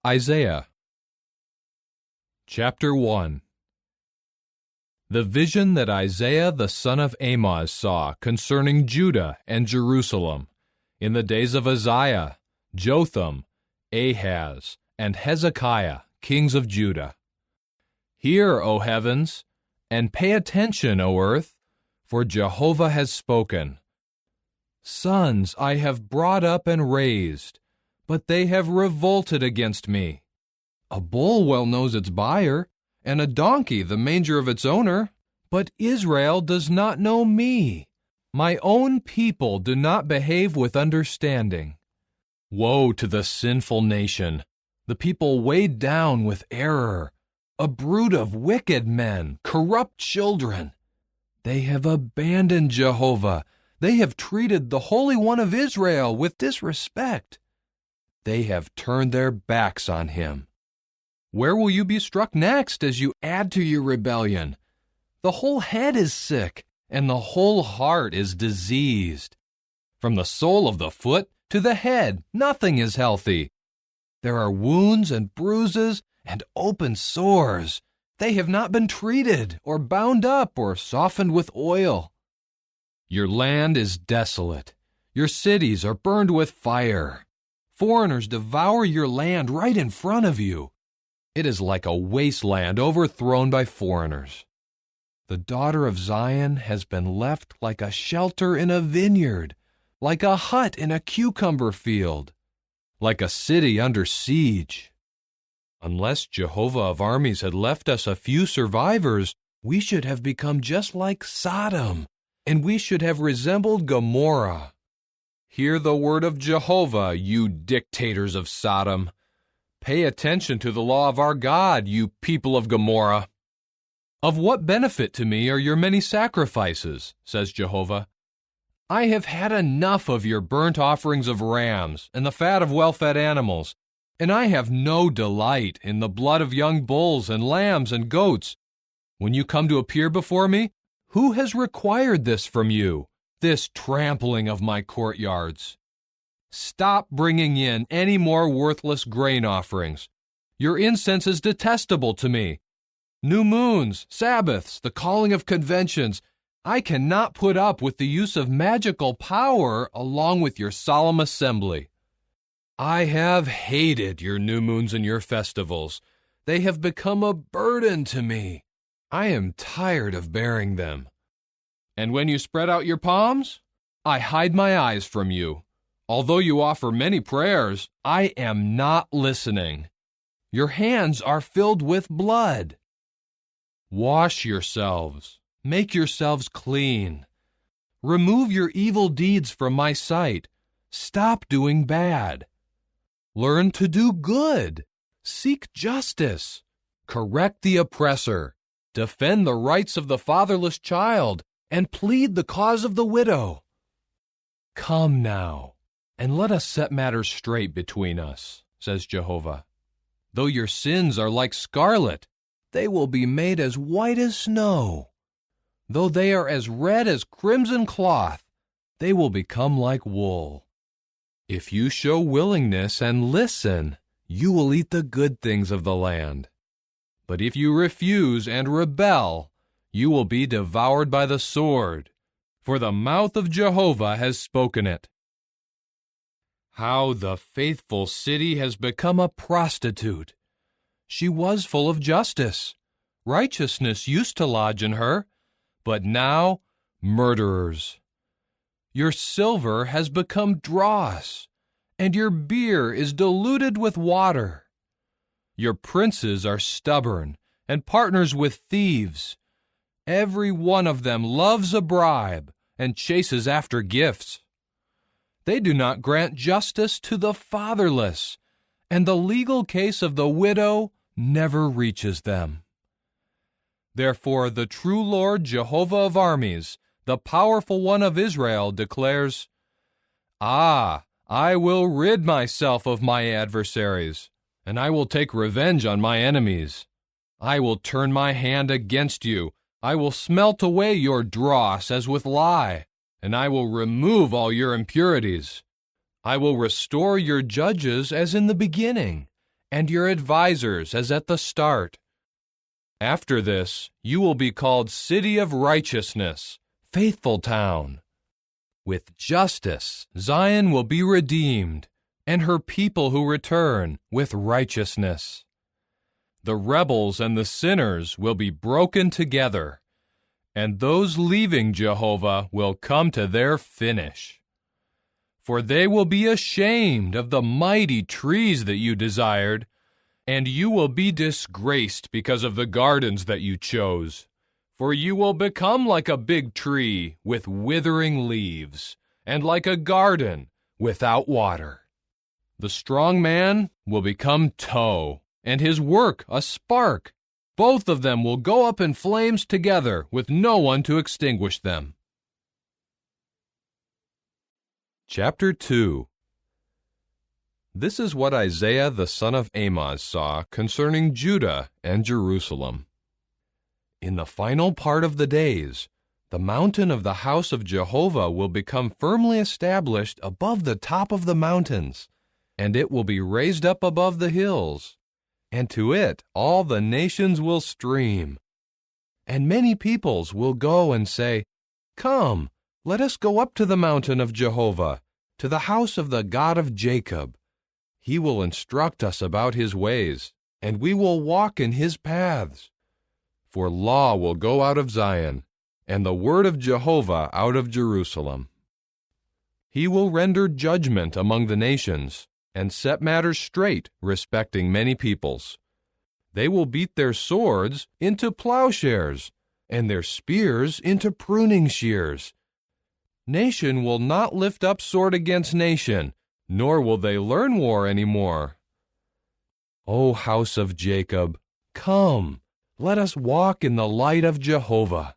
Isaiah Chapter 1. The vision that Isaiah the son of Amoz saw concerning Judah and Jerusalem in the days of Uzziah, Jotham, Ahaz, and Hezekiah, kings of Judah. Hear, O heavens, and pay attention, O earth, for Jehovah has spoken. Sons I have brought up and raised, but they have revolted against me. A bull well knows its buyer, and a donkey the manger of its owner. But Israel does not know me. My own people do not behave with understanding. Woe to the sinful nation, the people weighed down with error, a brood of wicked men, corrupt children. They have abandoned Jehovah. They have treated the Holy One of Israel with disrespect. They have turned their backs on him. Where will you be struck next as you add to your rebellion? The whole head is sick, and the whole heart is diseased. From the sole of the foot to the head, nothing is healthy. There are wounds and bruises and open sores. They have not been treated or bound up or softened with oil. Your land is desolate. Your cities are burned with fire. Foreigners devour your land right in front of you. It is like a wasteland overthrown by foreigners. The daughter of Zion has been left like a shelter in a vineyard, like a hut in a cucumber field, like a city under siege. Unless Jehovah of armies had left us a few survivors, we should have become just like Sodom, and we should have resembled Gomorrah. Hear the word of Jehovah, you dictators of Sodom. Pay attention to the law of our God, you people of Gomorrah. Of what benefit to me are your many sacrifices, says Jehovah? I have had enough of your burnt offerings of rams and the fat of well-fed animals, and I have no delight in the blood of young bulls and lambs and goats. When you come to appear before me, who has required this from you, this trampling of my courtyards? Stop bringing in any more worthless grain offerings. Your incense is detestable to me. New moons, Sabbaths, the calling of conventions. I cannot put up with the use of magical power along with your solemn assembly. I have hated your new moons and your festivals. They have become a burden to me. I am tired of bearing them. And when you spread out your palms, I hide my eyes from you. Although you offer many prayers, I am not listening. Your hands are filled with blood. Wash yourselves. Make yourselves clean. Remove your evil deeds from my sight. Stop doing bad. Learn to do good. Seek justice. Correct the oppressor. Defend the rights of the fatherless child, and plead the cause of the widow. Come now, and let us set matters straight between us, says Jehovah. Though your sins are like scarlet, they will be made as white as snow. Though they are as red as crimson cloth, they will become like wool. If you show willingness and listen, you will eat the good things of the land. But if you refuse and rebel, you will be devoured by the sword, for the mouth of Jehovah has spoken it. How the faithful city has become a prostitute. She was full of justice. Righteousness used to lodge in her, but now murderers. Your silver has become dross, and your beer is diluted with water. Your princes are stubborn and partners with thieves. Every one of them loves a bribe and chases after gifts. They do not grant justice to the fatherless, and the legal case of the widow never reaches them. Therefore, the true Lord Jehovah of armies, the powerful one of Israel, declares, I will rid myself of my adversaries, and I will take revenge on my enemies. I will turn my hand against you. I will smelt away your dross as with lye, and I will remove all your impurities. I will restore your judges as in the beginning, and your advisers as at the start. After this, you will be called City of Righteousness, Faithful Town. With justice, Zion will be redeemed, and her people who return with righteousness. The rebels and the sinners will be broken together, and those leaving Jehovah will come to their finish. For they will be ashamed of the mighty trees that you desired, and you will be disgraced because of the gardens that you chose. For you will become like a big tree with withering leaves, and like a garden without water. The strong man will become tow, and his work a spark. Both of them will go up in flames together, with no one to extinguish them. Chapter 2. This is what Isaiah the son of Amoz saw concerning Judah and Jerusalem. In the final part of the days, the mountain of the house of Jehovah will become firmly established above the top of the mountains, and it will be raised up above the hills, and to it all the nations will stream. And many peoples will go and say, "Come, let us go up to the mountain of Jehovah, to the house of the God of Jacob. He will instruct us about his ways, and we will walk in his paths. For law will go out of Zion, and the word of Jehovah out of Jerusalem. He will render judgment among the nations, and set matters straight respecting many peoples. They will beat their swords into plowshares, and their spears into pruning shears. Nation will not lift up sword against nation, nor will they learn war any more. O house of Jacob, come, let us walk in the light of Jehovah.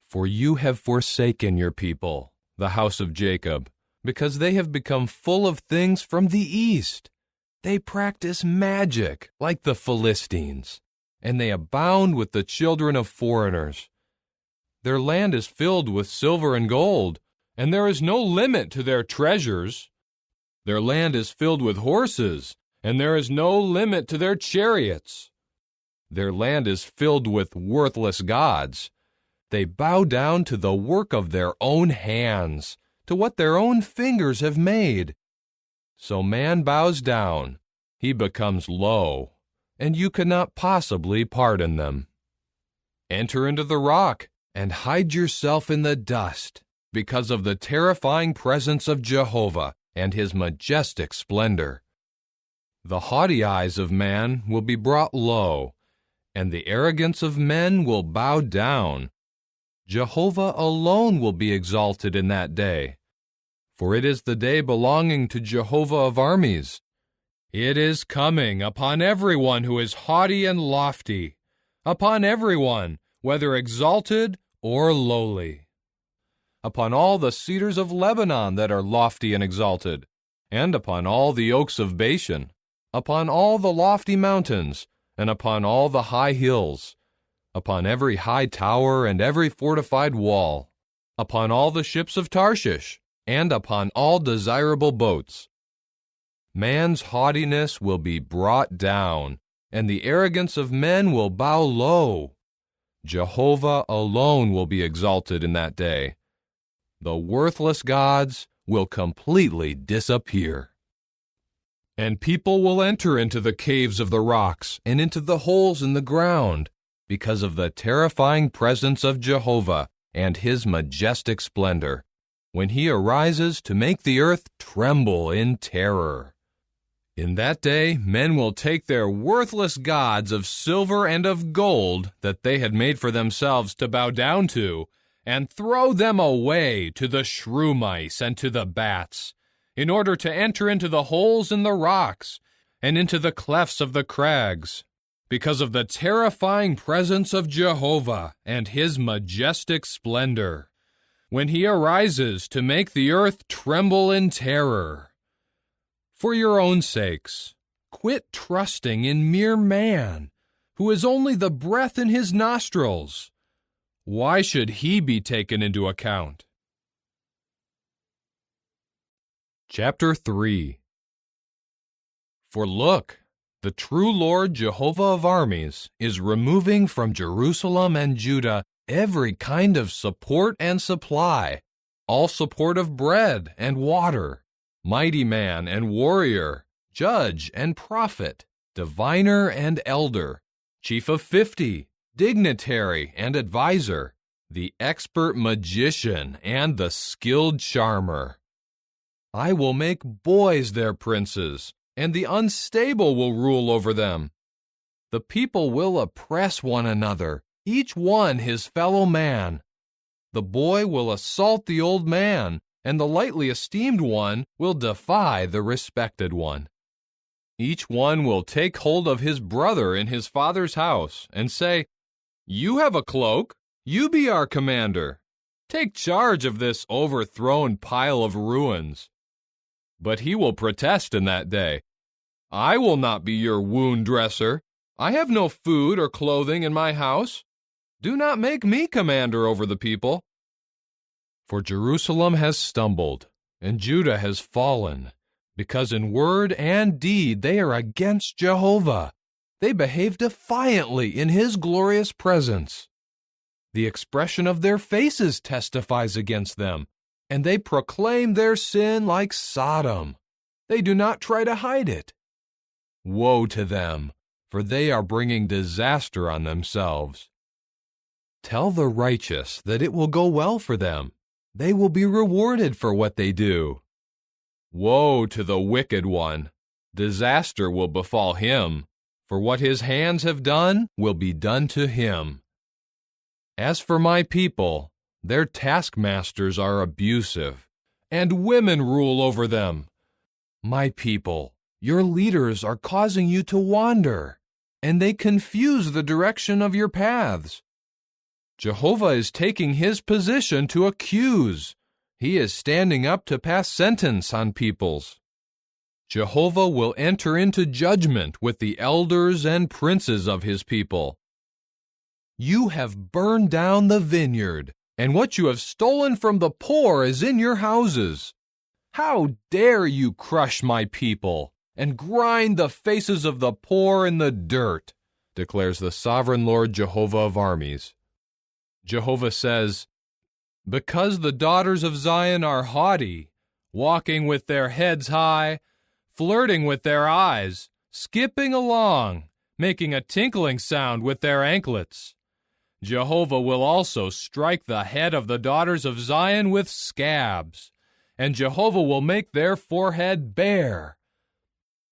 For you have forsaken your people, the house of Jacob, because they have become full of things from the east. They practice magic like the Philistines, and they abound with the children of foreigners. Their land is filled with silver and gold, and there is no limit to their treasures. Their land is filled with horses, and there is no limit to their chariots. Their land is filled with worthless gods. They bow down to the work of their own hands, to what their own fingers have made. So man bows down, he becomes low, and you cannot possibly pardon them. Enter into the rock, and hide yourself in the dust, because of the terrifying presence of Jehovah and his majestic splendor. The haughty eyes of man will be brought low, and the arrogance of men will bow down. Jehovah alone will be exalted in that day, for it is the day belonging to Jehovah of armies. It is coming upon everyone who is haughty and lofty, upon everyone, whether exalted or lowly. Upon all the cedars of Lebanon that are lofty and exalted, and upon all the oaks of Bashan, upon all the lofty mountains, and upon all the high hills, upon every high tower and every fortified wall, upon all the ships of Tarshish, and upon all desirable boats. Man's haughtiness will be brought down, and the arrogance of men will bow low. Jehovah alone will be exalted in that day. The worthless gods will completely disappear. And people will enter into the caves of the rocks and into the holes in the ground, because of the terrifying presence of Jehovah and his majestic splendor, when he arises to make the earth tremble in terror. In that day men will take their worthless gods of silver and of gold that they had made for themselves to bow down to, and throw them away to the shrew mice and to the bats, in order to enter into the holes in the rocks and into the clefts of the crags, because of the terrifying presence of Jehovah and his majestic splendor, when he arises to make the earth tremble in terror. For your own sakes, quit trusting in mere man, who is only the breath in his nostrils. Why should he be taken into account? Chapter 3. For look, The true Lord Jehovah of armies is removing from Jerusalem and Judah every kind of support and supply, all support of bread and water, mighty man and warrior, judge and prophet, diviner and elder, chief of 50, dignitary and adviser, the expert magician and the skilled charmer. I will make boys their princes, and the unstable will rule over them. The people will oppress one another, each one his fellow man. The boy will assault the old man, and the lightly esteemed one will defy the respected one. Each one will take hold of his brother in his father's house, and say, "You have a cloak, you be our commander. Take charge of this overthrown pile of ruins." But he will protest in that day, "I will not be your wound dresser. I have no food or clothing in my house. Do not make me commander over the people." For Jerusalem has stumbled, and Judah has fallen, because in word and deed they are against Jehovah. They behave defiantly in his glorious presence. The expression of their faces testifies against them, and they proclaim their sin like Sodom. They do not try to hide it. Woe to them, for they are bringing disaster on themselves. Tell the righteous that it will go well for them. They will be rewarded for what they do. Woe to the wicked one. Disaster will befall him, for what his hands have done will be done to him. As for my people, their taskmasters are abusive, and women rule over them. My people, your leaders are causing you to wander, and they confuse the direction of your paths. Jehovah is taking his position to accuse. He is standing up to pass sentence on peoples. Jehovah will enter into judgment with the elders and princes of his people. You have burned down the vineyard, and what you have stolen from the poor is in your houses. How dare you crush my people and grind the faces of the poor in the dirt, declares the sovereign Lord Jehovah of armies. Jehovah says, because the daughters of Zion are haughty, walking with their heads high, flirting with their eyes, skipping along, making a tinkling sound with their anklets. Jehovah will also strike the head of the daughters of Zion with scabs, and Jehovah will make their forehead bare.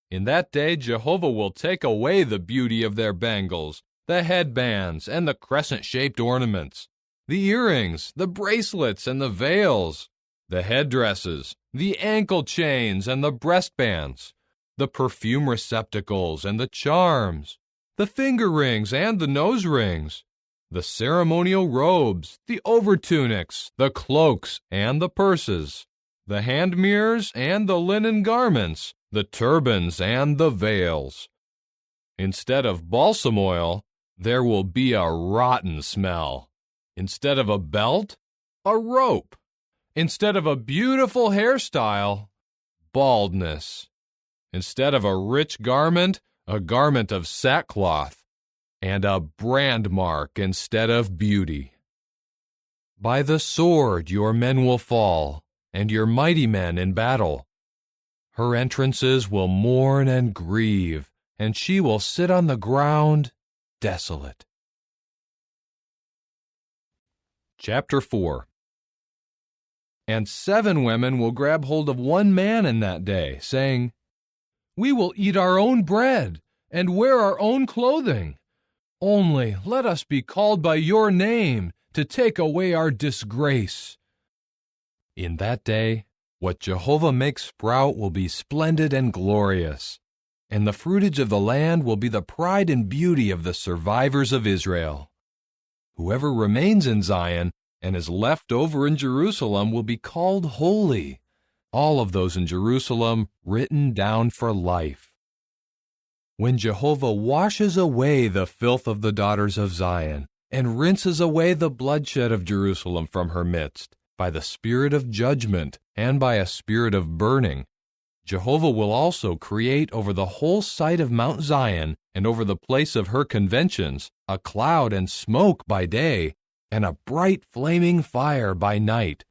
In that day Jehovah will take away the beauty of their bangles, the headbands, and the crescent-shaped ornaments, the earrings, the bracelets, and the veils, the headdresses, the ankle chains, and the breastbands, the perfume receptacles, and the charms, the finger rings, and the nose rings, the ceremonial robes, the overtunics, the cloaks, and the purses, the hand mirrors, and the linen garments, the turbans, and the veils. Instead of balsam oil, there will be a rotten smell. Instead of a belt, a rope. Instead of a beautiful hairstyle, baldness. Instead of a rich garment, a garment of sackcloth, and a brand mark instead of beauty. By the sword your men will fall, and your mighty men in battle. Her entrances will mourn and grieve, and she will sit on the ground desolate. Chapter 4. And 7 women will grab hold of one man in that day, saying, we will eat our own bread and wear our own clothing. Only let us be called by your name to take away our disgrace. In that day, what Jehovah makes sprout will be splendid and glorious, and the fruitage of the land will be the pride and beauty of the survivors of Israel. Whoever remains in Zion and is left over in Jerusalem will be called holy, all of those in Jerusalem written down for life. When Jehovah washes away the filth of the daughters of Zion and rinses away the bloodshed of Jerusalem from her midst, by the spirit of judgment and by a spirit of burning, Jehovah will also create over the whole site of Mount Zion and over the place of her conventions a cloud and smoke by day, and a bright flaming fire by night.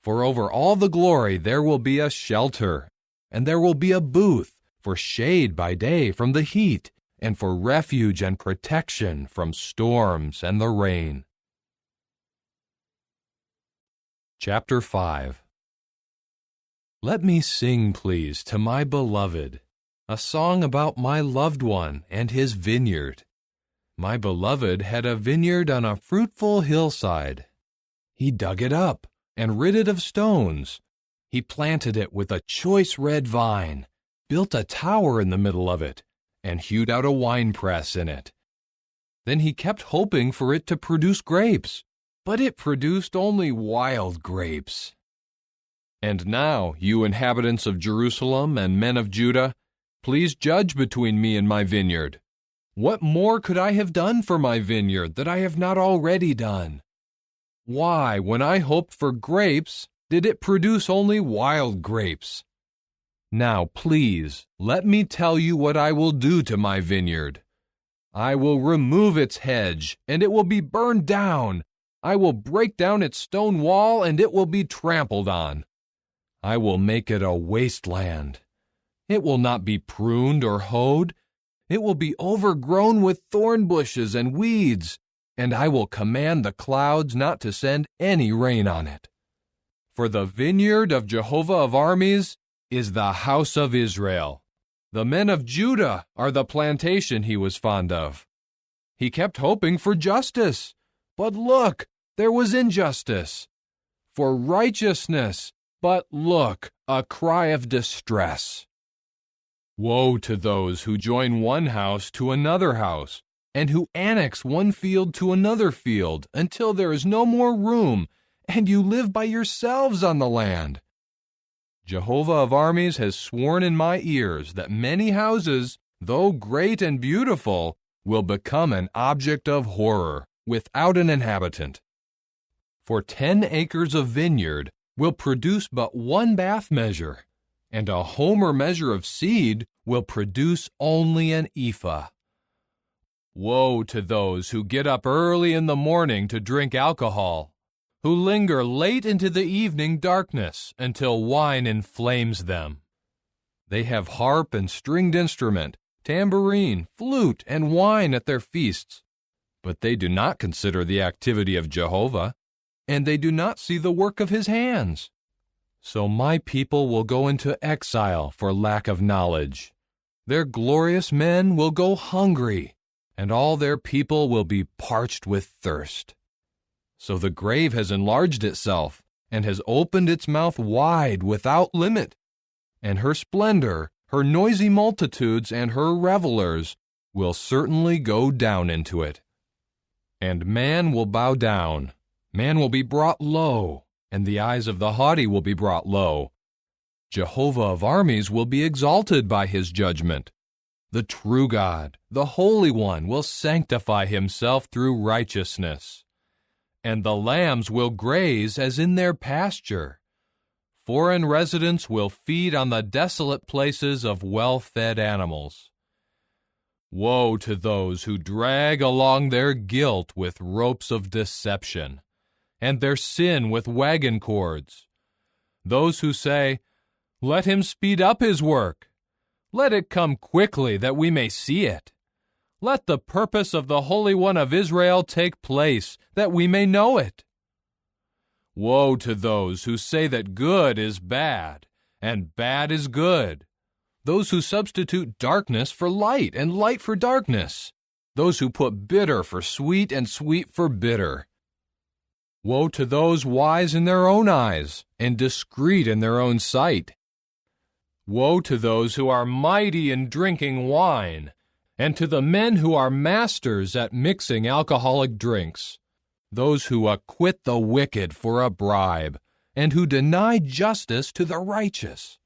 For over all the glory there will be a shelter, and there will be a booth for shade by day from the heat, and for refuge and protection from storms and the rain. Chapter 5. Let me sing, please, to my beloved, a song about my loved one and his vineyard. My beloved had a vineyard on a fruitful hillside. He dug it up and rid it of stones. He planted it with a choice red vine, built a tower in the middle of it, and hewed out a winepress in it. Then he kept hoping for it to produce grapes, but it produced only wild grapes. And now, you inhabitants of Jerusalem and men of Judah, please judge between me and my vineyard. What more could I have done for my vineyard that I have not already done? Why, when I hoped for grapes, did it produce only wild grapes? Now, please, let me tell you what I will do to my vineyard. I will remove its hedge, and it will be burned down. I will break down its stone wall, and it will be trampled on. I will make it a wasteland. It will not be pruned or hoed. It will be overgrown with thorn bushes and weeds, and I will command the clouds not to send any rain on it. For the vineyard of Jehovah of armies is the house of Israel. The men of Judah are the plantation he was fond of. He kept hoping for justice, but look, there was injustice. For righteousness, but look, a cry of distress. Woe to those who join one house to another house, and who annex one field to another field until there is no more room, and you live by yourselves on the land. Jehovah of armies has sworn in my ears that many houses, though great and beautiful, will become an object of horror, without an inhabitant. For 10 acres of vineyard will produce but 1 bath measure, and a homer measure of seed will produce only an ephah. Woe to those who get up early in the morning to drink alcohol, who linger late into the evening darkness until wine inflames them. They have harp and stringed instrument, tambourine, flute, and wine at their feasts, but they do not consider the activity of Jehovah, and they do not see the work of his hands. So my people will go into exile for lack of knowledge. Their glorious men will go hungry, and all their people will be parched with thirst. So the grave has enlarged itself, and has opened its mouth wide without limit, and her splendor, her noisy multitudes, and her revelers will certainly go down into it. And man will bow down, man will be brought low, and the eyes of the haughty will be brought low. Jehovah of armies will be exalted by his judgment. The true God, the Holy One, will sanctify himself through righteousness. And the lambs will graze as in their pasture. Foreign residents will feed on the desolate places of well-fed animals. Woe to those who drag along their guilt with ropes of deception, and their sin with wagon cords. Those who say, "Let him speed up his work. Let it come quickly that we may see it. Let the purpose of the Holy One of Israel take place, that we may know it." Woe to those who say that good is bad, and bad is good. Those who substitute darkness for light, and light for darkness. Those who put bitter for sweet, and sweet for bitter. Woe to those wise in their own eyes, and discreet in their own sight. Woe to those who are mighty in drinking wine, and to the men who are masters at mixing alcoholic drinks, those who acquit the wicked for a bribe, and who deny justice to the righteous.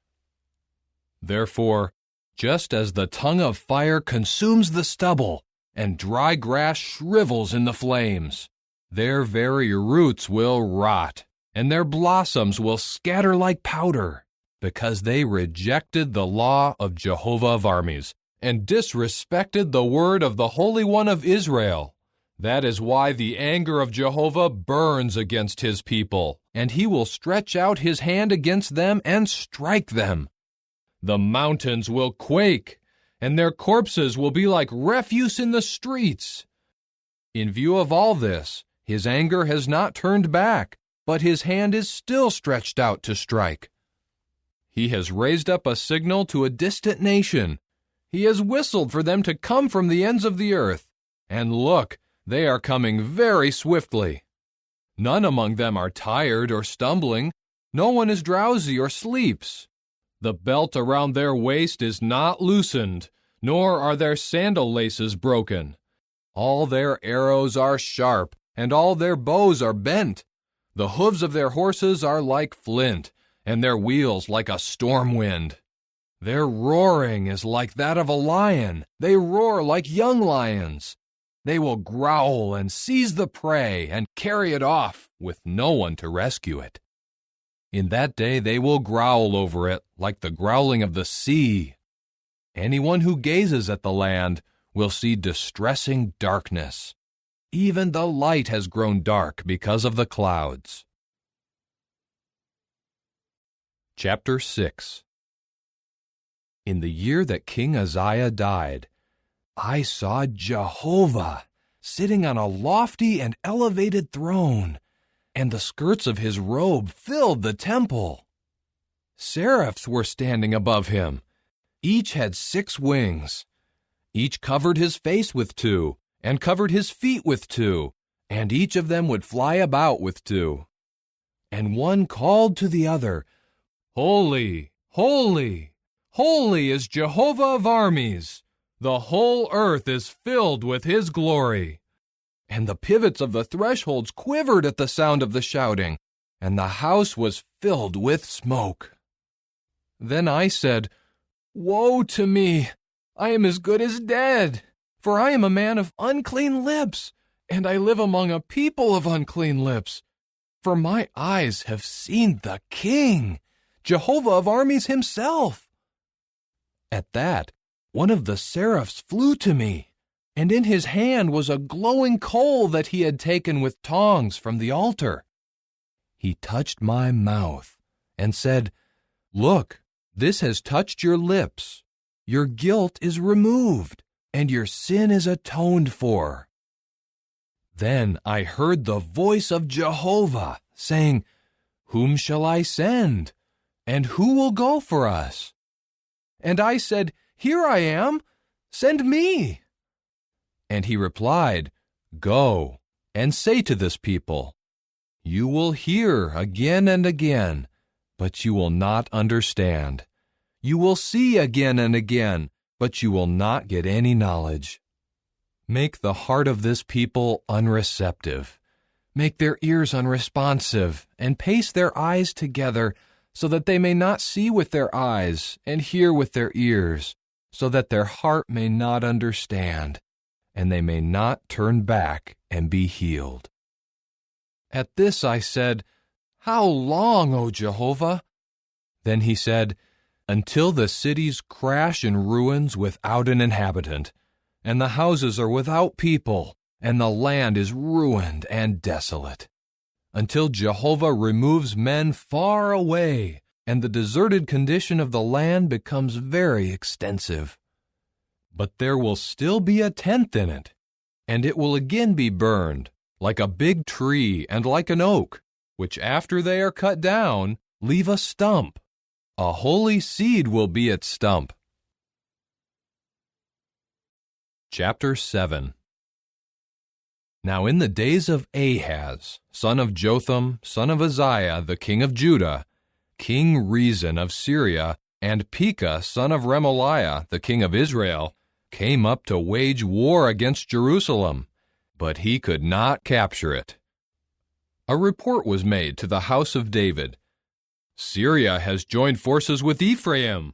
Therefore, just as the tongue of fire consumes the stubble, and dry grass shrivels in the flames, their very roots will rot, and their blossoms will scatter like powder. because they rejected the law of Jehovah of armies and disrespected the word of the Holy One of Israel. That is why the anger of Jehovah burns against his people, and he will stretch out his hand against them and strike them. The mountains will quake, and their corpses will be like refuse in the streets. In view of all this, his anger has not turned back, but his hand is still stretched out to strike. He has raised up a signal to a distant nation. He has whistled for them to come from the ends of the earth. And look, they are coming very swiftly. None among them are tired or stumbling. No one is drowsy or sleeps. The belt around their waist is not loosened, nor are their sandal laces broken. All their arrows are sharp, and all their bows are bent. The hooves of their horses are like flint, and their wheels like a storm wind. Their roaring is like that of a lion. They roar like young lions. They will growl and seize the prey and carry it off with no one to rescue it. In that day they will growl over it like the growling of the sea. Anyone who gazes at the land will see distressing darkness. Even the light has grown dark because of the clouds. Chapter 6. In the year that King Uzziah died, I saw Jehovah sitting on a lofty and elevated throne, and the skirts of his robe filled the temple. Seraphs were standing above him. Each had 6 wings. Each covered his face with 2, and covered his feet with 2, and each of them would fly about with 2. And one called to the other, Holy, holy, holy is Jehovah of armies. The whole earth is filled with his glory. And the pivots of the thresholds quivered at the sound of the shouting, and the house was filled with smoke. Then I said, Woe to me! I am as good as dead, for I am a man of unclean lips, and I live among a people of unclean lips. For my eyes have seen the King, Jehovah of armies himself. At that, one of the seraphs flew to me, and in his hand was a glowing coal that he had taken with tongs from the altar. He touched my mouth and said, Look, this has touched your lips. Your guilt is removed, and your sin is atoned for. Then I heard the voice of Jehovah saying, Whom shall I send? And who will go for us? And I said, Here I am, send me. And he replied, Go, and say to this people, You will hear again and again, but you will not understand. You will see again and again, but you will not get any knowledge. Make the heart of this people unreceptive. Make their ears unresponsive, and pace their eyes together, so that they may not see with their eyes and hear with their ears, so that their heart may not understand, and they may not turn back and be healed. At this I said, How long, O Jehovah? Then he said, Until the cities crash in ruins without an inhabitant, and the houses are without people, and the land is ruined and desolate. Until Jehovah removes men far away, and the deserted condition of the land becomes very extensive. But there will still be a tenth in it, and it will again be burned, like a big tree and like an oak, which after they are cut down, leave a stump. A holy seed will be its stump. Chapter 7. Now in the days of Ahaz, son of Jotham, son of Uzziah, the king of Judah, King Rezin of Syria, and Pekah, son of Remaliah, the king of Israel, came up to wage war against Jerusalem, but he could not capture it. A report was made to the house of David, Syria has joined forces with Ephraim.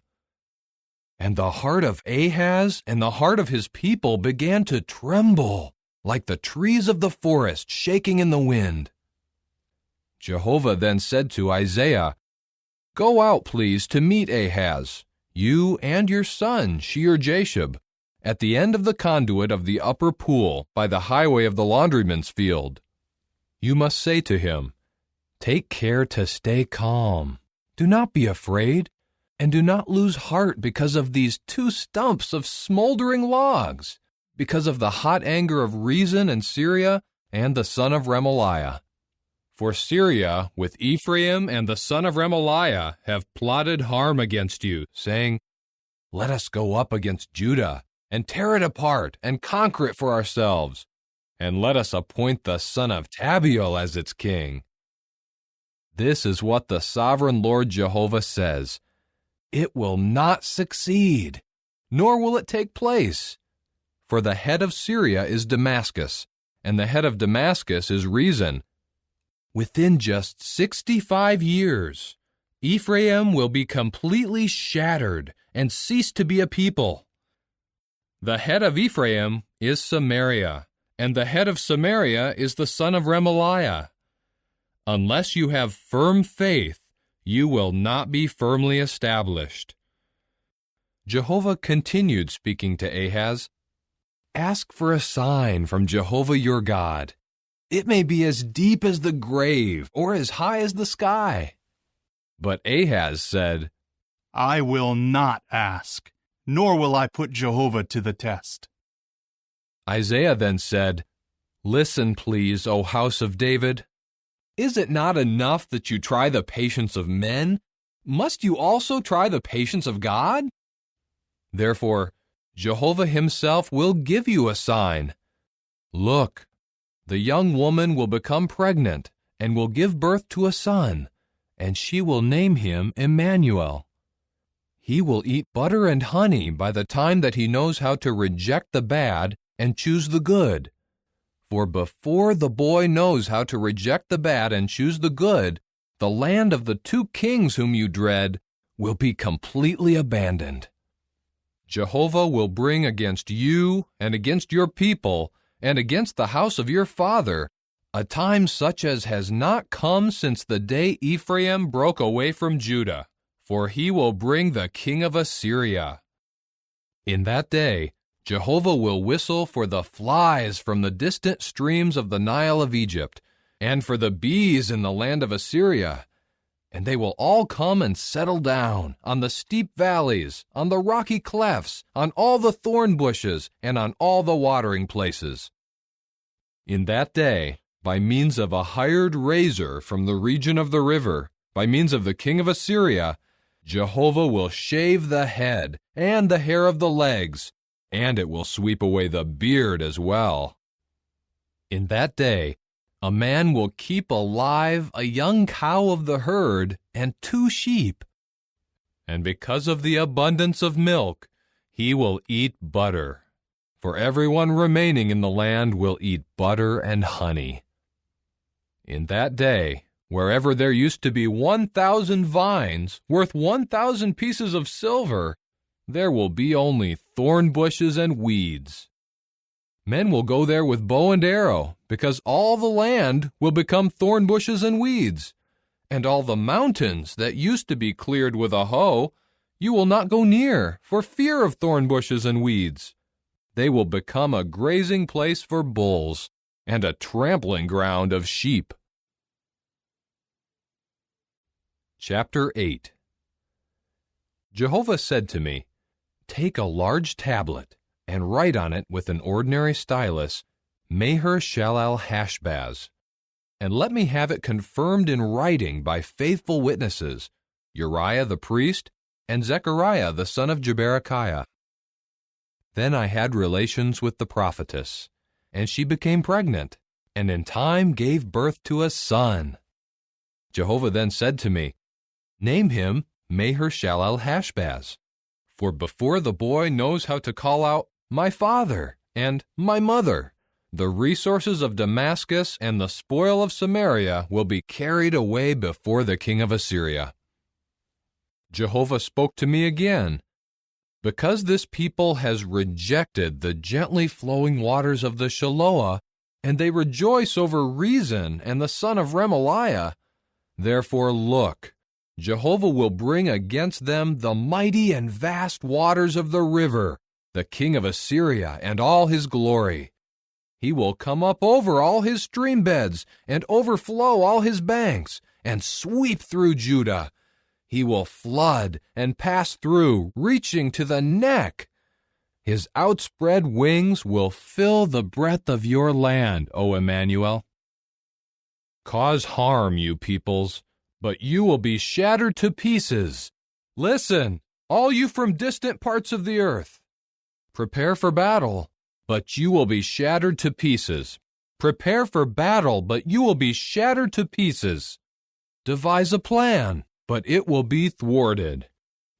And the heart of Ahaz and the heart of his people began to tremble, like the trees of the forest shaking in the wind. Jehovah then said to Isaiah, Go out, please, to meet Ahaz, you and your son, Shear-Jashub, at the end of the conduit of the upper pool by the highway of the laundryman's field. You must say to him, 'Take care to stay calm. Do not be afraid, and do not lose heart because of these two stumps of smoldering logs, because of the hot anger of Rezin and Syria and the son of Remaliah. For Syria, with Ephraim and the son of Remaliah, have plotted harm against you, saying, Let us go up against Judah, and tear it apart, and conquer it for ourselves, and let us appoint the son of Tabiel as its king.' This is what the sovereign Lord Jehovah says. It will not succeed, nor will it take place. For the head of Syria is Damascus, and the head of Damascus is Rezin. Within just 65 years, Ephraim will be completely shattered and cease to be a people. The head of Ephraim is Samaria, and the head of Samaria is the son of Remaliah. Unless you have firm faith, you will not be firmly established." Jehovah continued speaking to Ahaz, "Ask for a sign from Jehovah your God. It may be as deep as the grave or as high as the sky." But Ahaz said, "I will not ask, nor will I put Jehovah to the test." Isaiah then said, "Listen, please, O house of David. Is it not enough that you try the patience of men? Must you also try the patience of God? Therefore, Jehovah himself will give you a sign. Look, the young woman will become pregnant and will give birth to a son, and she will name him Emmanuel. He will eat butter and honey by the time that he knows how to reject the bad and choose the good. For before the boy knows how to reject the bad and choose the good, the land of the two kings whom you dread will be completely abandoned. Jehovah will bring against you and against your people and against the house of your father a time such as has not come since the day Ephraim broke away from Judah, for he will bring the king of Assyria. In that day, Jehovah will whistle for the flies from the distant streams of the Nile of Egypt, and for the bees in the land of Assyria, and they will all come and settle down on the steep valleys, on the rocky clefts, on all the thorn bushes, and on all the watering places. In that day, by means of a hired razor from the region of the river, by means of the king of Assyria, Jehovah will shave the head and the hair of the legs, and it will sweep away the beard as well. In that day, a man will keep alive a young cow of the herd and 2 sheep. And because of the abundance of milk, he will eat butter. For everyone remaining in the land will eat butter and honey. In that day, wherever there used to be 1,000 vines worth 1,000 pieces of silver, there will be only thorn bushes and weeds. Men will go there with bow and arrow, because all the land will become thorn bushes and weeds. And all the mountains that used to be cleared with a hoe, you will not go near for fear of thorn bushes and weeds. They will become a grazing place for bulls and a trampling ground of sheep. Chapter 8. Jehovah said to me, "Take a large tablet, and write on it with an ordinary stylus, Maher-Shalal-Hash-Baz, and let me have it confirmed in writing by faithful witnesses, Uriah the priest, and Zechariah the son of Jeberechiah." Then I had relations with the prophetess, and she became pregnant, and in time gave birth to a son. Jehovah then said to me, "Name him Maher-Shalal-Hash-Baz, for before the boy knows how to call out, 'My father' and 'my mother,' the resources of Damascus and the spoil of Samaria will be carried away before the king of Assyria." Jehovah spoke to me again, "Because this people has rejected the gently flowing waters of the Shiloah, and they rejoice over Rezin and the son of Remaliah, therefore look, Jehovah will bring against them the mighty and vast waters of the river, the king of Assyria and all his glory. He will come up over all his stream beds and overflow all his banks and sweep through Judah. He will flood and pass through, reaching to the neck. His outspread wings will fill the breadth of your land, O Emmanuel. Cause harm, you peoples, but you will be shattered to pieces. Listen, all you from distant parts of the earth. Prepare for battle, but you will be shattered to pieces. Prepare for battle, but you will be shattered to pieces. Devise a plan, but it will be thwarted.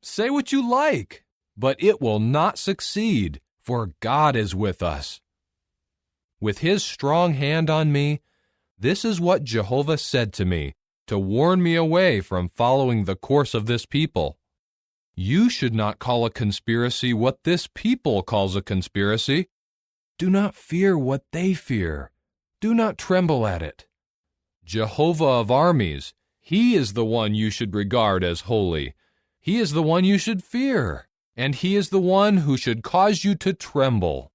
Say what you like, but it will not succeed, for God is with us. With his strong hand on me, this is what Jehovah said to me, to warn me away from following the course of this people. You should not call a conspiracy what this people calls a conspiracy. Do not fear what they fear. Do not tremble at it. Jehovah of armies, he is the one you should regard as holy. He is the one you should fear, and he is the one who should cause you to tremble.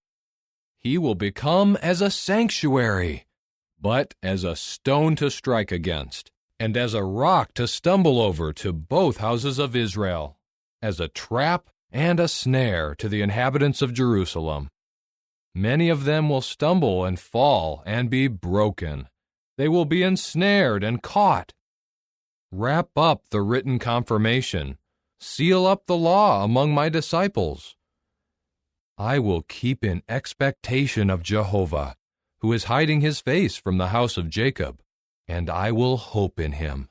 He will become as a sanctuary, but as a stone to strike against, and as a rock to stumble over to both houses of Israel, as a trap and a snare to the inhabitants of Jerusalem. Many of them will stumble and fall and be broken. They will be ensnared and caught. Wrap up the written confirmation. Seal up the law among my disciples. I will keep in expectation of Jehovah, who is hiding his face from the house of Jacob, and I will hope in him.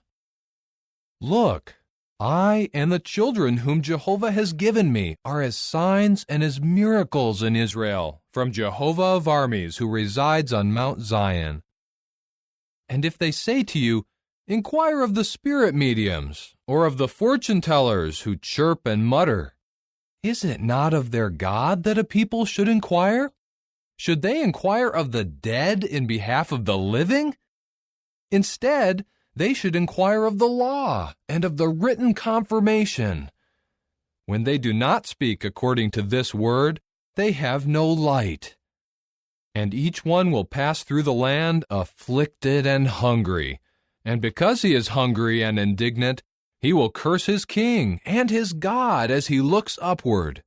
Look, I and the children whom Jehovah has given me are as signs and as miracles in Israel from Jehovah of armies who resides on Mount Zion. And if they say to you, inquire of the spirit mediums, or of the fortune-tellers who chirp and mutter, is it not of their God that a people should inquire? Should they inquire of the dead in behalf of the living? Instead, they should inquire of the law and of the written confirmation. When they do not speak according to this word, they have no light. And each one will pass through the land afflicted and hungry. And because he is hungry and indignant, he will curse his king and his God as he looks upward.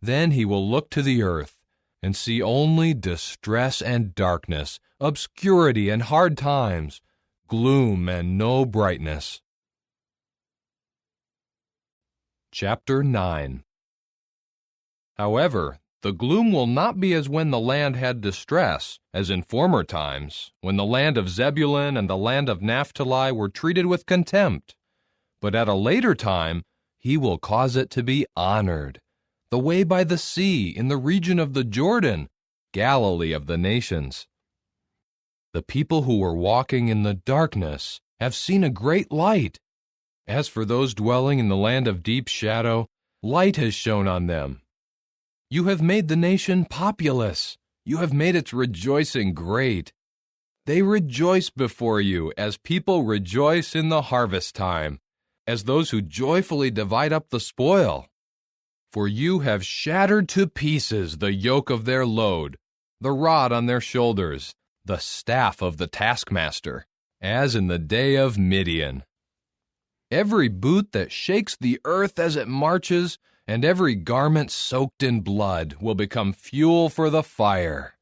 Then he will look to the earth and see only distress and darkness, obscurity and hard times, gloom and no brightness. Chapter 9. However, the gloom will not be as when the land had distress, as in former times, when the land of Zebulun and the land of Naphtali were treated with contempt. But at a later time, he will cause it to be honored. The way by the sea, in the region of the Jordan, Galilee of the nations. The people who were walking in the darkness have seen a great light. As for those dwelling in the land of deep shadow, light has shone on them. You have made the nation populous. You have made its rejoicing great. They rejoice before you as people rejoice in the harvest time, as those who joyfully divide up the spoil. For you have shattered to pieces the yoke of their load, the rod on their shoulders, the staff of the taskmaster, as in the day of Midian. Every boot that shakes the earth as it marches, and every garment soaked in blood will become fuel for the fire.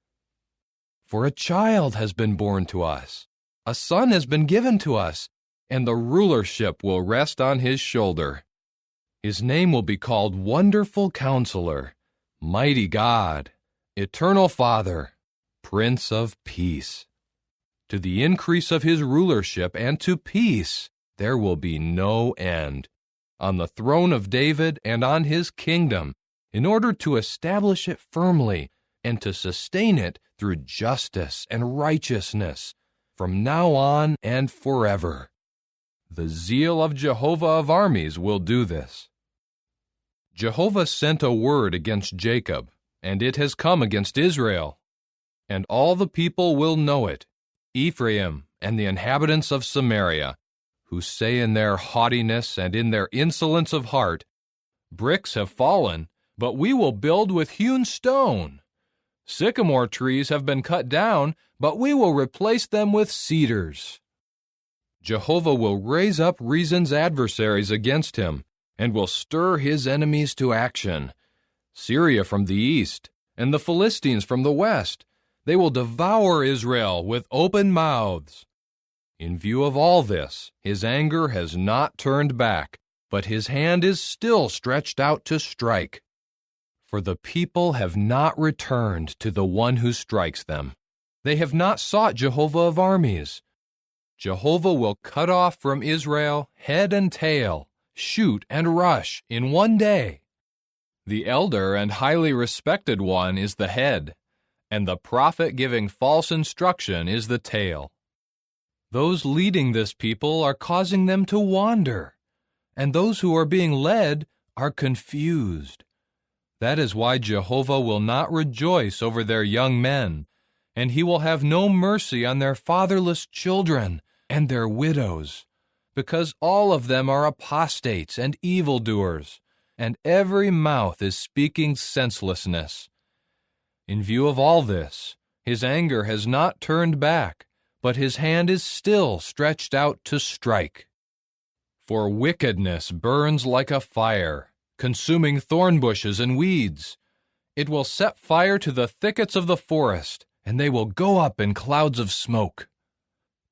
For a child has been born to us, a son has been given to us, and the rulership will rest on his shoulder. His name will be called Wonderful Counselor, Mighty God, Eternal Father, Prince of Peace. To the increase of his rulership and to peace there will be no end, on the throne of David and on his kingdom, in order to establish it firmly and to sustain it through justice and righteousness, from now on and forever. The zeal of Jehovah of armies will do this. Jehovah sent a word against Jacob, and it has come against Israel. And all the people will know it, Ephraim and the inhabitants of Samaria, who say in their haughtiness and in their insolence of heart, "Bricks have fallen, but we will build with hewn stone. Sycamore trees have been cut down, but we will replace them with cedars." Jehovah will raise up reason's adversaries against him, and will stir his enemies to action. Syria from the east, and the Philistines from the west, they will devour Israel with open mouths. In view of all this, his anger has not turned back, but his hand is still stretched out to strike. For the people have not returned to the one who strikes them. They have not sought Jehovah of armies. Jehovah will cut off from Israel head and tail, shoot and rush in one day. The elder and highly respected one is the head, and the prophet giving false instruction is the tail. Those leading this people are causing them to wander, and those who are being led are confused. That is why Jehovah will not rejoice over their young men, and he will have no mercy on their fatherless children and their widows, because all of them are apostates and evildoers, and every mouth is speaking senselessness. In view of all this, his anger has not turned back, but his hand is still stretched out to strike. For wickedness burns like a fire, consuming thorn bushes and weeds. It will set fire to the thickets of the forest, and they will go up in clouds of smoke.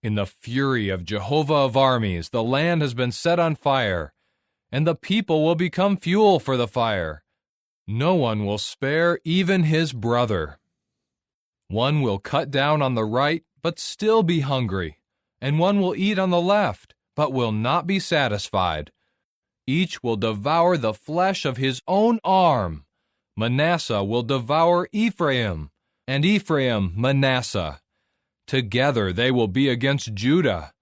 In the fury of Jehovah of armies, the land has been set on fire, and the people will become fuel for the fire. No one will spare even his brother. One will cut down on the right, but still be hungry, and one will eat on the left, but will not be satisfied. Each will devour the flesh of his own arm. Manasseh will devour Ephraim, and Ephraim Manasseh. Together they will be against Judah.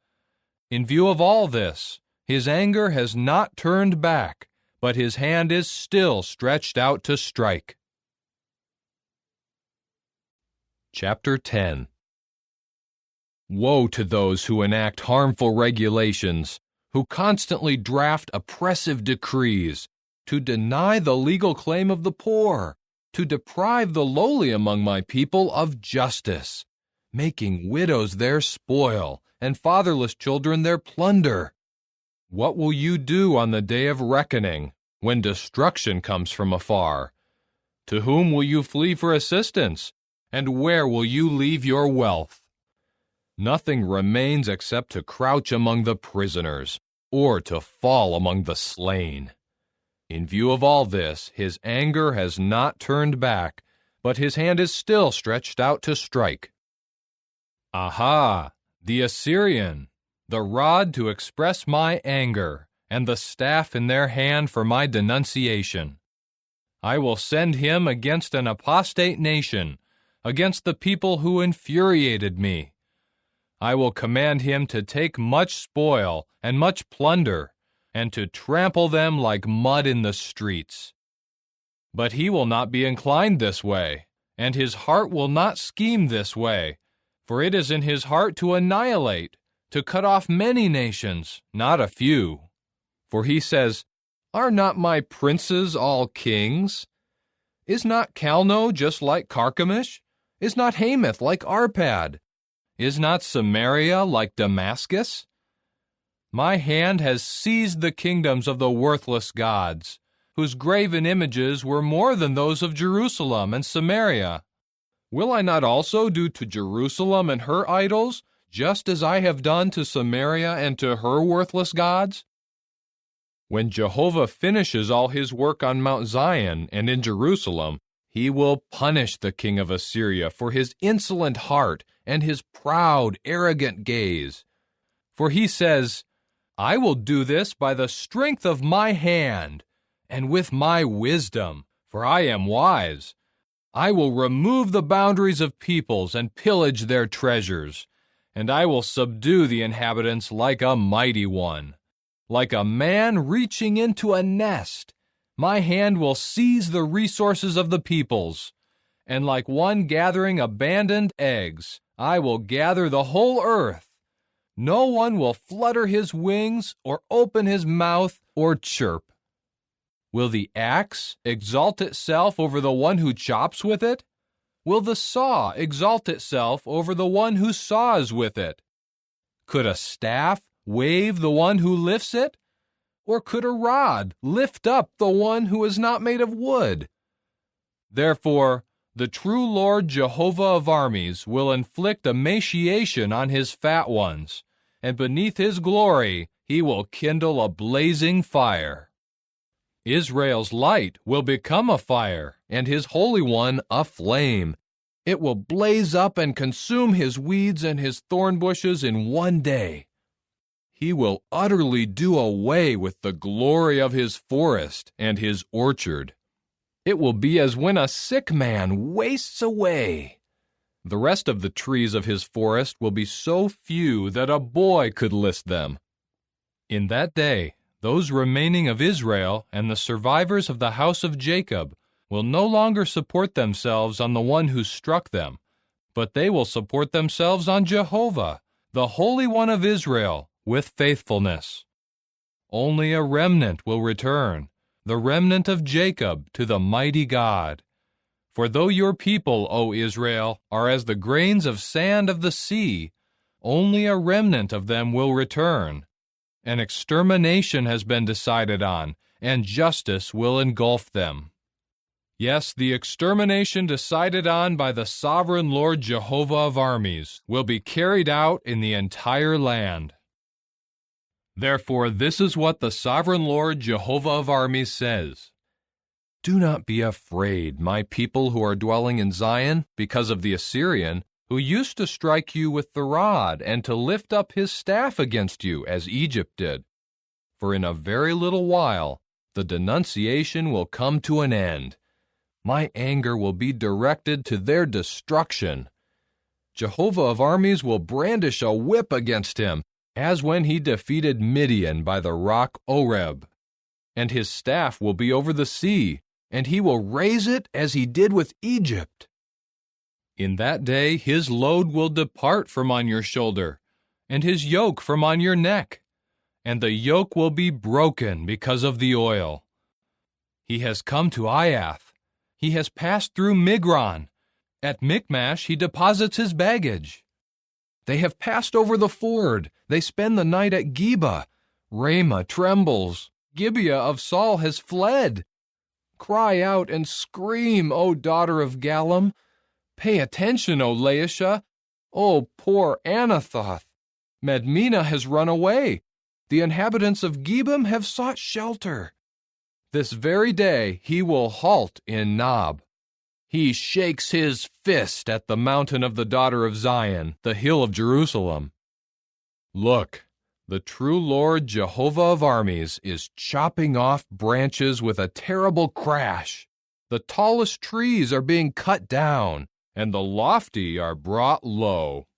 In view of all this, his anger has not turned back, but his hand is still stretched out to strike. Chapter 10. Woe to those who enact harmful regulations, who constantly draft oppressive decrees, to deny the legal claim of the poor, to deprive the lowly among my people of justice, making widows their spoil, and fatherless children their plunder. What will you do on the day of reckoning, when destruction comes from afar? To whom will you flee for assistance, and where will you leave your wealth? Nothing remains except to crouch among the prisoners, or to fall among the slain. In view of all this, his anger has not turned back, but his hand is still stretched out to strike. Aha! The Assyrian, the rod to express my anger, and the staff in their hand for my denunciation. I will send him against an apostate nation, against the people who infuriated me. I will command him to take much spoil and much plunder, and to trample them like mud in the streets. But he will not be inclined this way, and his heart will not scheme this way, for it is in his heart to annihilate, to cut off many nations, not a few. For he says, "Are not my princes all kings? Is not Calno just like Carchemish? Is not Hamath like Arpad? Is not Samaria like Damascus? My hand has seized the kingdoms of the worthless gods, whose graven images were more than those of Jerusalem and Samaria. Will I not also do to Jerusalem and her idols, just as I have done to Samaria and to her worthless gods?" When Jehovah finishes all his work on Mount Zion and in Jerusalem, he will punish the king of Assyria for his insolent heart and his proud, arrogant gaze. For he says, "I will do this by the strength of my hand, and with my wisdom, for I am wise. I will remove the boundaries of peoples and pillage their treasures, and I will subdue the inhabitants like a mighty one. Like a man reaching into a nest, my hand will seize the resources of the peoples, and like one gathering abandoned eggs, I will gather the whole earth. No one will flutter his wings or open his mouth or chirp. Will the axe exalt itself over the one who chops with it? Will the saw exalt itself over the one who saws with it? Could a staff wave the one who lifts it? Or could a rod lift up the one who is not made of wood? Therefore, the true Lord Jehovah of armies will inflict emaciation on his fat ones, and beneath his glory he will kindle a blazing fire. Israel's light will become a fire, and his Holy One a flame. It will blaze up and consume his weeds and his thorn bushes in one day. He will utterly do away with the glory of his forest and his orchard. It will be as when a sick man wastes away. The rest of the trees of his forest will be so few that a boy could list them. In that day, those remaining of Israel and the survivors of the house of Jacob will no longer support themselves on the one who struck them, but they will support themselves on Jehovah, the Holy One of Israel, with faithfulness. Only a remnant will return, the remnant of Jacob, to the mighty God. For though your people, O Israel, are as the grains of sand of the sea, only a remnant of them will return. An extermination has been decided on, and justice will engulf them. Yes, the extermination decided on by the sovereign Lord Jehovah of armies will be carried out in the entire land. Therefore, this is what the sovereign Lord Jehovah of armies says. Do not be afraid, my people who are dwelling in Zion, because of the Assyrian, who used to strike you with the rod and to lift up his staff against you, as Egypt did. For in a very little while the denunciation will come to an end. My anger will be directed to their destruction. Jehovah of armies will brandish a whip against him, as when he defeated Midian by the rock Oreb. And his staff will be over the sea, and he will raise it as he did with Egypt. In that day his load will depart from on your shoulder, and his yoke from on your neck, and the yoke will be broken because of the oil. He has come to Aiath. He has passed through Migron. At Michmash he deposits his baggage. They have passed over the ford. They spend the night at Geba. Ramah trembles. Gibeah of Saul has fled. Cry out and scream, O daughter of Gallim. Pay attention, O Laishah. O poor Anathoth. Madmenah has run away. The inhabitants of Gebim have sought shelter. This very day he will halt in Nob. He shakes his fist at the mountain of the daughter of Zion, the hill of Jerusalem. Look, the true Lord Jehovah of armies is chopping off branches with a terrible crash. The tallest trees are being cut down, and the lofty are brought low.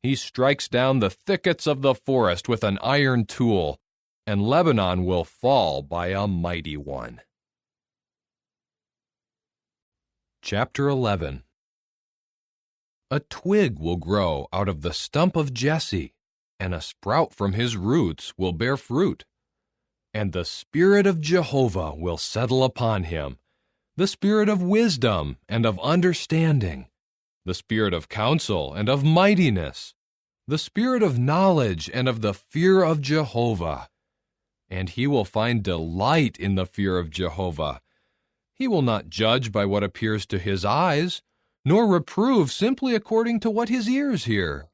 He strikes down the thickets of the forest with an iron tool, and Lebanon will fall by a mighty one. Chapter 11. A twig will grow out of the stump of Jesse, and a sprout from his roots will bear fruit. And the Spirit of Jehovah will settle upon him, the Spirit of wisdom and of understanding, the Spirit of counsel and of mightiness, the Spirit of knowledge and of the fear of Jehovah. And he will find delight in the fear of Jehovah. He will not judge by what appears to his eyes, nor reprove simply according to what his ears hear.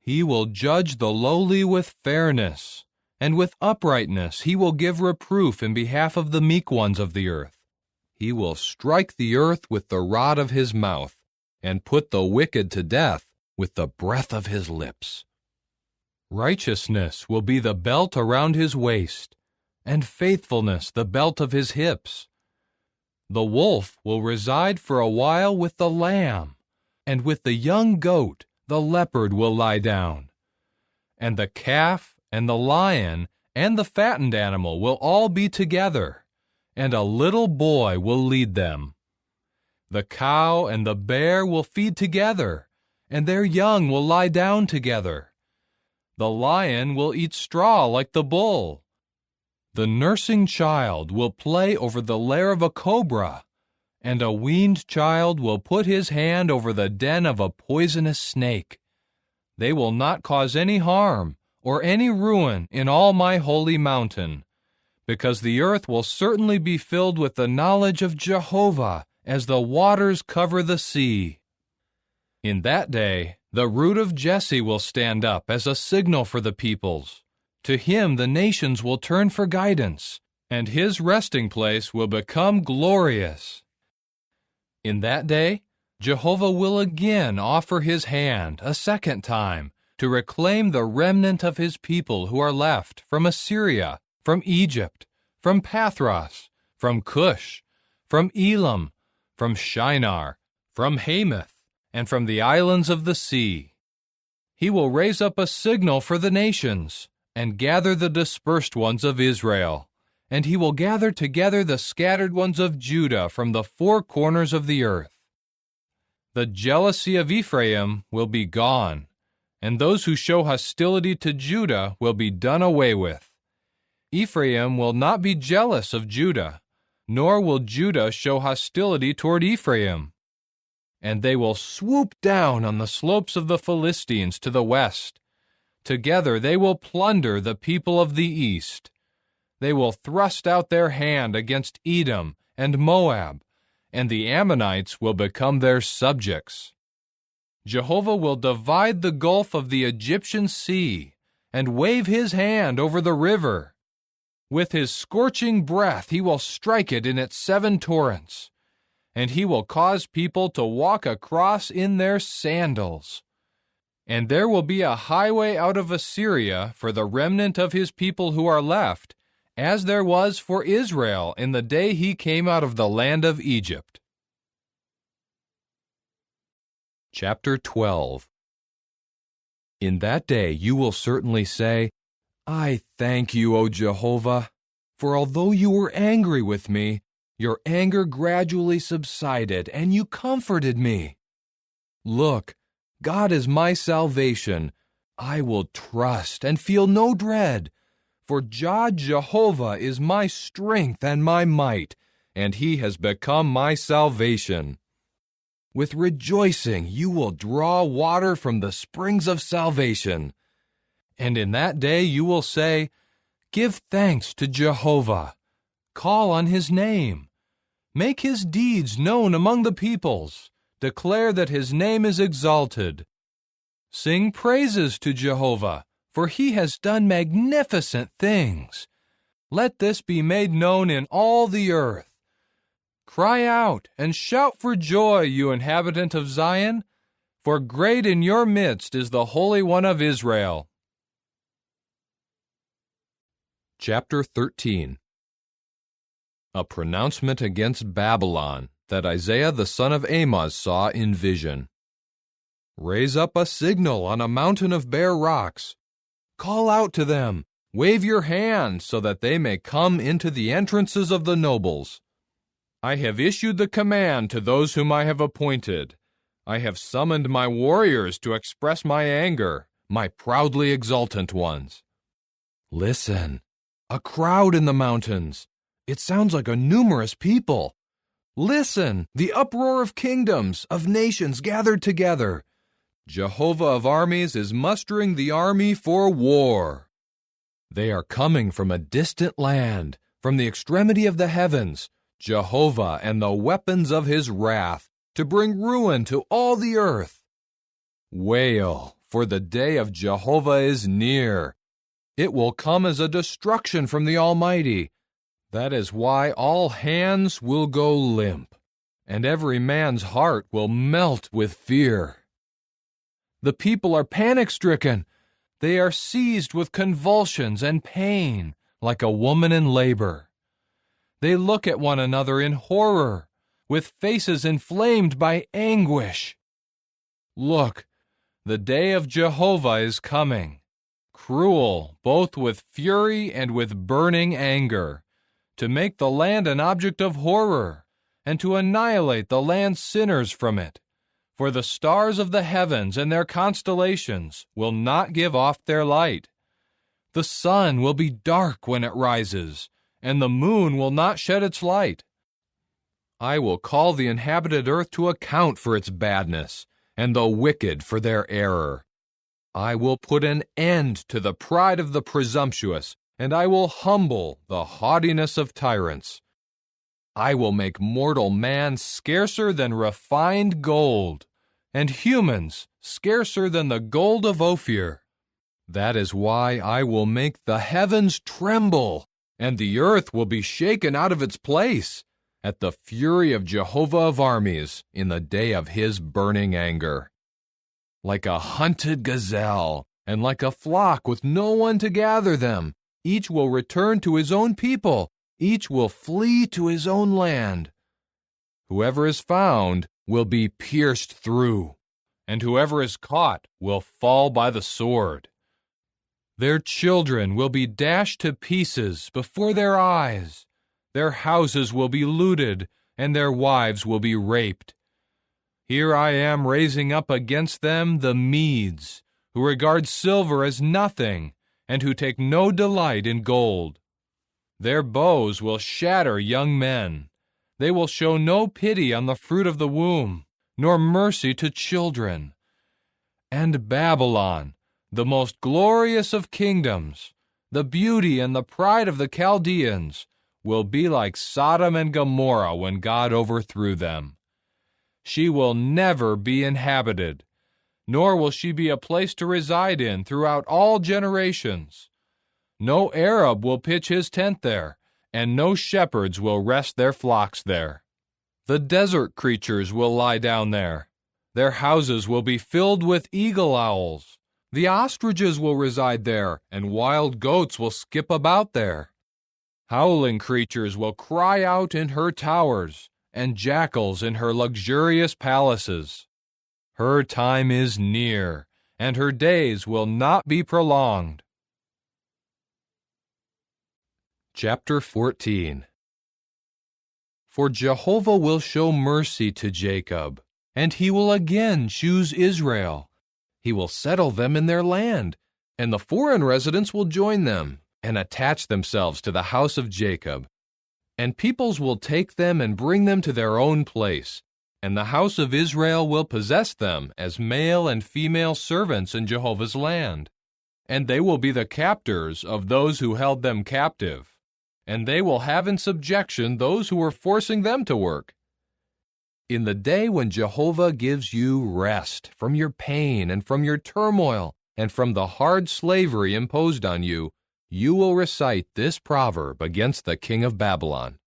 He will judge the lowly with fairness, and with uprightness he will give reproof in behalf of the meek ones of the earth. He will strike the earth with the rod of his mouth, and put the wicked to death with the breath of his lips. Righteousness will be the belt around his waist, and faithfulness the belt of his hips. The wolf will reside for a while with the lamb, and with the young goat the leopard will lie down. And the calf and the lion and the fattened animal will all be together, and a little boy will lead them. The cow and the bear will feed together, and their young will lie down together. The lion will eat straw like the bull. The nursing child will play over the lair of a cobra, and a weaned child will put his hand over the den of a poisonous snake. They will not cause any harm or any ruin in all my holy mountain, because the earth will certainly be filled with the knowledge of Jehovah as the waters cover the sea. In that day, the root of Jesse will stand up as a signal for the peoples. To him the nations will turn for guidance, and his resting place will become glorious. In that day, Jehovah will again offer his hand a second time to reclaim the remnant of his people who are left from Assyria, from Egypt, from Pathros, from Cush, from Elam, from Shinar, from Hamath, and from the islands of the sea. He will raise up a signal for the nations, and gather the dispersed ones of Israel, and he will gather together the scattered ones of Judah from the four corners of the earth. The jealousy of Ephraim will be gone, and those who show hostility to Judah will be done away with. Ephraim will not be jealous of Judah, nor will Judah show hostility toward Ephraim. And they will swoop down on the slopes of the Philistines to the west. Together they will plunder the people of the east. They will thrust out their hand against Edom and Moab, and the Ammonites will become their subjects. Jehovah will divide the gulf of the Egyptian sea and wave his hand over the river. With his scorching breath he will strike it in its 7 torrents, and he will cause people to walk across in their sandals. And there will be a highway out of Assyria for the remnant of his people who are left, as there was for Israel in the day he came out of the land of Egypt. Chapter 12. In that day you will certainly say, I thank you, O Jehovah, for although you were angry with me, your anger gradually subsided, and you comforted me. Look, God is my salvation. I will trust and feel no dread, for God Jehovah is my strength and my might, and he has become my salvation. With rejoicing you will draw water from the springs of salvation. And in that day you will say, Give thanks to Jehovah. Call on his name. Make his deeds known among the peoples. Declare that his name is exalted. Sing praises to Jehovah, for he has done magnificent things. Let this be made known in all the earth. Cry out and shout for joy, you inhabitant of Zion, for great in your midst is the Holy One of Israel. Chapter 13. A pronouncement against Babylon that Isaiah the son of Amoz saw in vision. Raise up a signal on a mountain of bare rocks. Call out to them. Wave your hand so that they may come into the entrances of the nobles. I have issued the command to those whom I have appointed. I have summoned my warriors to express my anger, my proudly exultant ones. Listen, a crowd in the mountains. It sounds like a numerous people. Listen, the uproar of kingdoms, of nations gathered together. Jehovah of armies is mustering the army for war. They are coming from a distant land, from the extremity of the heavens, Jehovah and the weapons of his wrath, to bring ruin to all the earth. Wail, for the day of Jehovah is near. It will come as a destruction from the Almighty. That is why all hands will go limp, and every man's heart will melt with fear. The people are panic-stricken. They are seized with convulsions and pain, like a woman in labor. They look at one another in horror, with faces inflamed by anguish. Look, the day of Jehovah is coming, cruel both with fury and with burning anger, to make the land an object of horror, and to annihilate the land's sinners from it. For the stars of the heavens and their constellations will not give off their light. The sun will be dark when it rises, and the moon will not shed its light. I will call the inhabited earth to account for its badness, and the wicked for their error. I will put an end to the pride of the presumptuous, and I will humble the haughtiness of tyrants. I will make mortal man scarcer than refined gold, and humans scarcer than the gold of Ophir. That is why I will make the heavens tremble, and the earth will be shaken out of its place, at the fury of Jehovah of armies in the day of his burning anger. Like a hunted gazelle, and like a flock with no one to gather them, each will return to his own people, each will flee to his own land. Whoever is found will be pierced through, and whoever is caught will fall by the sword. Their children will be dashed to pieces before their eyes. Their houses will be looted, and their wives will be raped. Here I am raising up against them the Medes, who regard silver as nothing, and who take no delight in gold. Their bows will shatter young men. They will show no pity on the fruit of the womb, nor mercy to children. And Babylon, the most glorious of kingdoms, the beauty and the pride of the Chaldeans, will be like Sodom and Gomorrah when God overthrew them. She will never be inhabited, nor will she be a place to reside in throughout all generations. No Arab will pitch his tent there, and no shepherds will rest their flocks there. The desert creatures will lie down there. Their houses will be filled with eagle owls. The ostriches will reside there, and wild goats will skip about there. Howling creatures will cry out in her towers, and jackals in her luxurious palaces. Her time is near, and her days will not be prolonged. Chapter 14. For Jehovah will show mercy to Jacob, and he will again choose Israel. He will settle them in their land, and the foreign residents will join them and attach themselves to the house of Jacob. And peoples will take them and bring them to their own place, and the house of Israel will possess them as male and female servants in Jehovah's land. And they will be the captors of those who held them captive, and they will have in subjection those who were forcing them to work. In the day when Jehovah gives you rest from your pain and from your turmoil and from the hard slavery imposed on you, you will recite this proverb against the king of Babylon.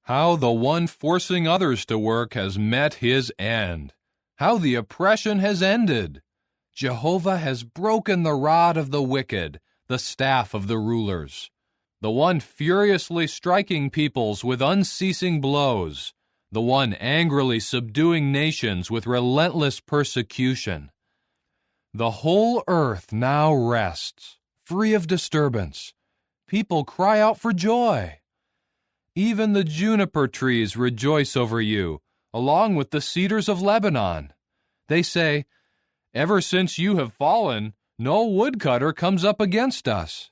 How the one forcing others to work has met his end. How the oppression has ended. Jehovah has broken the rod of the wicked, the staff of the rulers. The one furiously striking peoples with unceasing blows. The one angrily subduing nations with relentless persecution. The whole earth now rests, free of disturbance. People cry out for joy. Even the juniper trees rejoice over you, along with the cedars of Lebanon. They say, "Ever since you have fallen, no woodcutter comes up against us."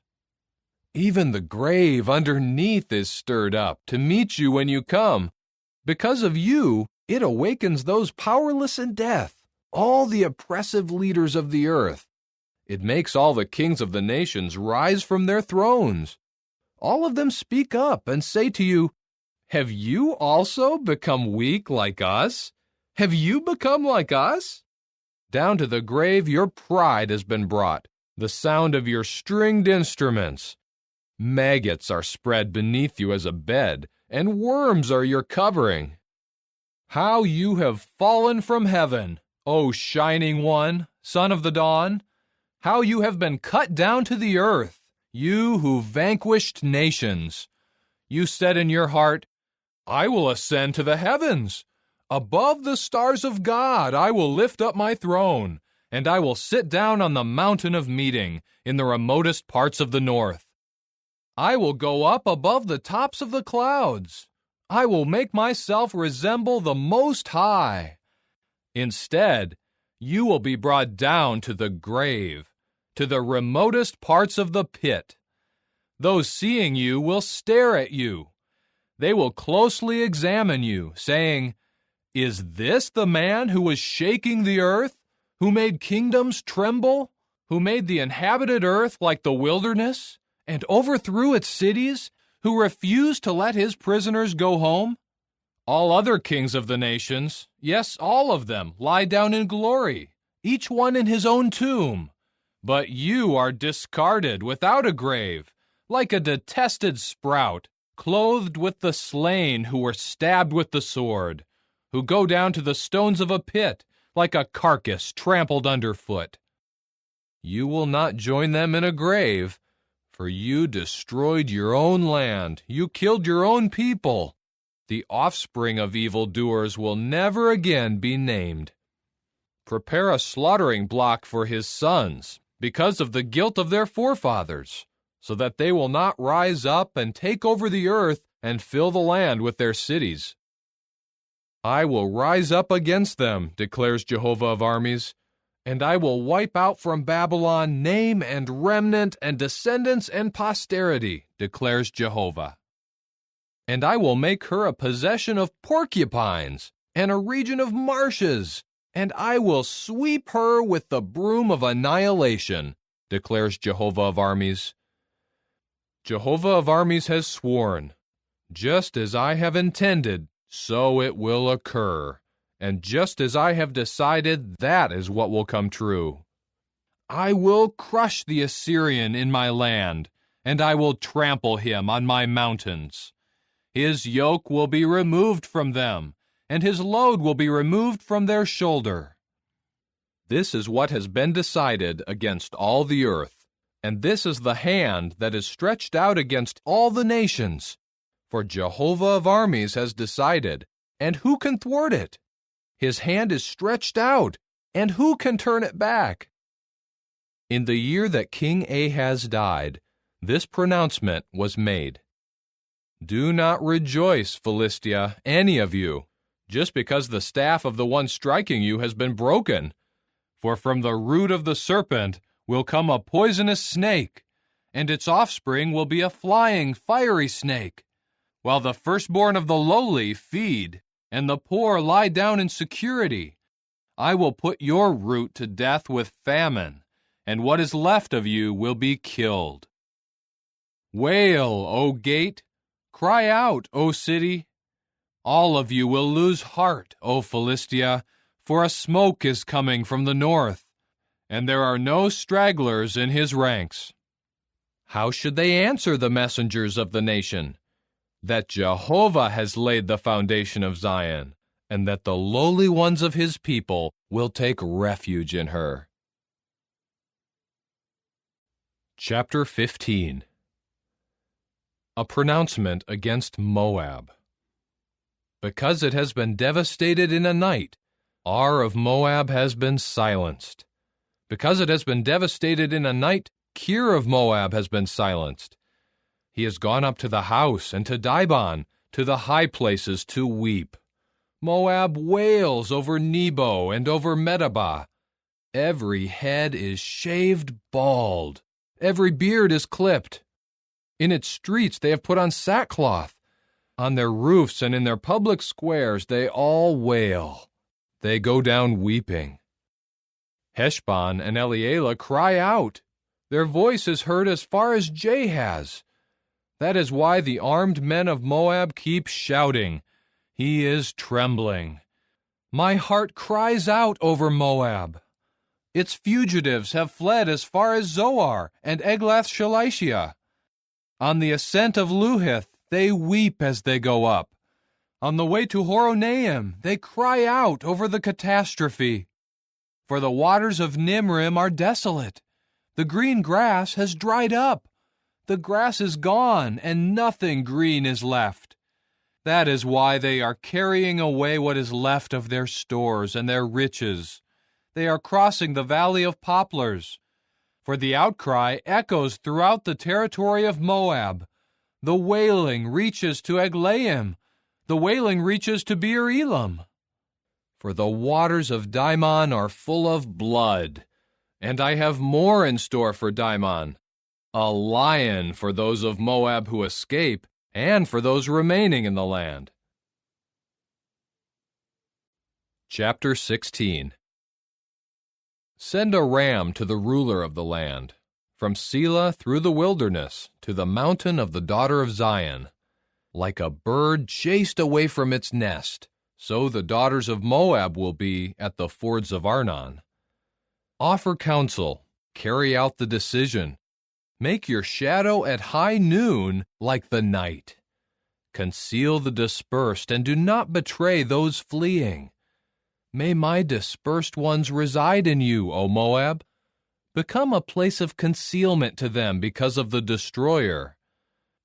Even the grave underneath is stirred up to meet you when you come. Because of you, it awakens those powerless in death, all the oppressive leaders of the earth. It makes all the kings of the nations rise from their thrones. All of them speak up and say to you, "Have you also become weak like us? Have you become like us?" Down to the grave your pride has been brought, the sound of your stringed instruments. Maggots are spread beneath you as a bed, and worms are your covering. How you have fallen from heaven, O shining one, son of the dawn! How you have been cut down to the earth, you who vanquished nations! You said in your heart, "I will ascend to the heavens. Above the stars of God I will lift up my throne, and I will sit down on the mountain of meeting in the remotest parts of the north. I will go up above the tops of the clouds. I will make myself resemble the Most High. Instead, you will be brought down to the grave, to the remotest parts of the pit. Those seeing you will stare at you. They will closely examine you, saying, "Is this the man who was shaking the earth, who made kingdoms tremble, who made the inhabited earth like the wilderness, and overthrew its cities, who refused to let his prisoners go home? All other kings of the nations, yes, all of them, lie down in glory, each one in his own tomb. But you are discarded without a grave, like a detested sprout, clothed with the slain who were stabbed with the sword, who go down to the stones of a pit, like a carcass trampled underfoot. You will not join them in a grave, for you destroyed your own land, you killed your own people. The offspring of evildoers will never again be named. Prepare a slaughtering block for his sons, because of the guilt of their forefathers, so that they will not rise up and take over the earth and fill the land with their cities. I will rise up against them, declares Jehovah of armies, and I will wipe out from Babylon name and remnant and descendants and posterity, declares Jehovah. And I will make her a possession of porcupines and a region of marshes, and I will sweep her with the broom of annihilation, declares Jehovah of armies. Jehovah of armies has sworn, just as I have intended, so it will occur. And just as I have decided, that is what will come true. I will crush the Assyrian in my land, and I will trample him on my mountains. His yoke will be removed from them, and his load will be removed from their shoulder. This is what has been decided against all the earth, and this is the hand that is stretched out against all the nations. For Jehovah of armies has decided, and who can thwart it? His hand is stretched out, and who can turn it back? In the year that King Ahaz died, this pronouncement was made. Do not rejoice, Philistia, any of you, just because the staff of the one striking you has been broken. For from the root of the serpent will come a poisonous snake, and its offspring will be a flying, fiery snake. While the firstborn of the lowly feed, and the poor lie down in security, I will put your root to death with famine, and what is left of you will be killed. Wail, O gate! Cry out, O city! All of you will lose heart, O Philistia, for a smoke is coming from the north, and there are no stragglers in his ranks. How should they answer the messengers of the nation? That Jehovah has laid the foundation of Zion, and that the lowly ones of his people will take refuge in her. Chapter 15. A pronouncement against Moab. Because it has been devastated in a night, Ar of Moab has been silenced. Because it has been devastated in a night, Kir of Moab has been silenced. He has gone up to the house and to Dibon, to the high places to weep. Moab wails over Nebo and over Medeba. Every head is shaved bald. Every beard is clipped. In its streets they have put on sackcloth. On their roofs and in their public squares they all wail. They go down weeping. Heshbon and Elealeh cry out. Their voice is heard as far as Jahaz. That is why the armed men of Moab keep shouting. He is trembling. My heart cries out over Moab. Its fugitives have fled as far as Zoar and Eglath-Shalishah. On the ascent of Luhith they weep as they go up. On the way to Horonaim they cry out over the catastrophe. For the waters of Nimrim are desolate. The green grass has dried up. The grass is gone, and nothing green is left. That is why they are carrying away what is left of their stores and their riches. They are crossing the valley of poplars. For the outcry echoes throughout the territory of Moab. The wailing reaches to Eglaim. The wailing reaches to Beer Elam. for the waters of Dimon are full of blood. And I have more in store for Dimon, a lion for those of Moab who escape, and for those remaining in the land. Chapter 16. Send a ram to the ruler of the land, from Selah through the wilderness to the mountain of the daughter of Zion. Like a bird chased away from its nest, so the daughters of Moab will be at the fords of Arnon. Offer counsel, carry out the decision. Make your shadow at high noon like the night. Conceal the dispersed and do not betray those fleeing. May my dispersed ones reside in you, O Moab. Become a place of concealment to them because of the destroyer.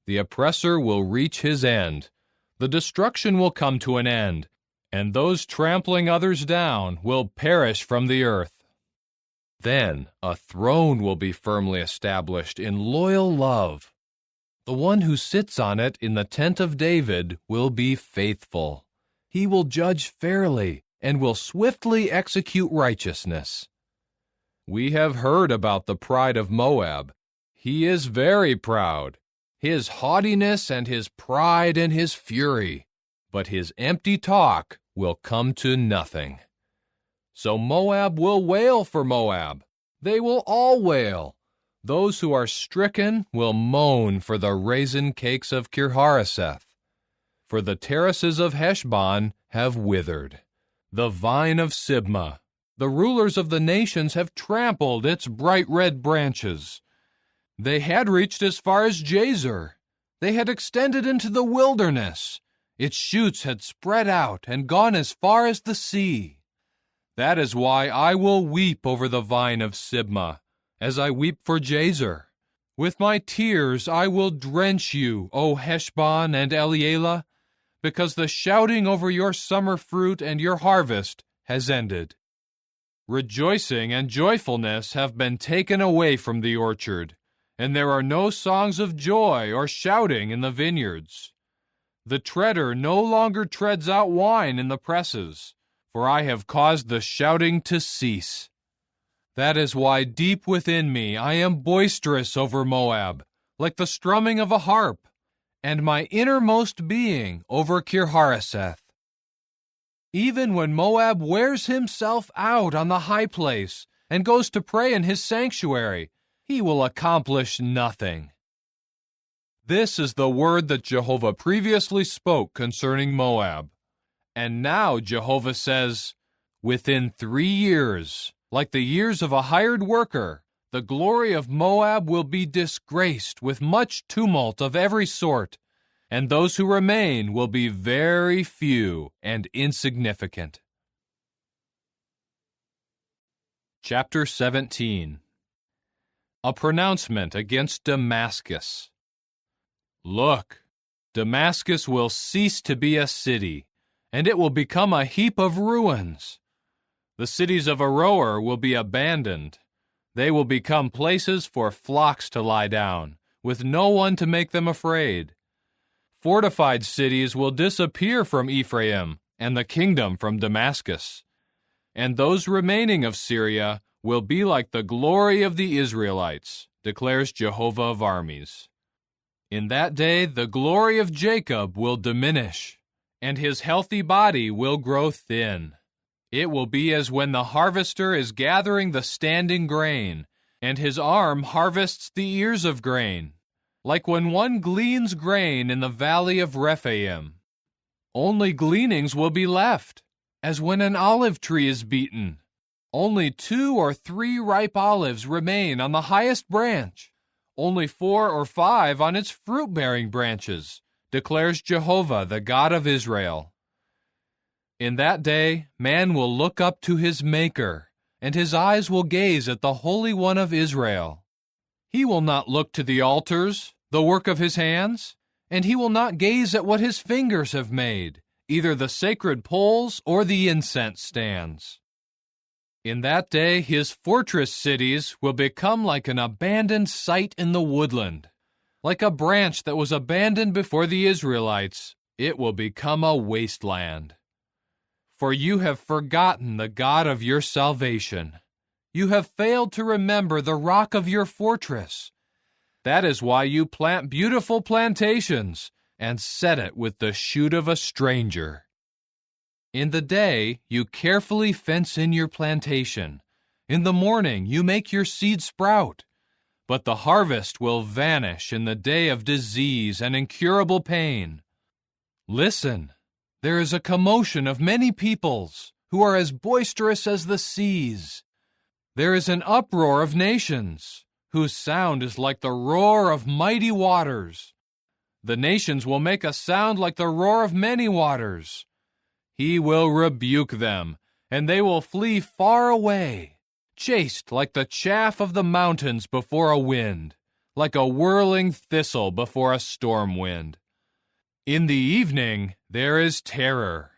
The oppressor will reach his end. The destruction will come to an end, and those trampling others down will perish from the earth. Then a throne will be firmly established in loyal love. The one who sits on it in the tent of David will be faithful. He will judge fairly and will swiftly execute righteousness. We have heard about the pride of Moab. He is very proud, his haughtiness and his pride and his fury, but his empty talk will come to nothing. So Moab will wail for Moab. They will all wail. Those who are stricken will moan for the raisin cakes of Kirhareseth. For the terraces of Heshbon have withered. The vine of Sibmah, the rulers of the nations have trampled its bright red branches. They had reached as far as Jazer. They had extended into the wilderness. Its shoots had spread out and gone as far as the sea. That is why I will weep over the vine of Sibmah, as I weep for Jazer. With my tears I will drench you, O Heshbon and Elealeh, because the shouting over your summer fruit and your harvest has ended. Rejoicing and joyfulness have been taken away from the orchard, and there are no songs of joy or shouting in the vineyards. The treader no longer treads out wine in the presses, for I have caused the shouting to cease. That is why deep within me I am boisterous over Moab, like the strumming of a harp, and my innermost being over Kirhareseth. Even when Moab wears himself out on the high place and goes to pray in his sanctuary, he will accomplish nothing. This is the word that Jehovah previously spoke concerning Moab. And now Jehovah says, within 3 years, like the years of a hired worker, the glory of Moab will be disgraced with much tumult of every sort, and those who remain will be very few and insignificant. Chapter 17. A pronouncement against Damascus. Look, Damascus will cease to be a city, and it will become a heap of ruins. The cities of Aroer will be abandoned. They will become places for flocks to lie down, with no one to make them afraid. Fortified cities will disappear from Ephraim, and the kingdom from Damascus. And those remaining of Syria will be like the glory of the Israelites, declares Jehovah of armies. In that day the glory of Jacob will diminish, and his healthy body will grow thin. It will be as when the harvester is gathering the standing grain, and his arm harvests the ears of grain, like when one gleans grain in the valley of Rephaim. Only gleanings will be left, as when an olive tree is beaten. Only 2 or 3 ripe olives remain on the highest branch, only 4 or 5 on its fruit-bearing branches, declares Jehovah, the God of Israel. In that day, man will look up to his Maker, and his eyes will gaze at the Holy One of Israel. He will not look to the altars, the work of his hands, and he will not gaze at what his fingers have made, either the sacred poles or the incense stands. In that day, his fortress cities will become like an abandoned site in the woodland. Like a branch that was abandoned before the Israelites, it will become a wasteland. For you have forgotten the God of your salvation. You have failed to remember the rock of your fortress. That is why you plant beautiful plantations and set it with the shoot of a stranger. In the day you carefully fence in your plantation. In the morning you make your seed sprout. But the harvest will vanish in the day of disease and incurable pain. Listen, there is a commotion of many peoples who are as boisterous as the seas. There is an uproar of nations whose sound is like the roar of mighty waters. The nations will make a sound like the roar of many waters. He will rebuke them, and they will flee far away. Chased like the chaff of the mountains before a wind, like a whirling thistle before a storm wind. In the evening there is terror.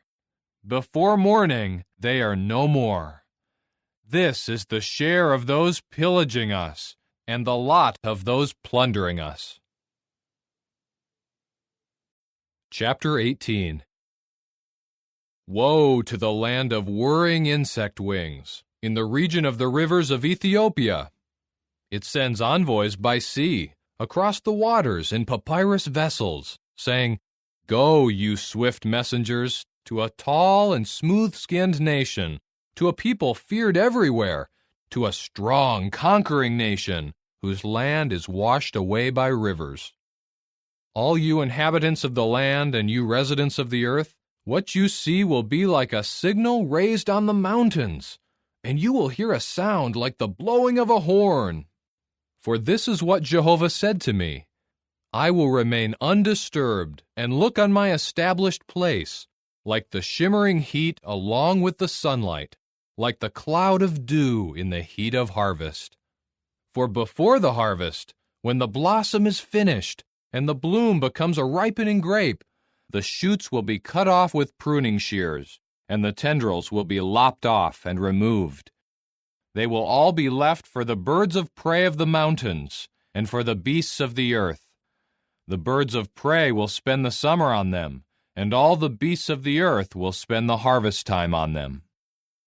Before morning they are no more. This is the share of those pillaging us, and the lot of those plundering us. Chapter 18. Woe to the land of whirring insect wings, in the region of the rivers of Ethiopia. It sends envoys by sea, across the waters in papyrus vessels, saying, Go, you swift messengers, to a tall and smooth-skinned nation, to a people feared everywhere, to a strong, conquering nation, whose land is washed away by rivers. All you inhabitants of the land and you residents of the earth, what you see will be like a signal raised on the mountains, and you will hear a sound like the blowing of a horn. For this is what Jehovah said to me, I will remain undisturbed and look on my established place, like the shimmering heat along with the sunlight, like the cloud of dew in the heat of harvest. For before the harvest, when the blossom is finished, and the bloom becomes a ripening grape, the shoots will be cut off with pruning shears, and the tendrils will be lopped off and removed. They will all be left for the birds of prey of the mountains, and for the beasts of the earth. The birds of prey will spend the summer on them, and all the beasts of the earth will spend the harvest time on them.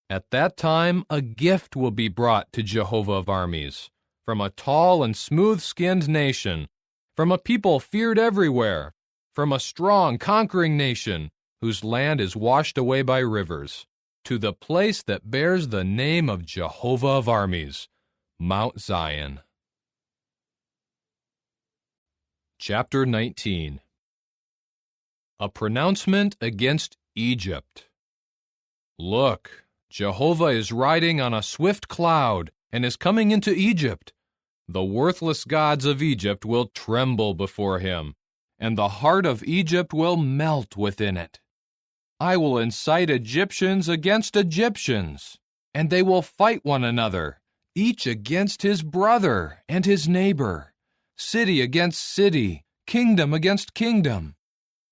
At that time a gift will be brought to Jehovah of armies, from a tall and smooth-skinned nation, from a people feared everywhere, from a strong, conquering nation, whose land is washed away by rivers, to the place that bears the name of Jehovah of armies, Mount Zion. Chapter 19. A pronouncement against Egypt. Look, Jehovah is riding on a swift cloud and is coming into Egypt. The worthless gods of Egypt will tremble before him, and the heart of Egypt will melt within it. I will incite Egyptians against Egyptians, and they will fight one another, each against his brother and his neighbor, city against city, kingdom against kingdom.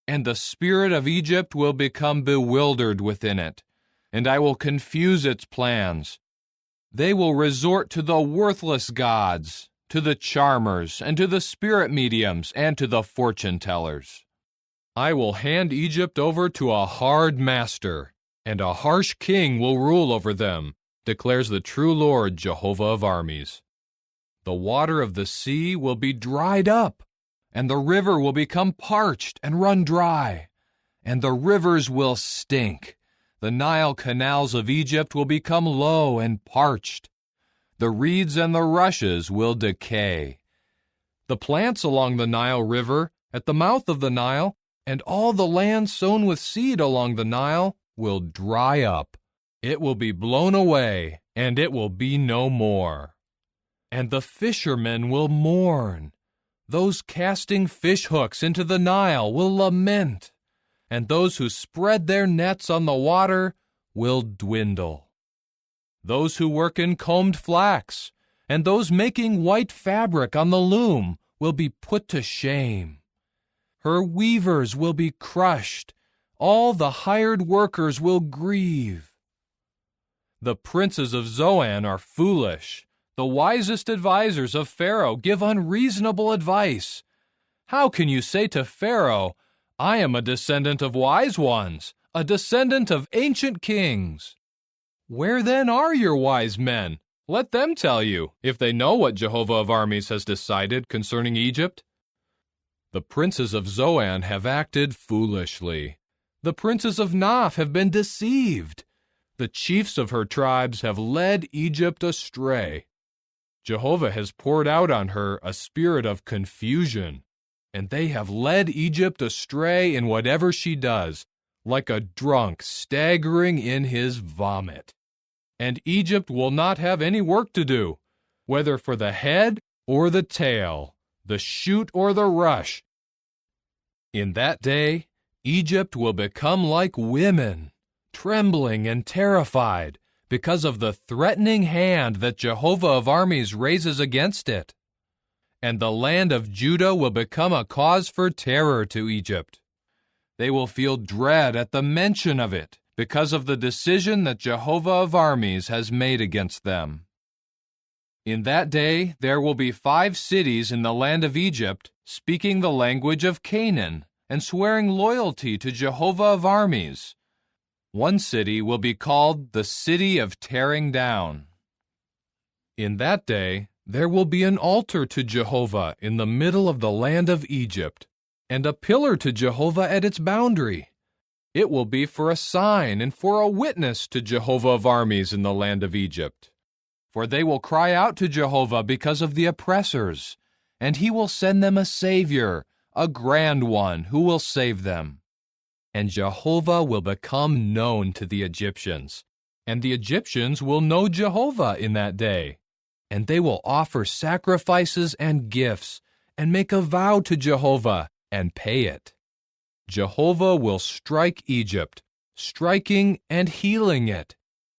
And the spirit of Egypt will become bewildered within it, and I will confuse its plans. They will resort to the worthless gods, to the charmers, and to the spirit mediums, and to the fortune tellers. I will hand Egypt over to a hard master, and a harsh king will rule over them, declares the true Lord Jehovah of armies. The water of the sea will be dried up, and the river will become parched and run dry, and the rivers will stink. The Nile canals of Egypt will become low and parched. The reeds and the rushes will decay. The plants along the Nile River, at the mouth of the Nile, and all the land sown with seed along the Nile will dry up. It will be blown away, and it will be no more. And the fishermen will mourn. Those casting fish hooks into the Nile will lament, and those who spread their nets on the water will dwindle. Those who work in combed flax, and those making white fabric on the loom will be put to shame. Her weavers will be crushed. All the hired workers will grieve. The princes of Zoan are foolish. The wisest advisers of Pharaoh give unreasonable advice. How can you say to Pharaoh, I am a descendant of wise ones, a descendant of ancient kings. Where then are your wise men? Let them tell you, if they know what Jehovah of armies has decided concerning Egypt. The princes of Zoan have acted foolishly. The princes of Noph have been deceived. The chiefs of her tribes have led Egypt astray. Jehovah has poured out on her a spirit of confusion, and they have led Egypt astray in whatever she does, like a drunk staggering in his vomit. And Egypt will not have any work to do, whether for the head or the tail, the shoot or the rush. In that day, Egypt will become like women, trembling and terrified because of the threatening hand that Jehovah of armies raises against it. And the land of Judah will become a cause for terror to Egypt. They will feel dread at the mention of it, because of the decision that Jehovah of armies has made against them. In that day there will be 5 cities in the land of Egypt speaking the language of Canaan and swearing loyalty to Jehovah of armies. One city will be called the City of Tearing Down. In that day there will be an altar to Jehovah in the middle of the land of Egypt, and a pillar to Jehovah at its boundary. It will be for a sign and for a witness to Jehovah of armies in the land of Egypt. For they will cry out to Jehovah because of the oppressors, and he will send them a Savior, a grand one, who will save them. And Jehovah will become known to the Egyptians, and the Egyptians will know Jehovah in that day. And they will offer sacrifices and gifts, and make a vow to Jehovah, and pay it. Jehovah will strike Egypt, striking and healing it,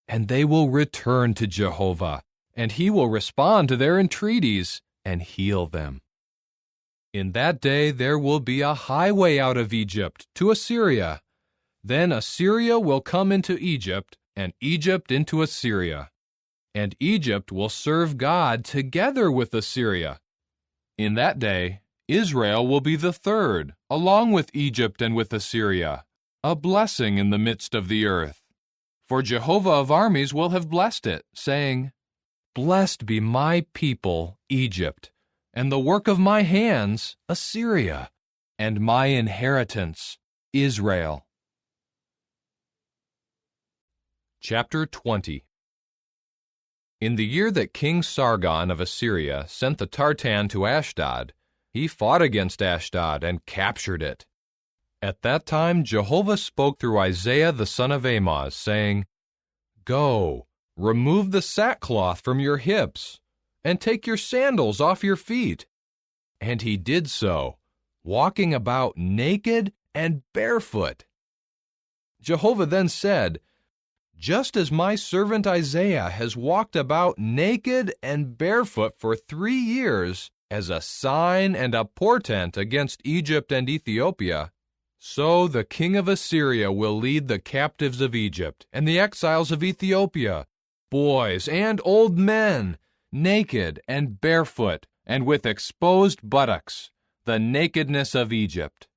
and they will return to Jehovah, and he will respond to their entreaties and heal them. In that day there will be a highway out of Egypt to Assyria. Then Assyria will come into Egypt, and Egypt into Assyria. And Egypt will serve God together with Assyria. In that day Israel will be the third, along with Egypt and with Assyria, a blessing in the midst of the earth. For Jehovah of armies will have blessed it, saying, Blessed be my people, Egypt, and the work of my hands, Assyria, and my inheritance, Israel. Chapter 20. In the year that King Sargon of Assyria sent the Tartan to Ashdod, he fought against Ashdod and captured it. At that time Jehovah spoke through Isaiah the son of Amoz, saying, Go, remove the sackcloth from your hips, and take your sandals off your feet. And he did so, walking about naked and barefoot. Jehovah then said, Just as my servant Isaiah has walked about naked and barefoot for 3 years, as a sign and a portent against Egypt and Ethiopia, so the king of Assyria will lead the captives of Egypt and the exiles of Ethiopia, boys and old men, naked and barefoot, and with exposed buttocks, the nakedness of Egypt.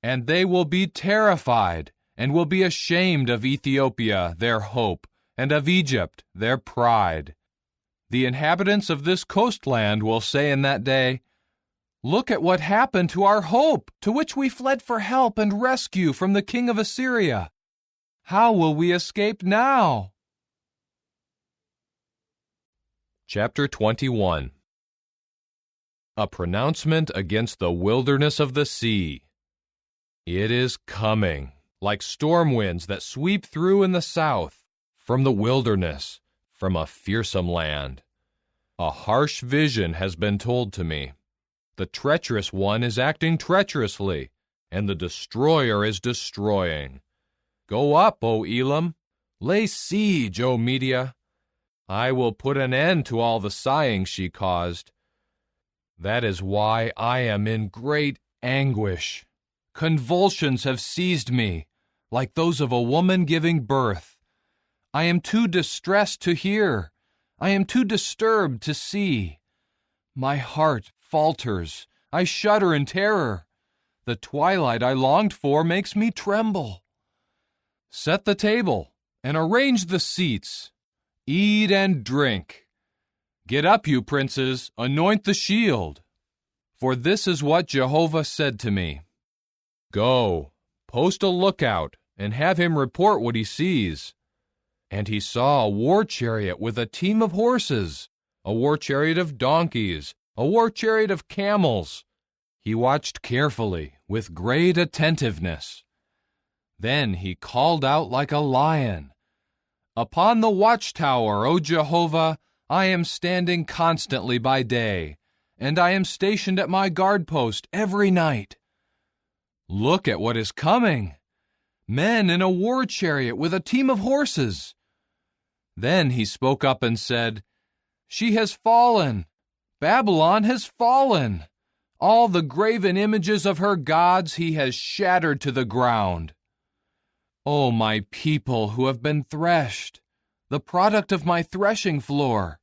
And they will be terrified, and will be ashamed of Ethiopia, their hope, and of Egypt, their pride. The inhabitants of this coastland will say in that day, Look at what happened to our hope, to which we fled for help and rescue from the king of Assyria. How will we escape now? Chapter 21. A pronouncement against the wilderness of the sea. It is coming, like storm winds that sweep through in the south, from the wilderness, from a fearsome land. A harsh vision has been told to me. The treacherous one is acting treacherously, and the destroyer is destroying. Go up, O Elam! Lay siege, O Media! I will put an end to all the sighing she caused. That is why I am in great anguish. Convulsions have seized me, like those of a woman giving birth. I am too distressed to hear. I am too disturbed to see. My heart falters. I shudder in terror. The twilight I longed for makes me tremble. Set the table and arrange the seats. Eat and drink. Get up, you princes, anoint the shield. For this is what Jehovah said to me. Go, post a lookout, and have him report what he sees. And he saw a war chariot with a team of horses, a war chariot of donkeys, a war chariot of camels. He watched carefully, with great attentiveness. Then he called out like a lion. Upon the watchtower, O Jehovah, I am standing constantly by day, and I am stationed at my guard post every night. Look at what is coming. Men in a war chariot with a team of horses. Then he spoke up and said, She has fallen. Babylon has fallen. All the graven images of her gods he has shattered to the ground. O my people who have been threshed, the product of my threshing floor,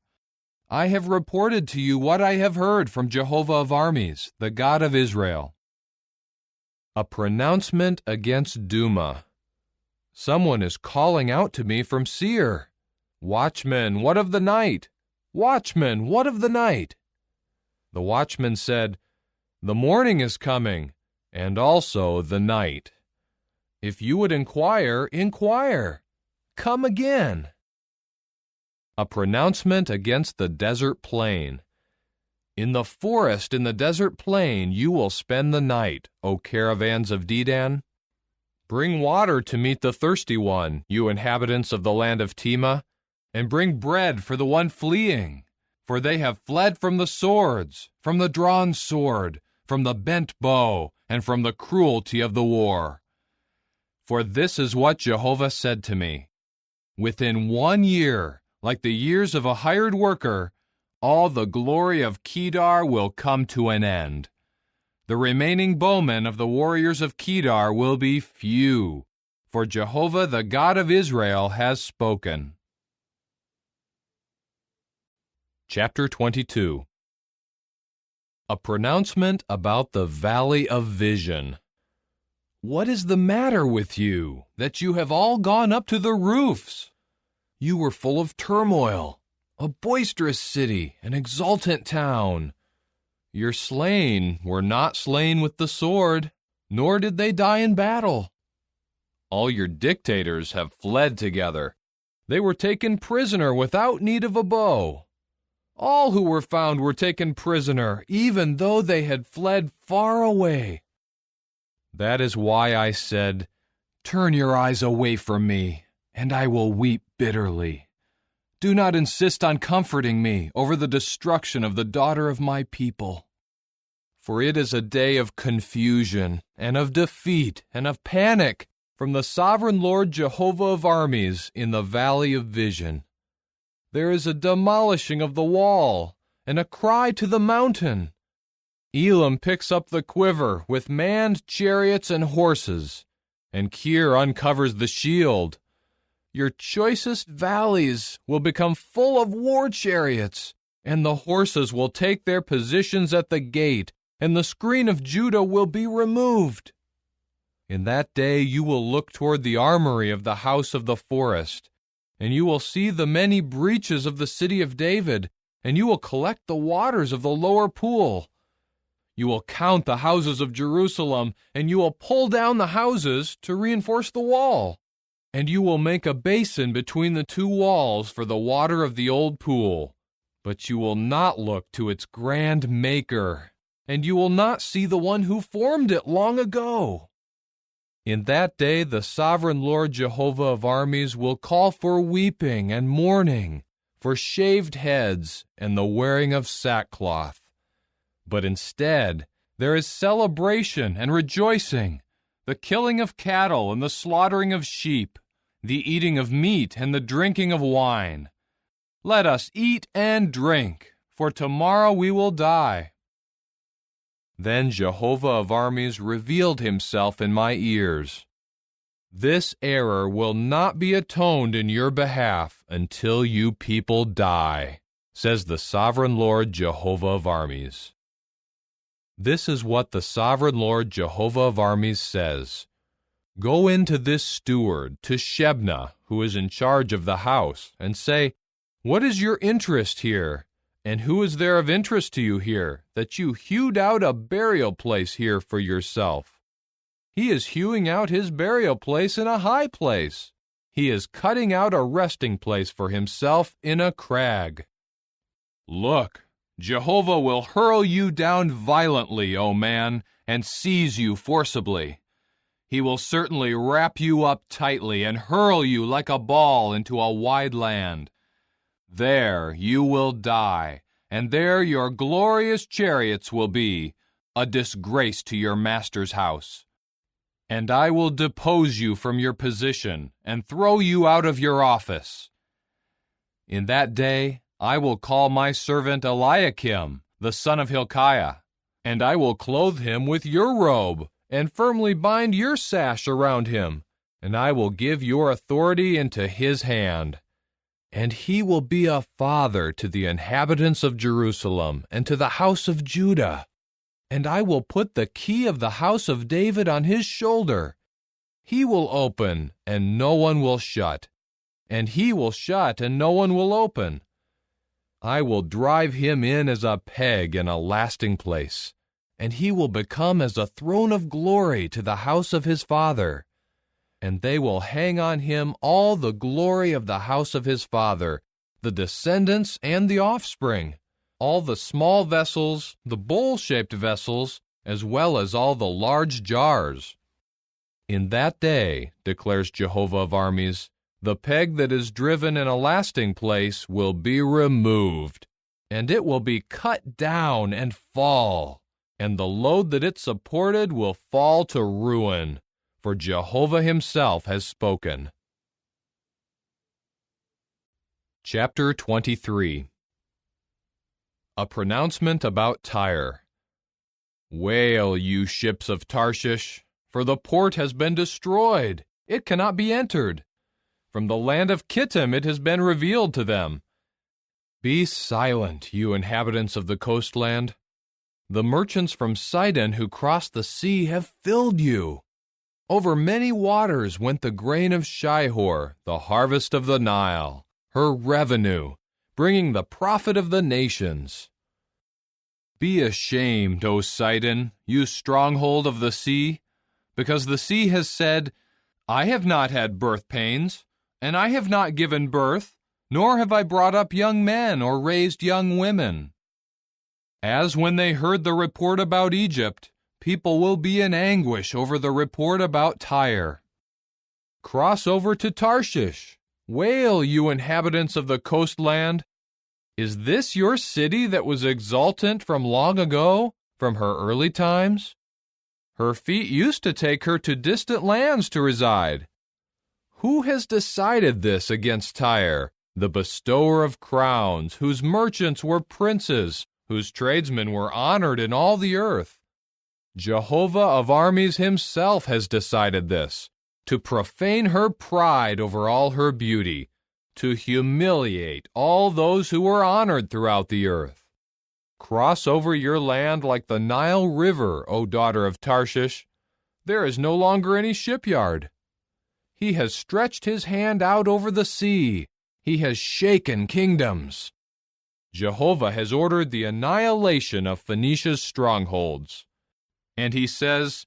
I have reported to you what I have heard from Jehovah of armies, the God of Israel. A pronouncement against Duma. Someone is calling out to me from Seir. Watchman, what of the night? Watchman, what of the night? The watchman said, The morning is coming, and also the night. If you would inquire, inquire. Come again. A pronouncement against the desert plain. In the forest in the desert plain you will spend the night, O caravans of Dedan. Bring water to meet the thirsty one, you inhabitants of the land of Tema, and bring bread for the one fleeing, for they have fled from the swords, from the drawn sword, from the bent bow, and from the cruelty of the war. For this is what Jehovah said to me. Within 1 year, like the years of a hired worker, all the glory of Kedar will come to an end. The remaining bowmen of the warriors of Kedar will be few, for Jehovah the God of Israel has spoken. Chapter 22. A pronouncement about the Valley of Vision. What is the matter with you, that you have all gone up to the roofs? You were full of turmoil, a boisterous city, an exultant town. Your slain were not slain with the sword, nor did they die in battle. All your dictators have fled together. They were taken prisoner without need of a bow. All who were found were taken prisoner, even though they had fled far away. That is why I said, Turn your eyes away from me, and I will weep bitterly. Do not insist on comforting me over the destruction of the daughter of my people. For it is a day of confusion, and of defeat, and of panic from the sovereign Lord Jehovah of armies in the Valley of Vision. There is a demolishing of the wall, and a cry to the mountain. Elam picks up the quiver with manned chariots and horses, and Kir uncovers the shield. Your choicest valleys will become full of war chariots, and the horses will take their positions at the gate, and the screen of Judah will be removed. In that day you will look toward the armory of the house of the forest, and you will see the many breaches of the city of David, and you will collect the waters of the lower pool. You will count the houses of Jerusalem, and you will pull down the houses to reinforce the wall. And you will make a basin between the two walls for the water of the old pool. But you will not look to its grand maker, and you will not see the one who formed it long ago. In that day the sovereign Lord Jehovah of armies will call for weeping and mourning, for shaved heads and the wearing of sackcloth. But instead, there is celebration and rejoicing, the killing of cattle and the slaughtering of sheep, the eating of meat and the drinking of wine. Let us eat and drink, for tomorrow we will die. Then Jehovah of armies revealed himself in my ears. This error will not be atoned in your behalf until you people die, says the sovereign Lord Jehovah of armies. This is what the sovereign Lord Jehovah of armies says. Go into this steward, to Shebna, who is in charge of the house, and say, What is your interest here? And who is there of interest to you here, that you hewed out a burial place here for yourself? He is hewing out his burial place in a high place. He is cutting out a resting place for himself in a crag. Look, Jehovah will hurl you down violently, O man, and seize you forcibly. He will certainly wrap you up tightly and hurl you like a ball into a wide land. There you will die, and there your glorious chariots will be, a disgrace to your master's house. And I will depose you from your position and throw you out of your office. In that day I will call my servant Eliakim, the son of Hilkiah, and I will clothe him with your robe, and firmly bind your sash around him, and I will give your authority into his hand. And he will be a father to the inhabitants of Jerusalem and to the house of Judah. And I will put the key of the house of David on his shoulder. He will open, and no one will shut, and he will shut, and no one will open. I will drive him in as a peg in a lasting place, and he will become as a throne of glory to the house of his father. And they will hang on him all the glory of the house of his father, the descendants and the offspring, all the small vessels, the bowl-shaped vessels, as well as all the large jars. In that day, declares Jehovah of armies, the peg that is driven in a lasting place will be removed, and it will be cut down and fall, and the load that it supported will fall to ruin. For Jehovah himself has spoken. Chapter 23. A pronouncement about Tyre. Wail, you ships of Tarshish, for the port has been destroyed. It cannot be entered. From the land of Kittim it has been revealed to them. Be silent, you inhabitants of the coastland. The merchants from Sidon who crossed the sea have filled you. Over many waters went the grain of Shihor, the harvest of the Nile, her revenue, bringing the profit of the nations. Be ashamed, O Sidon, you stronghold of the sea, because the sea has said, I have not had birth pains, and I have not given birth, nor have I brought up young men or raised young women. As when they heard the report about Egypt, people will be in anguish over the report about Tyre. Cross over to Tarshish. Wail, you inhabitants of the coastland. Is this your city that was exultant from long ago, from her early times? Her feet used to take her to distant lands to reside. Who has decided this against Tyre, the bestower of crowns, whose merchants were princes, whose tradesmen were honored in all the earth? Jehovah of armies himself has decided this, to profane her pride over all her beauty, to humiliate all those who were honored throughout the earth. Cross over your land like the Nile River, O daughter of Tarshish. There is no longer any shipyard. He has stretched his hand out over the sea. He has shaken kingdoms. Jehovah has ordered the annihilation of Phoenicia's strongholds. And he says,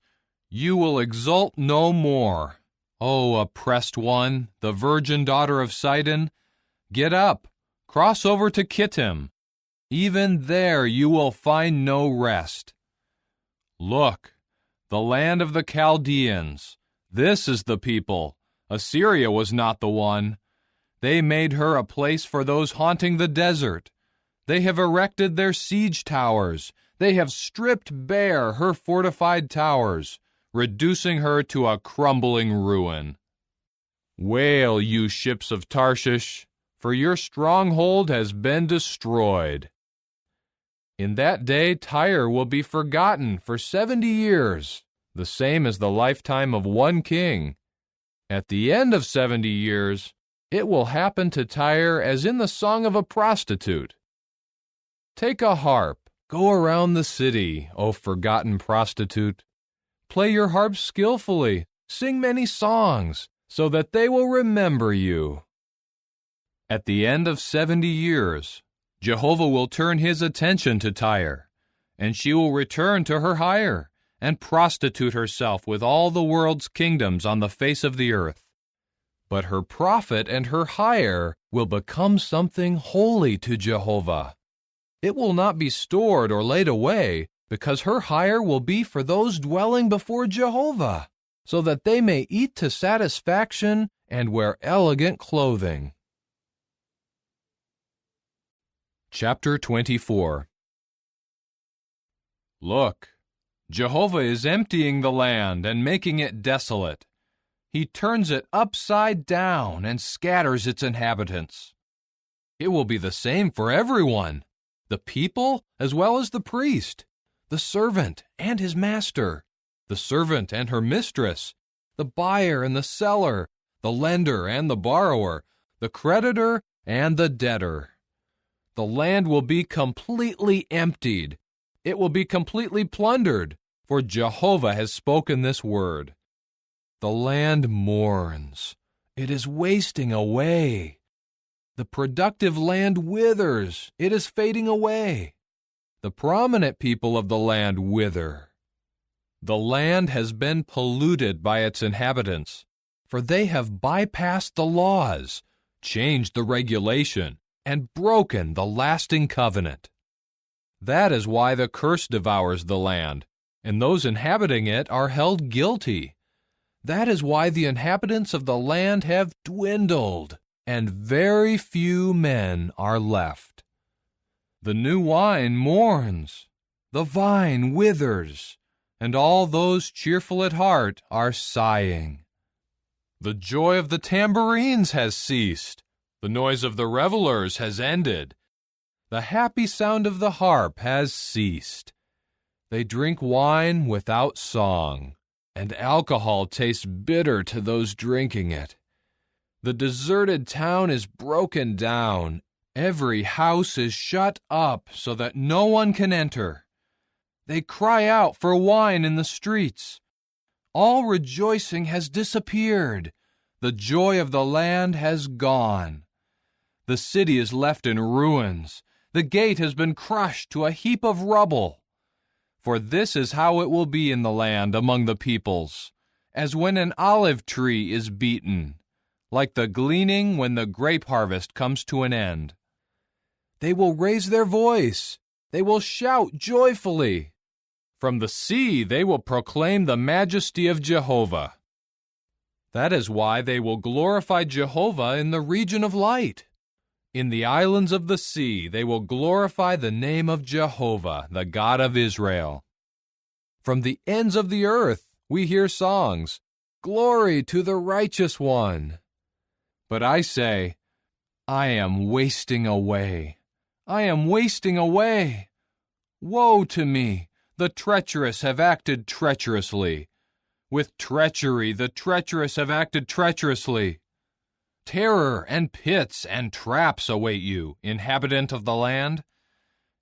You will exult no more. O oppressed one, the virgin daughter of Sidon, get up, cross over to Kittim. Even there you will find no rest. Look, the land of the Chaldeans. This is the people. Assyria was not the one. They made her a place for those haunting the desert. They have erected their siege towers. They have stripped bare her fortified towers, reducing her to a crumbling ruin. Wail, you ships of Tarshish, for your stronghold has been destroyed. In that day Tyre will be forgotten for 70 years, the same as the lifetime of one king. At the end of 70 years, it will happen to Tyre as in the song of a prostitute. Take a harp. Go around the city, O forgotten prostitute. Play your harp skillfully, Sing many songs, so that they will remember you. At the end of 70 years, Jehovah will turn his attention to Tyre, and she will return to her hire and prostitute herself with all the world's kingdoms on the face of the earth. But her profit and her hire will become something holy to Jehovah. It will not be stored or laid away, because her hire will be for those dwelling before Jehovah, so that they may eat to satisfaction and wear elegant clothing. Chapter 24. Look, Jehovah is emptying the land and making it desolate. He turns it upside down and scatters its inhabitants. It will be the same for everyone, the people as well as the priest, the servant and his master, the servant and her mistress, the buyer and the seller, the lender and the borrower, the creditor and the debtor. The land will be completely emptied. It will be completely plundered, for Jehovah has spoken this word. The land mourns. It is wasting away. The productive land withers. It is fading away. The prominent people of the land wither. The land has been polluted by its inhabitants, for they have bypassed the laws, changed the regulation, and broken the lasting covenant. That is why the curse devours the land, and those inhabiting it are held guilty. That is why the inhabitants of the land have dwindled, and very few men are left. The new wine mourns, the vine withers, and all those cheerful at heart are sighing. The joy of the tambourines has ceased. The noise of the revelers has ended. The happy sound of the harp has ceased. They drink wine without song, and alcohol tastes bitter to those drinking it. The deserted town is broken down. Every house is shut up so that no one can enter. They cry out for wine in the streets. All rejoicing has disappeared. The joy of the land has gone. The city is left in ruins. The gate has been crushed to a heap of rubble. For this is how it will be in the land among the peoples, as when an olive tree is beaten, like the gleaning when the grape harvest comes to an end. They will raise their voice. They will shout joyfully. From the sea they will proclaim the majesty of Jehovah. That is why they will glorify Jehovah in the region of light. In the islands of the sea they will glorify the name of Jehovah, the God of Israel. From the ends of the earth we hear songs, "Glory to the Righteous One." But I say, I am wasting away. I am wasting away. Woe to me! The treacherous have acted treacherously. With treachery the treacherous have acted treacherously. Terror and pits and traps await you, inhabitant of the land.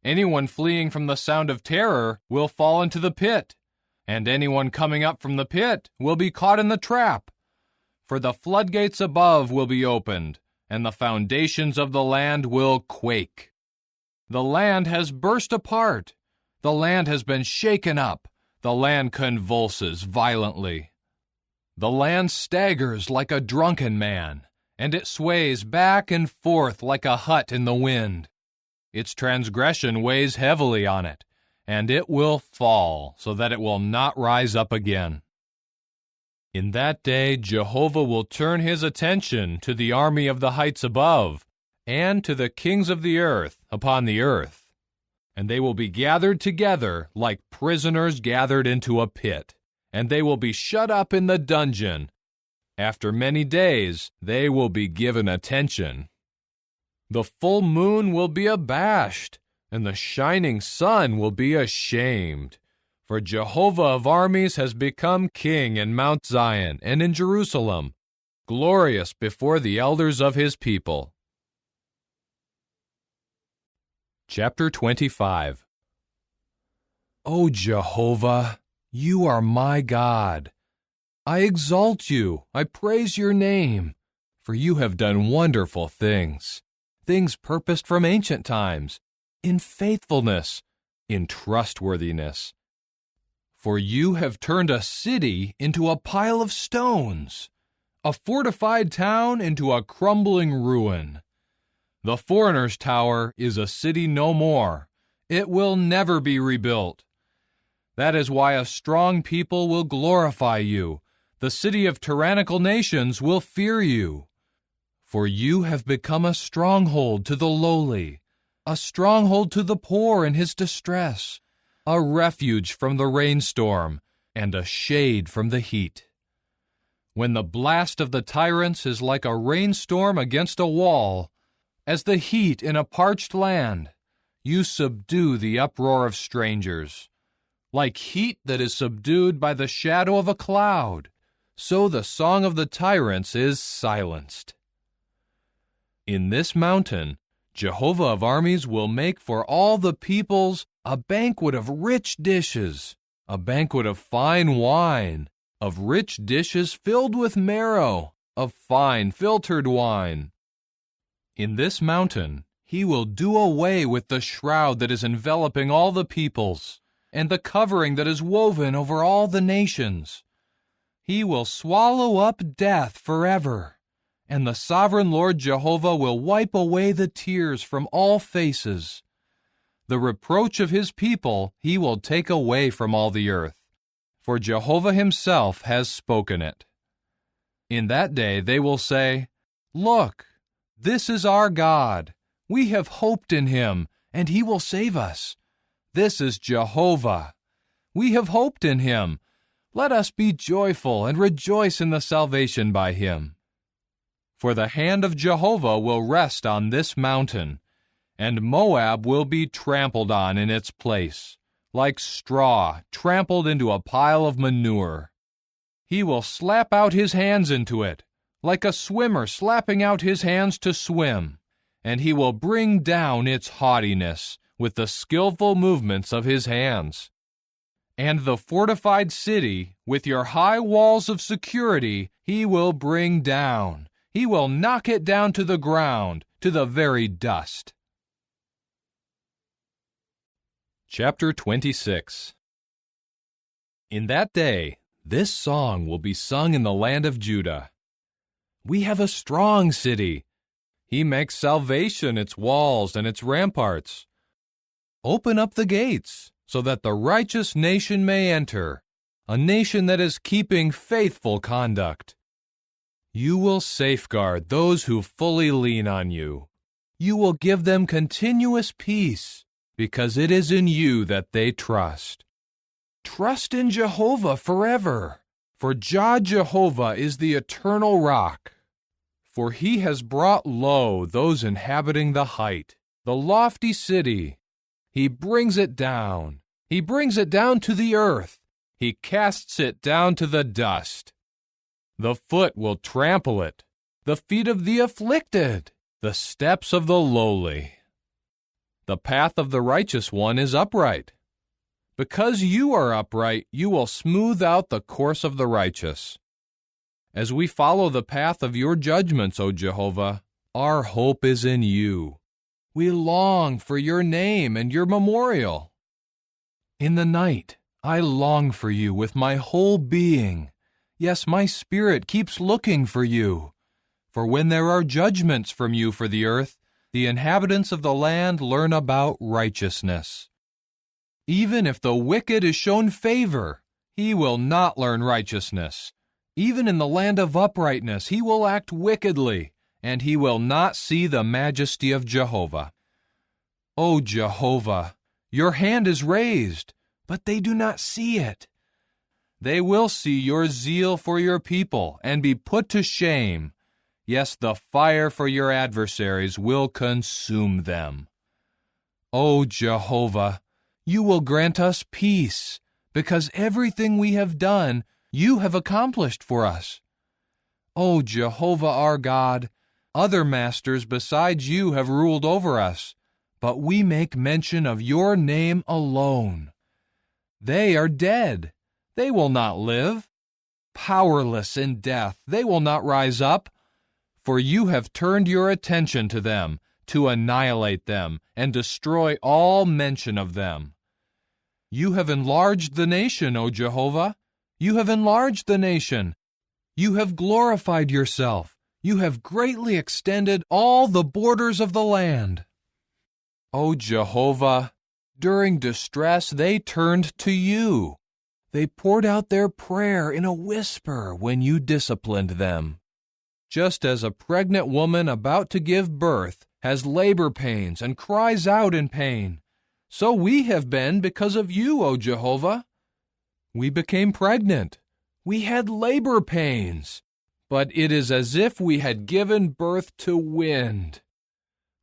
Anyone fleeing from the sound of terror will fall into the pit, and anyone coming up from the pit will be caught in the trap. For the floodgates above will be opened, and the foundations of the land will quake. The land has burst apart. The land has been shaken up. The land convulses violently. The land staggers like a drunken man, and it sways back and forth like a hut in the wind. Its transgression weighs heavily on it, and it will fall, so that it will not rise up again. In that day Jehovah will turn his attention to the army of the heights above, and to the kings of the earth upon the earth. And they will be gathered together like prisoners gathered into a pit, and they will be shut up in the dungeon. After many days, they will be given attention. The full moon will be abashed, and the shining sun will be ashamed. For Jehovah of armies has become king in Mount Zion and in Jerusalem, glorious before the elders of his people. Chapter 25. O Jehovah, you are my God. I exalt you, I praise your name, for you have done wonderful things, things purposed from ancient times, in faithfulness, in trustworthiness. For you have turned a city into a pile of stones, a fortified town into a crumbling ruin. The foreigner's tower is a city no more. It will never be rebuilt. That is why a strong people will glorify you. The city of tyrannical nations will fear you. For you have become a stronghold to the lowly, a stronghold to the poor in his distress, a refuge from the rainstorm, and a shade from the heat. When the blast of the tyrants is like a rainstorm against a wall, as the heat in a parched land, you subdue the uproar of strangers. Like heat that is subdued by the shadow of a cloud, so the song of the tyrants is silenced. In this mountain, Jehovah of armies will make for all the peoples a banquet of rich dishes, a banquet of fine wine, of rich dishes filled with marrow, of fine filtered wine. In this mountain, he will do away with the shroud that is enveloping all the peoples, and the covering that is woven over all the nations. He will swallow up death forever, and the sovereign Lord Jehovah will wipe away the tears from all faces. The reproach of his people he will take away from all the earth, for Jehovah himself has spoken it. In that day they will say, "Look, this is our God. We have hoped in him, and he will save us. This is Jehovah. We have hoped in him. Let us be joyful and rejoice in the salvation by him." For the hand of Jehovah will rest on this mountain, and Moab will be trampled on in its place, like straw trampled into a pile of manure. He will slap out his hands into it, like a swimmer slapping out his hands to swim, and he will bring down its haughtiness with the skillful movements of his hands. And the fortified city, with your high walls of security, he will bring down. He will knock it down to the ground, to the very dust. Chapter 26. In that day, this song will be sung in the land of Judah. We have a strong city. He makes salvation its walls and its ramparts. Open up the gates, so that the righteous nation may enter, a nation that is keeping faithful conduct. You will safeguard those who fully lean on you. You will give them continuous peace, because it is in you that they trust. Trust in Jehovah forever, for Jah Jehovah is the eternal rock. For he has brought low those inhabiting the height, the lofty city. He brings it down. He brings it down to the earth. He casts it down to the dust. The foot will trample it, the feet of the afflicted, the steps of the lowly. The path of the righteous one is upright. Because you are upright, you will smooth out the course of the righteous. As we follow the path of your judgments, O Jehovah, our hope is in you. We long for your name and your memorial. In the night, I long for you with my whole being. Yes, my spirit keeps looking for you. For when there are judgments from you for the earth, the inhabitants of the land learn about righteousness. Even if the wicked is shown favor, he will not learn righteousness. Even in the land of uprightness he will act wickedly, and he will not see the majesty of Jehovah. O Jehovah, your hand is raised, but they do not see it. They will see your zeal for your people and be put to shame. Yes, the fire for your adversaries will consume them. O Jehovah, you will grant us peace, because everything we have done you have accomplished for us. O Jehovah our God, other masters besides you have ruled over us, but we make mention of your name alone. They are dead. They will not live. Powerless in death, they will not rise up. For you have turned your attention to them, to annihilate them and destroy all mention of them. You have enlarged the nation, O Jehovah. You have enlarged the nation. You have glorified yourself. You have greatly extended all the borders of the land. O Jehovah, during distress they turned to you. They poured out their prayer in a whisper when you disciplined them. Just as a pregnant woman about to give birth has labor pains and cries out in pain, so we have been because of you, O Jehovah. We became pregnant. We had labor pains, but it is as if we had given birth to wind.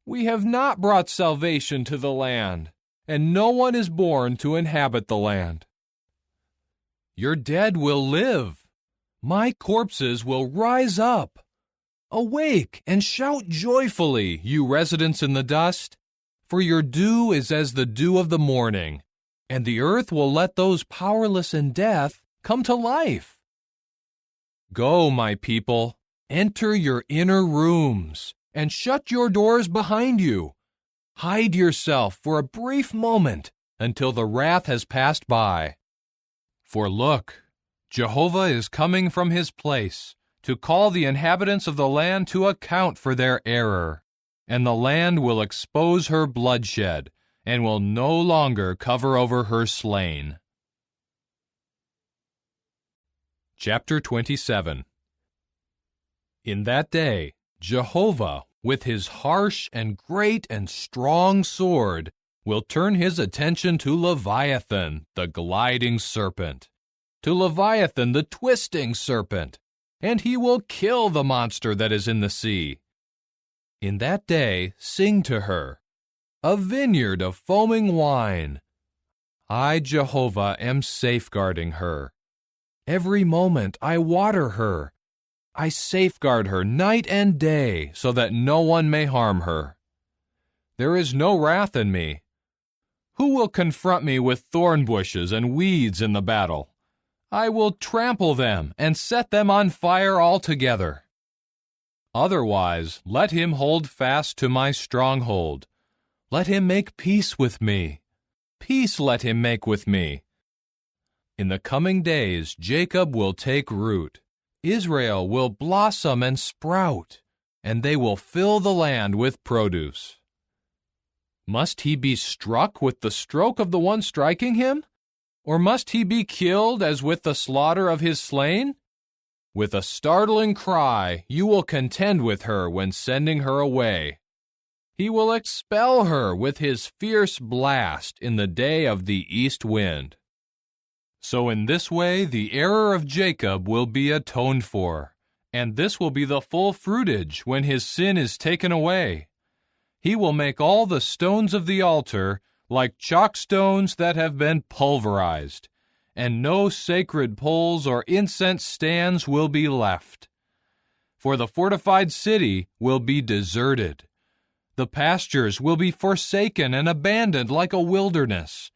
We have not brought salvation to the land, and no one is born to inhabit the land. Your dead will live. My corpses will rise up. Awake and shout joyfully, you residents in the dust, for your dew is as the dew of the morning, and the earth will let those powerless in death come to life. Go, my people, enter your inner rooms, and shut your doors behind you. Hide yourself for a brief moment until the wrath has passed by. For look, Jehovah is coming from his place to call the inhabitants of the land to account for their error, and the land will expose her bloodshed, and will no longer cover over her slain. Chapter 27. In that day, Jehovah, with his harsh and great and strong sword, will turn his attention to Leviathan, the gliding serpent, to Leviathan, the twisting serpent, and he will kill the monster that is in the sea. In that day, sing to her, a vineyard of foaming wine. I, Jehovah, am safeguarding her. Every moment I water her. I safeguard her night and day, so that no one may harm her. There is no wrath in me. Who will confront me with thorn bushes and weeds in the battle? I will trample them and set them on fire altogether. Otherwise, let him hold fast to my stronghold. Let him make peace with me. Peace let him make with me. In the coming days, Jacob will take root. Israel will blossom and sprout, and they will fill the land with produce. Must he be struck with the stroke of the one striking him? Or must he be killed as with the slaughter of his slain? With a startling cry, you will contend with her when sending her away. He will expel her with his fierce blast in the day of the east wind. So in this way the error of Jacob will be atoned for, and this will be the full fruitage when his sin is taken away. He will make all the stones of the altar like chalk stones that have been pulverized, and no sacred poles or incense stands will be left. For the fortified city will be deserted. The pastures will be forsaken and abandoned like a wilderness.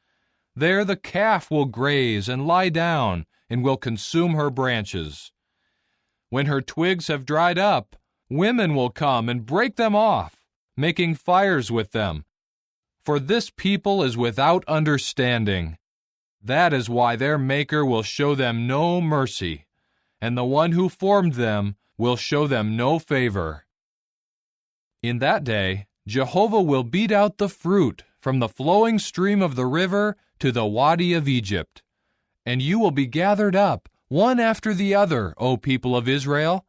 There the calf will graze and lie down, and will consume her branches. When her twigs have dried up, women will come and break them off, making fires with them. For this people is without understanding. That is why their Maker will show them no mercy, and the one who formed them will show them no favor. In that day, Jehovah will beat out the fruit from the flowing stream of the river to the Wadi of Egypt, and you will be gathered up, one after the other, O people of Israel.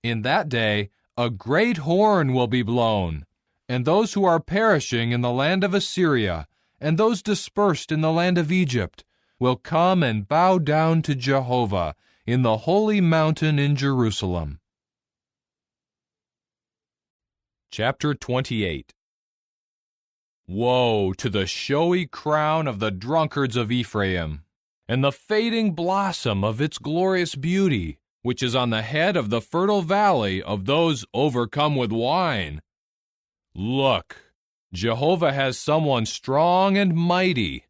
In that day, a great horn will be blown, and those who are perishing in the land of Assyria, and those dispersed in the land of Egypt, will come and bow down to Jehovah in the holy mountain in Jerusalem. Chapter 28. Woe to the showy crown of the drunkards of Ephraim, and the fading blossom of its glorious beauty, which is on the head of the fertile valley of those overcome with wine. Look, Jehovah has someone strong and mighty,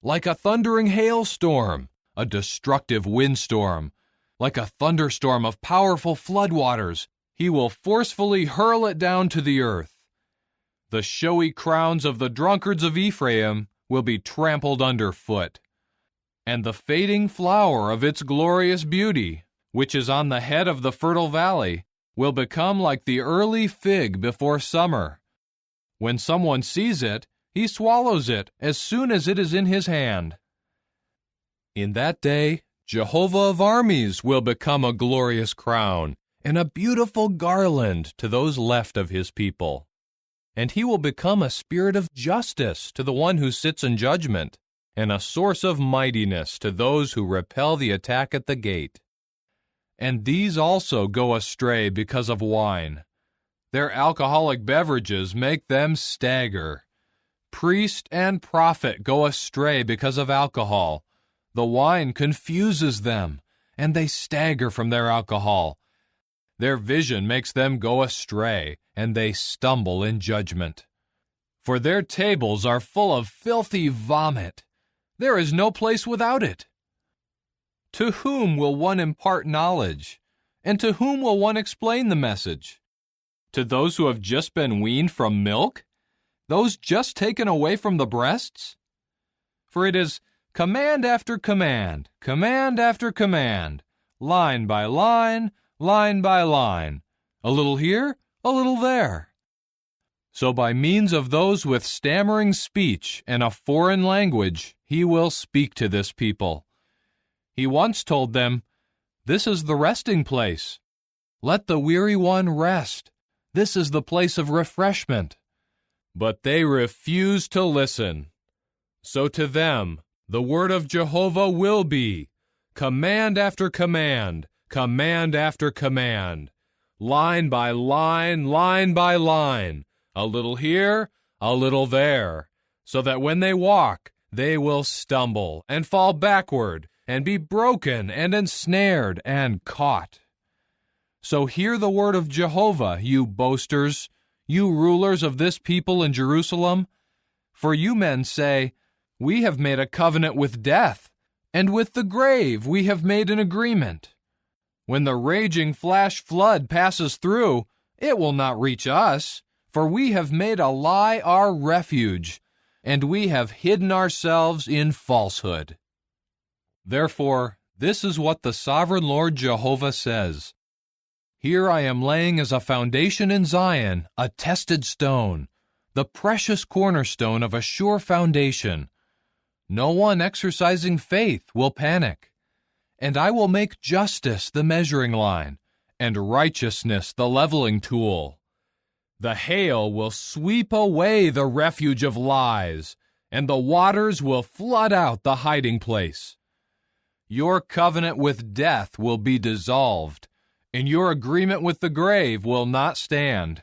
like a thundering hailstorm, a destructive windstorm, Like a thunderstorm of powerful floodwaters, he will forcefully hurl it down to the earth. The showy crowns of the drunkards of Ephraim will be trampled underfoot, and the fading flower of its glorious beauty, which is on the head of the fertile valley, will become like the early fig before summer. When someone sees it, he swallows it as soon as it is in his hand. In that day, Jehovah of armies will become a glorious crown and a beautiful garland to those left of his people. And he will become a spirit of justice to the one who sits in judgment, and a source of mightiness to those who repel the attack at the gate. And these also go astray because of wine. Their alcoholic beverages make them stagger. Priest and prophet go astray because of alcohol. The wine confuses them, and they stagger from their alcohol. Their vision makes them go astray, and they stumble in judgment. For their tables are full of filthy vomit. There is no place without it. To whom will one impart knowledge? And to whom will one explain the message? To those who have just been weaned from milk? Those just taken away from the breasts? For it is command after command, command after command, line by line, line by line, a little here, a little there. So by means of those with stammering speech and a foreign language, he will speak to this people. He once told them, "This is the resting place. Let the weary one rest. This is the place of refreshment." But they refuse to listen. So to them, the word of Jehovah will be command after command, command after command, line by line, line by line, a little here, a little there, so that when they walk, they will stumble and fall backward and be broken and ensnared and caught. So hear the word of Jehovah, you boasters, you rulers of this people in Jerusalem. For you men say, "We have made a covenant with death, and with the grave we have made an agreement. When the raging flash flood passes through, it will not reach us, for we have made a lie our refuge, and we have hidden ourselves in falsehood." Therefore, this is what the sovereign Lord Jehovah says. Here I am laying as a foundation in Zion a tested stone, the precious cornerstone of a sure foundation. No one exercising faith will panic. And I will make justice the measuring line, and righteousness the leveling tool. The hail will sweep away the refuge of lies, and the waters will flood out the hiding place. Your covenant with death will be dissolved, and your agreement with the grave will not stand.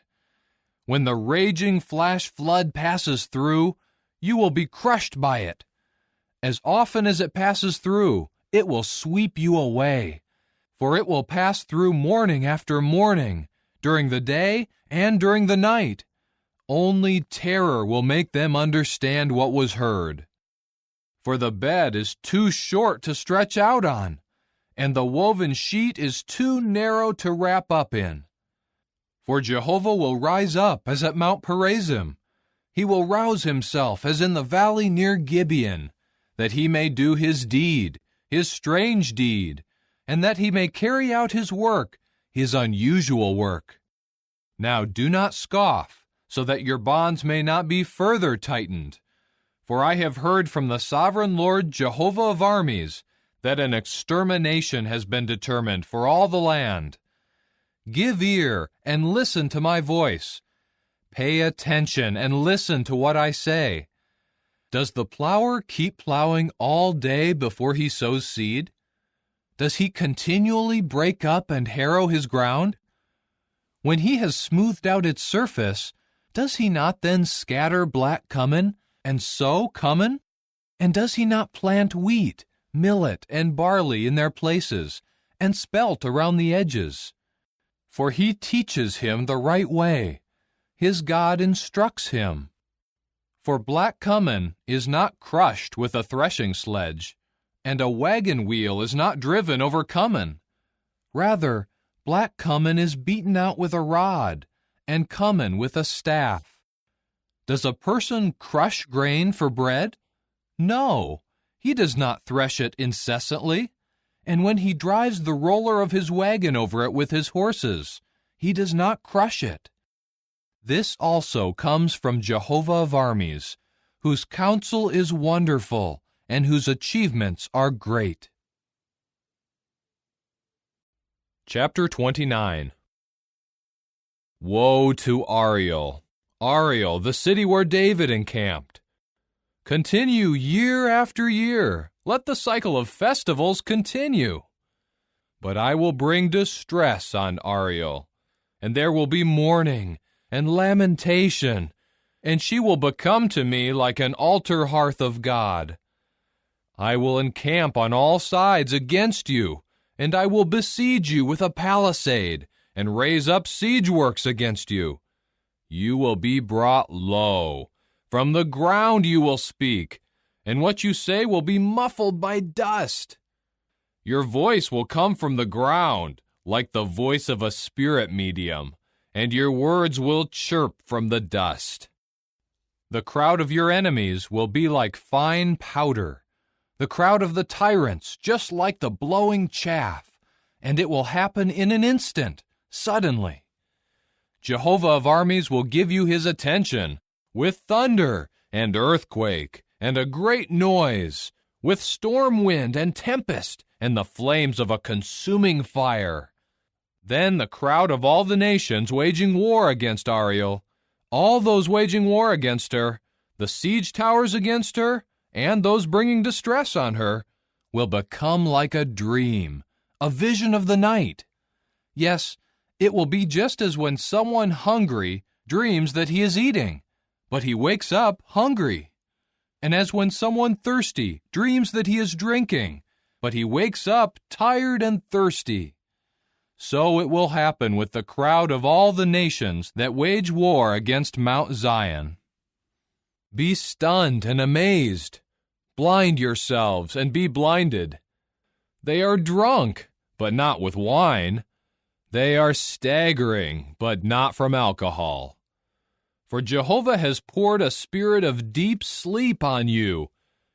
When the raging flash flood passes through, you will be crushed by it. As often as it passes through, it will sweep you away, for it will pass through morning after morning, during the day and during the night. Only terror will make them understand what was heard. For the bed is too short to stretch out on, and the woven sheet is too narrow to wrap up in. For Jehovah will rise up as at Mount Perazim. He will rouse himself as in the valley near Gibeon, that he may do his deed, his strange deed, and that he may carry out his work, his unusual work. Now do not scoff, so that your bonds may not be further tightened. For I have heard from the sovereign Lord Jehovah of armies that an extermination has been determined for all the land. Give ear and listen to my voice. Pay attention and listen to what I say. Does the plower keep plowing all day before he sows seed? Does he continually break up and harrow his ground? When he has smoothed out its surface, does he not then scatter black cumin and sow cumin? And does he not plant wheat, millet, and barley in their places, and spelt around the edges? For he teaches him the right way. His God instructs him. For black cumin is not crushed with a threshing sledge, and a wagon wheel is not driven over cumin. Rather, black cumin is beaten out with a rod, and cumin with a staff. Does a person crush grain for bread? No, he does not thresh it incessantly. And when he drives the roller of his wagon over it with his horses, he does not crush it. This also comes from Jehovah of armies, whose counsel is wonderful, and whose achievements are great. Chapter 29. Woe to Ariel, Ariel, the city where David encamped! Continue year after year. Let the cycle of festivals continue. But I will bring distress on Ariel, and there will be mourning and lamentation, and she will become to me like an altar hearth of God. I will encamp on all sides against you, and I will besiege you with a palisade, and raise up siege works against you. You will be brought low. From the ground you will speak, and what you say will be muffled by dust. Your voice will come from the ground, like the voice of a spirit medium, and your words will chirp from the dust. The crowd of your enemies will be like fine powder, the crowd of the tyrants just like the blowing chaff, and it will happen in an instant, suddenly. Jehovah of armies will give you his attention, with thunder and earthquake and a great noise, with storm wind and tempest and the flames of a consuming fire. Then the crowd of all the nations waging war against Ariel, all those waging war against her, the siege towers against her, and those bringing distress on her, will become like a dream, a vision of the night. Yes, it will be just as when someone hungry dreams that he is eating, but he wakes up hungry. And as when someone thirsty dreams that he is drinking, but he wakes up tired and thirsty. So it will happen with the crowd of all the nations that wage war against Mount Zion. Be stunned and amazed. Blind yourselves and be blinded. They are drunk, but not with wine. They are staggering, but not from alcohol. For Jehovah has poured a spirit of deep sleep on you.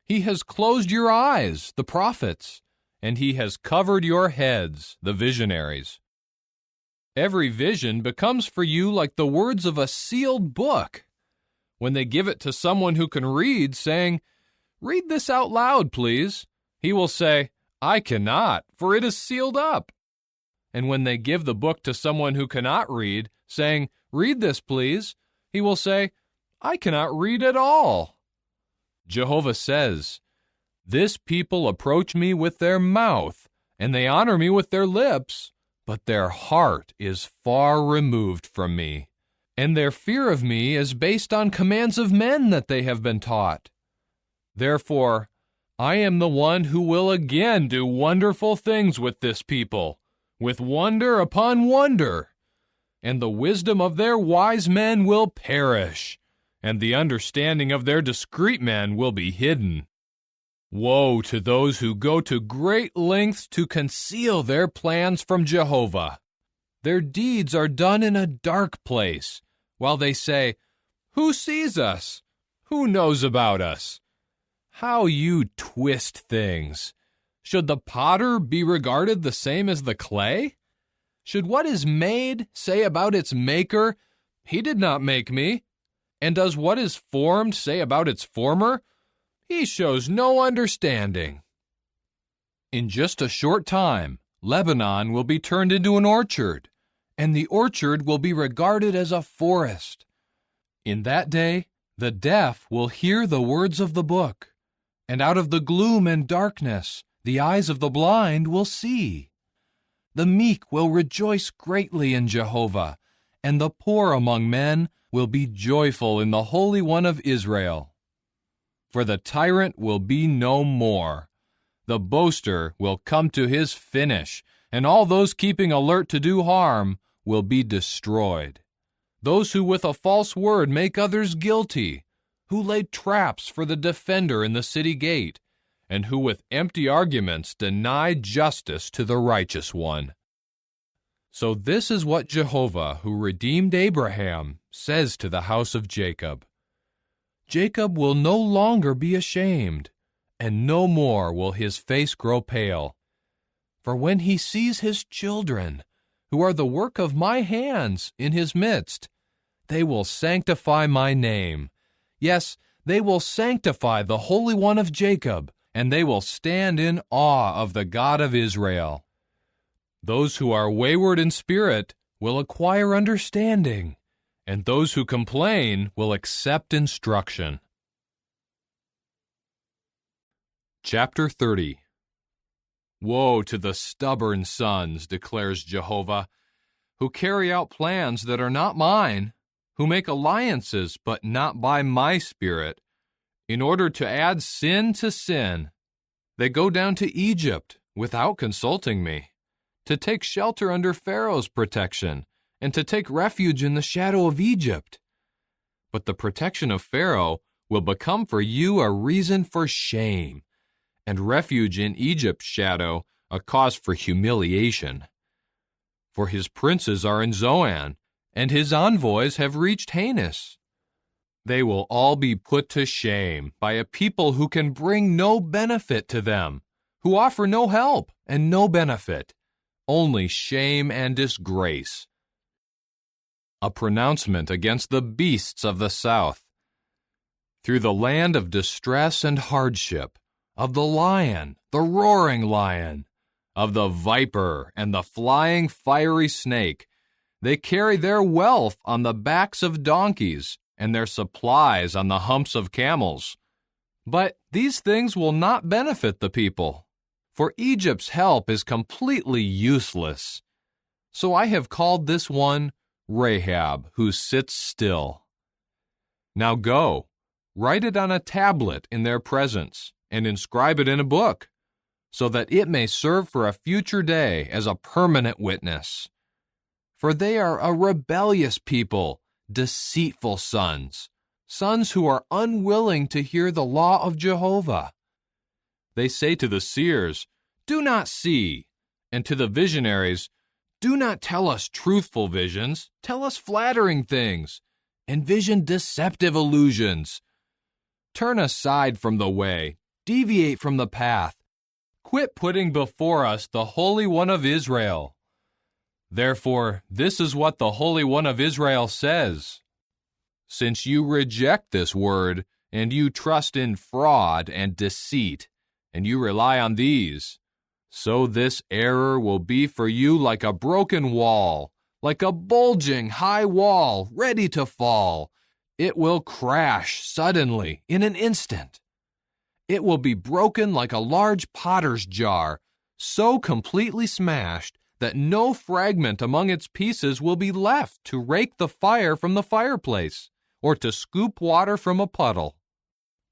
He has closed your eyes, the prophets, and he has covered your heads, the visionaries. Every vision becomes for you like the words of a sealed book. When they give it to someone who can read, saying, "Read this out loud, please," he will say, "I cannot, for it is sealed up." And when they give the book to someone who cannot read, saying, "Read this, please," he will say, "I cannot read at all." Jehovah says, "This people approach me with their mouth, and they honor me with their lips, but their heart is far removed from me, and their fear of me is based on commands of men that they have been taught. Therefore, I am the one who will again do wonderful things with this people, with wonder upon wonder. And the wisdom of their wise men will perish, and the understanding of their discreet men will be hidden. Woe to those who go to great lengths to conceal their plans from Jehovah. Their deeds are done in a dark place, while they say, 'Who sees us? Who knows about us?' How you twist things! Should the potter be regarded the same as the clay? Should what is made say about its maker, 'He did not make me'? And does what is formed say about its former, 'He shows no understanding'? In just a short time, Lebanon will be turned into an orchard, and the orchard will be regarded as a forest. In that day, the deaf will hear the words of the book, and out of the gloom and darkness, the eyes of the blind will see. The meek will rejoice greatly in Jehovah, and the poor among men will be joyful in the Holy One of Israel. For the tyrant will be no more. The boaster will come to his finish, and all those keeping alert to do harm will be destroyed. Those who with a false word make others guilty, who lay traps for the defender in the city gate, and who with empty arguments deny justice to the righteous one. So this is what Jehovah, who redeemed Abraham, says to the house of Jacob. Jacob will no longer be ashamed, and no more will his face grow pale. For when he sees his children, who are the work of my hands, in his midst, they will sanctify my name. Yes, they will sanctify the Holy One of Jacob, and they will stand in awe of the God of Israel. Those who are wayward in spirit will acquire understanding, and those who complain will accept instruction. Chapter 30. Woe to the stubborn sons, declares Jehovah, who carry out plans that are not mine, who make alliances but not by my Spirit, in order to add sin to sin. They go down to Egypt without consulting me, to take shelter under Pharaoh's protection, and to take refuge in the shadow of Egypt. But the protection of Pharaoh will become for you a reason for shame, and refuge in Egypt's shadow a cause for humiliation. For his princes are in Zoan, and his envoys have reached Hanes. They will all be put to shame by a people who can bring no benefit to them, who offer no help and no benefit, only shame and disgrace. A pronouncement against the beasts of the south. Through the land of distress and hardship, of the lion, the roaring lion, of the viper and the flying fiery snake, they carry their wealth on the backs of donkeys and their supplies on the humps of camels. But these things will not benefit the people, for Egypt's help is completely useless. So I have called this one Rahab, who sits still. Now go, write it on a tablet in their presence, and inscribe it in a book, so that it may serve for a future day as a permanent witness. For they are a rebellious people, deceitful sons, sons who are unwilling to hear the law of Jehovah. They say to the seers, "Do not see," and to the visionaries, "Do not tell us truthful visions, tell us flattering things, envision deceptive illusions. Turn aside from the way, deviate from the path. Quit putting before us the Holy One of Israel." Therefore, this is what the Holy One of Israel says. Since you reject this word, and you trust in fraud and deceit, and you rely on these, so this error will be for you like a broken wall, like a bulging high wall ready to fall. It will crash suddenly in an instant. It will be broken like a large potter's jar, so completely smashed that no fragment among its pieces will be left to rake the fire from the fireplace or to scoop water from a puddle.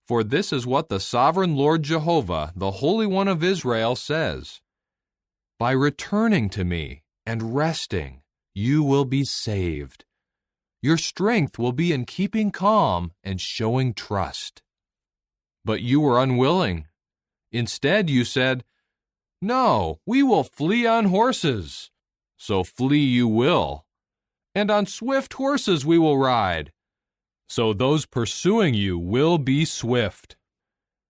For this is what the sovereign Lord Jehovah, the Holy One of Israel, says. By returning to me and resting, you will be saved. Your strength will be in keeping calm and showing trust. But you were unwilling. Instead, you said, "No, we will flee on horses." So flee you will. And on swift horses we will ride. So those pursuing you will be swift.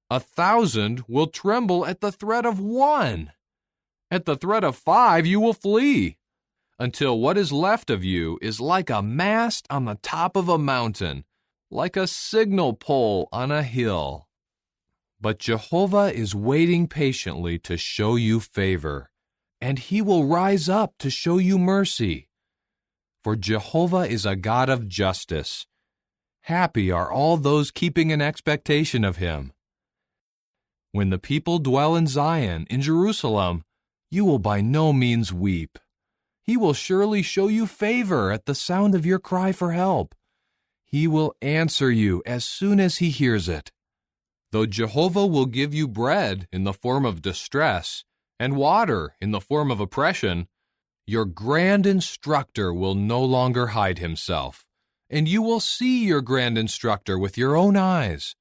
1,000 will tremble at the threat of one. At the threat of 5 you will flee, until what is left of you is like a mast on the top of a mountain, like a signal pole on a hill. But Jehovah is waiting patiently to show you favor, and he will rise up to show you mercy. For Jehovah is a God of justice. Happy are all those keeping an expectation of him. When the people dwell in Zion, in Jerusalem, you will by no means weep. He will surely show you favor at the sound of your cry for help. He will answer you as soon as he hears it. Though Jehovah will give you bread in the form of distress and water in the form of oppression, your grand instructor will no longer hide himself, and you will see your grand instructor with your own eyes,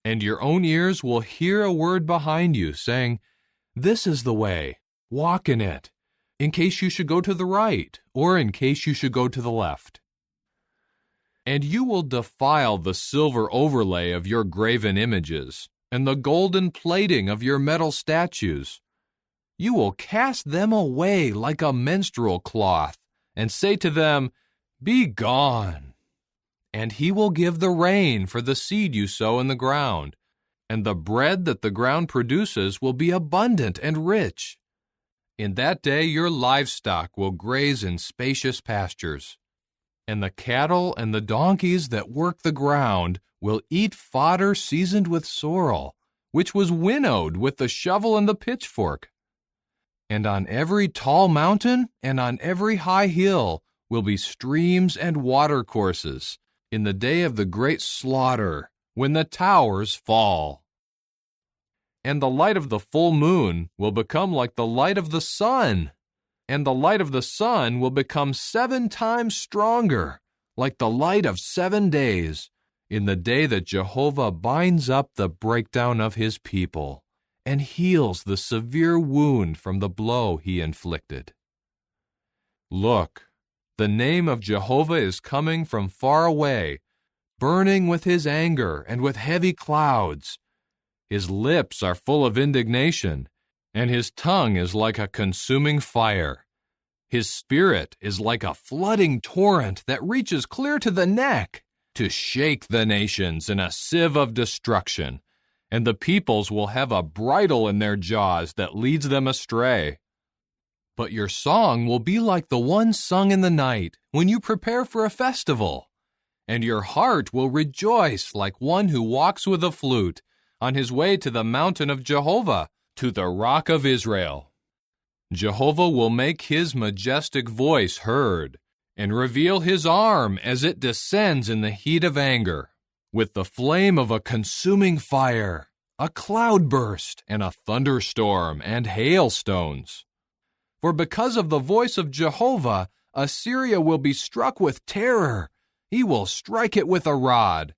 and your own ears will hear a word behind you saying, "This is the way, walk in it," in case you should go to the right, or in case you should go to the left. And you will defile the silver overlay of your graven images, and the golden plating of your metal statues. You will cast them away like a menstrual cloth, and say to them, "Be gone." And he will give the rain for the seed you sow in the ground, and the bread that the ground produces will be abundant and rich. In that day your livestock will graze in spacious pastures, and the cattle and the donkeys that work the ground will eat fodder seasoned with sorrel, which was winnowed with the shovel and the pitchfork. And on every tall mountain and on every high hill will be streams and watercourses in the day of the great slaughter, when the towers fall. And the light of the full moon will become like the light of the sun, and the light of the sun will become 7 times stronger, like the light of 7 days, in the day that Jehovah binds up the breakdown of his people, and heals the severe wound from the blow he inflicted. Look, the name of Jehovah is coming from far away, burning with his anger and with heavy clouds. His lips are full of indignation, and his tongue is like a consuming fire. His spirit is like a flooding torrent that reaches clear to the neck, to shake the nations in a sieve of destruction, and the peoples will have a bridle in their jaws that leads them astray. But your song will be like the one sung in the night when you prepare for a festival, and your heart will rejoice like one who walks with a flute on his way to the mountain of Jehovah, to the rock of Israel. Jehovah will make his majestic voice heard, and reveal his arm as it descends in the heat of anger, with the flame of a consuming fire, a cloudburst, and a thunderstorm, and hailstones. For because of the voice of Jehovah, Assyria will be struck with terror. He will strike it with a rod.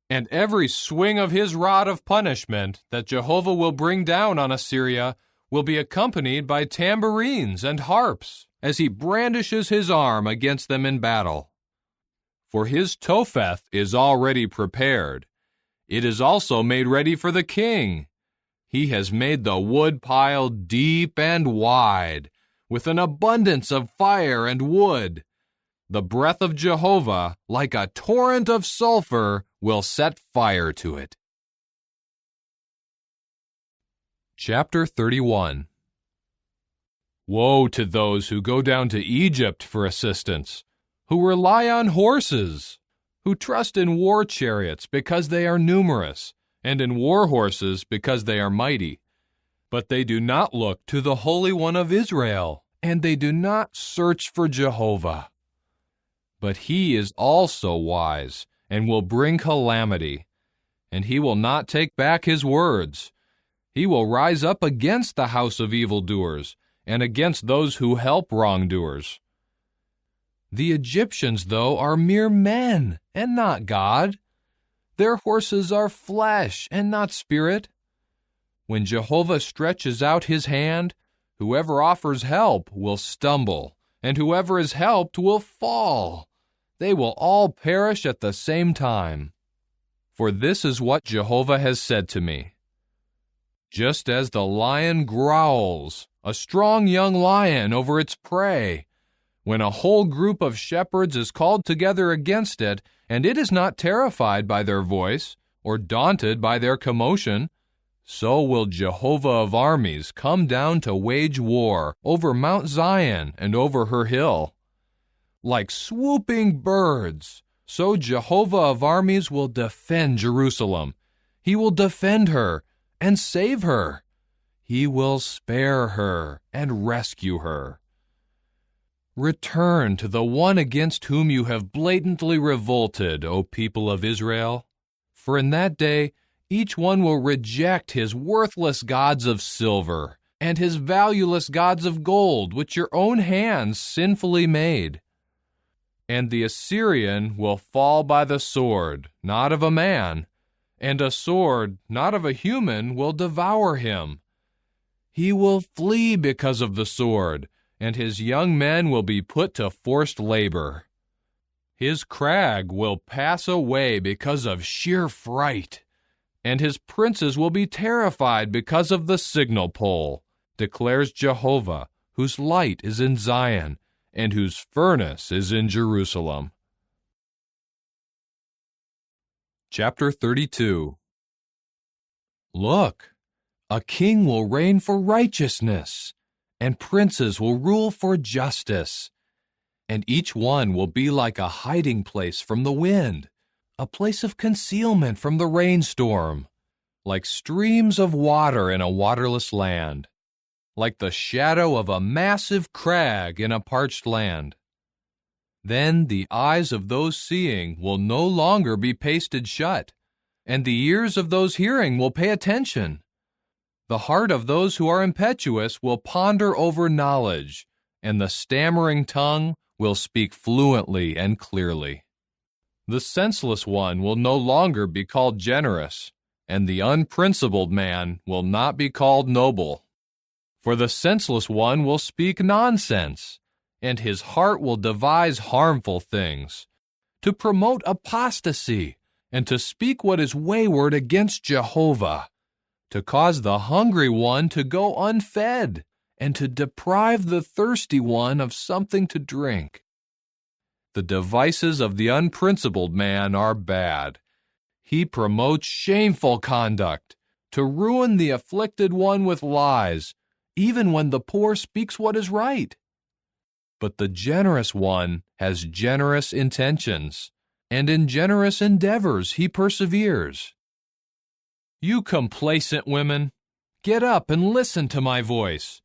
And every swing of his rod of punishment that Jehovah will bring down on Assyria will be accompanied by tambourines and harps, as he brandishes his arm against them in battle. For his Topheth is already prepared. It is also made ready for the king. He has made the wood pile deep and wide, with an abundance of fire and wood. The breath of Jehovah, like a torrent of sulfur, will set fire to it. Chapter 31. Woe to those who go down to Egypt for assistance, who rely on horses, who trust in war chariots because they are numerous, and in war horses because they are mighty. But they do not look to the Holy One of Israel, and they do not search for Jehovah. But he is also wise, and will bring calamity, and he will not take back his words. He will rise up against the house of evildoers, and against those who help wrongdoers. The Egyptians, though, are mere men, and not God. Their horses are flesh, and not spirit. When Jehovah stretches out his hand, whoever offers help will stumble, and whoever is helped will fall. They will all perish at the same time. For this is what Jehovah has said to me. Just as the lion growls, a strong young lion over its prey, when a whole group of shepherds is called together against it, and it is not terrified by their voice, or daunted by their commotion, so will Jehovah of armies come down to wage war over Mount Zion and over her hill. Like swooping birds, so Jehovah of armies will defend Jerusalem. He will defend her and save her. He will spare her and rescue her. Return to the one against whom you have blatantly revolted, O people of Israel. For in that day each one will reject his worthless gods of silver and his valueless gods of gold, which your own hands sinfully made. And the Assyrian will fall by the sword, not of a man, and a sword, not of a human, will devour him. He will flee because of the sword, and his young men will be put to forced labor. His crag will pass away because of sheer fright, and his princes will be terrified because of the signal pole, declares Jehovah, whose light is in Zion, and whose furnace is in Jerusalem. Chapter 32. Look, a king will reign for righteousness, and princes will rule for justice. And each one will be like a hiding place from the wind, a place of concealment from the rainstorm, like streams of water in a waterless land, like the shadow of a massive crag in a parched land. Then the eyes of those seeing will no longer be pasted shut, and the ears of those hearing will pay attention. The heart of those who are impetuous will ponder over knowledge, and the stammering tongue will speak fluently and clearly. The senseless one will no longer be called generous, and the unprincipled man will not be called noble. For the senseless one will speak nonsense, and his heart will devise harmful things, to promote apostasy, and to speak what is wayward against Jehovah, to cause the hungry one to go unfed, and to deprive the thirsty one of something to drink. The devices of the unprincipled man are bad. He promotes shameful conduct, to ruin the afflicted one with lies, even when the poor speaks what is right. But the generous one has generous intentions, and in generous endeavors he perseveres. You complacent women, get up and listen to my voice.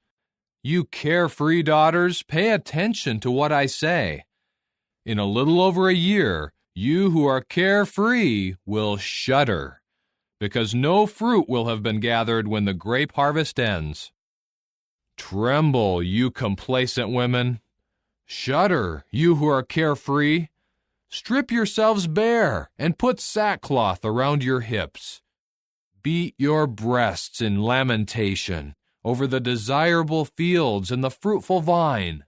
You carefree daughters, pay attention to what I say. In a little over a year, you who are carefree will shudder, because no fruit will have been gathered when the grape harvest ends. Tremble, you complacent women. Shudder, you who are carefree. Strip yourselves bare and put sackcloth around your hips. Beat your breasts in lamentation over the desirable fields and the fruitful vine.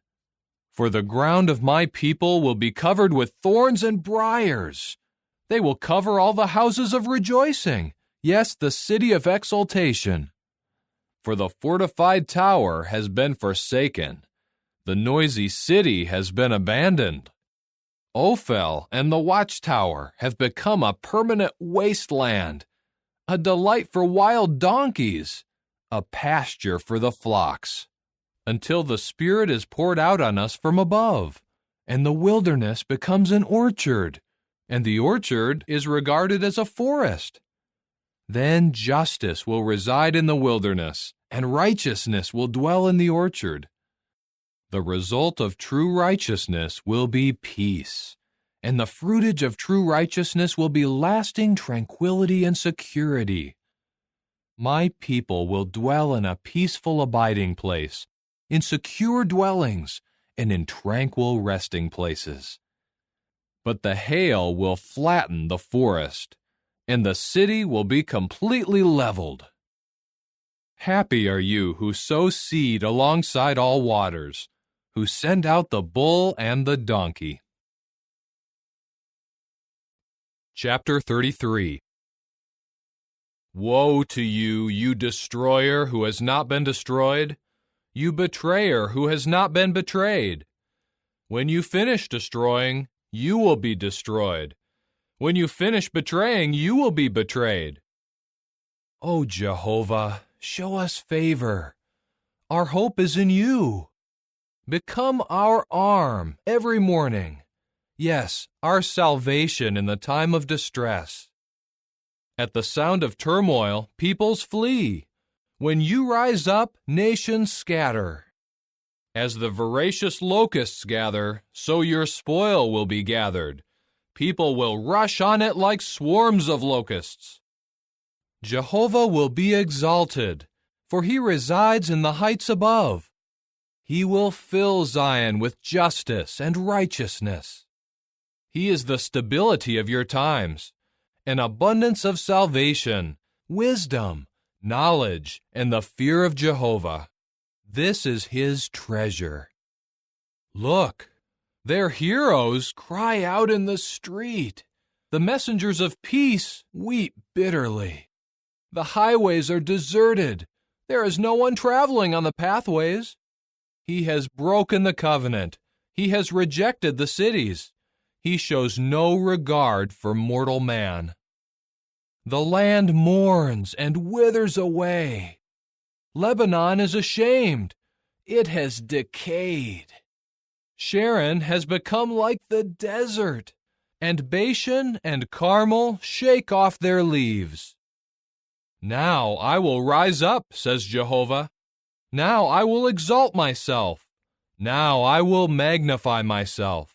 For the ground of my people will be covered with thorns and briars. They will cover all the houses of rejoicing, yes, the city of exultation. For the fortified tower has been forsaken. The noisy city has been abandoned. Ophel and the watchtower have become a permanent wasteland, a delight for wild donkeys, a pasture for the flocks, until the Spirit is poured out on us from above, and the wilderness becomes an orchard, and the orchard is regarded as a forest. Then justice will reside in the wilderness, and righteousness will dwell in the orchard. The result of true righteousness will be peace, and the fruitage of true righteousness will be lasting tranquility and security. My people will dwell in a peaceful abiding place, in secure dwellings, and in tranquil resting places. But the hail will flatten the forest, and the city will be completely leveled. Happy are you who sow seed alongside all waters, who send out the bull and the donkey. Chapter 33. Woe to you, you destroyer who has not been destroyed, you betrayer who has not been betrayed. When you finish destroying, you will be destroyed. When you finish betraying, you will be betrayed. O Jehovah, show us favor. Our hope is in you. Become our arm every morning. Yes, our salvation in the time of distress. At the sound of turmoil, peoples flee. When you rise up, nations scatter. As the voracious locusts gather, so your spoil will be gathered. People will rush on it like swarms of locusts. Jehovah will be exalted, for he resides in the heights above. He will fill Zion with justice and righteousness. He is the stability of your times, an abundance of salvation, wisdom, knowledge, and the fear of Jehovah. This is his treasure. Look, their heroes cry out in the street. The messengers of peace weep bitterly. The highways are deserted. There is no one traveling on the pathways. He has broken the covenant. He has rejected the cities. He shows no regard for mortal man. The land mourns and withers away. Lebanon is ashamed. It has decayed. Sharon has become like the desert, and Bashan and Carmel shake off their leaves. Now I will rise up, says Jehovah. Now I will exalt myself. Now I will magnify myself.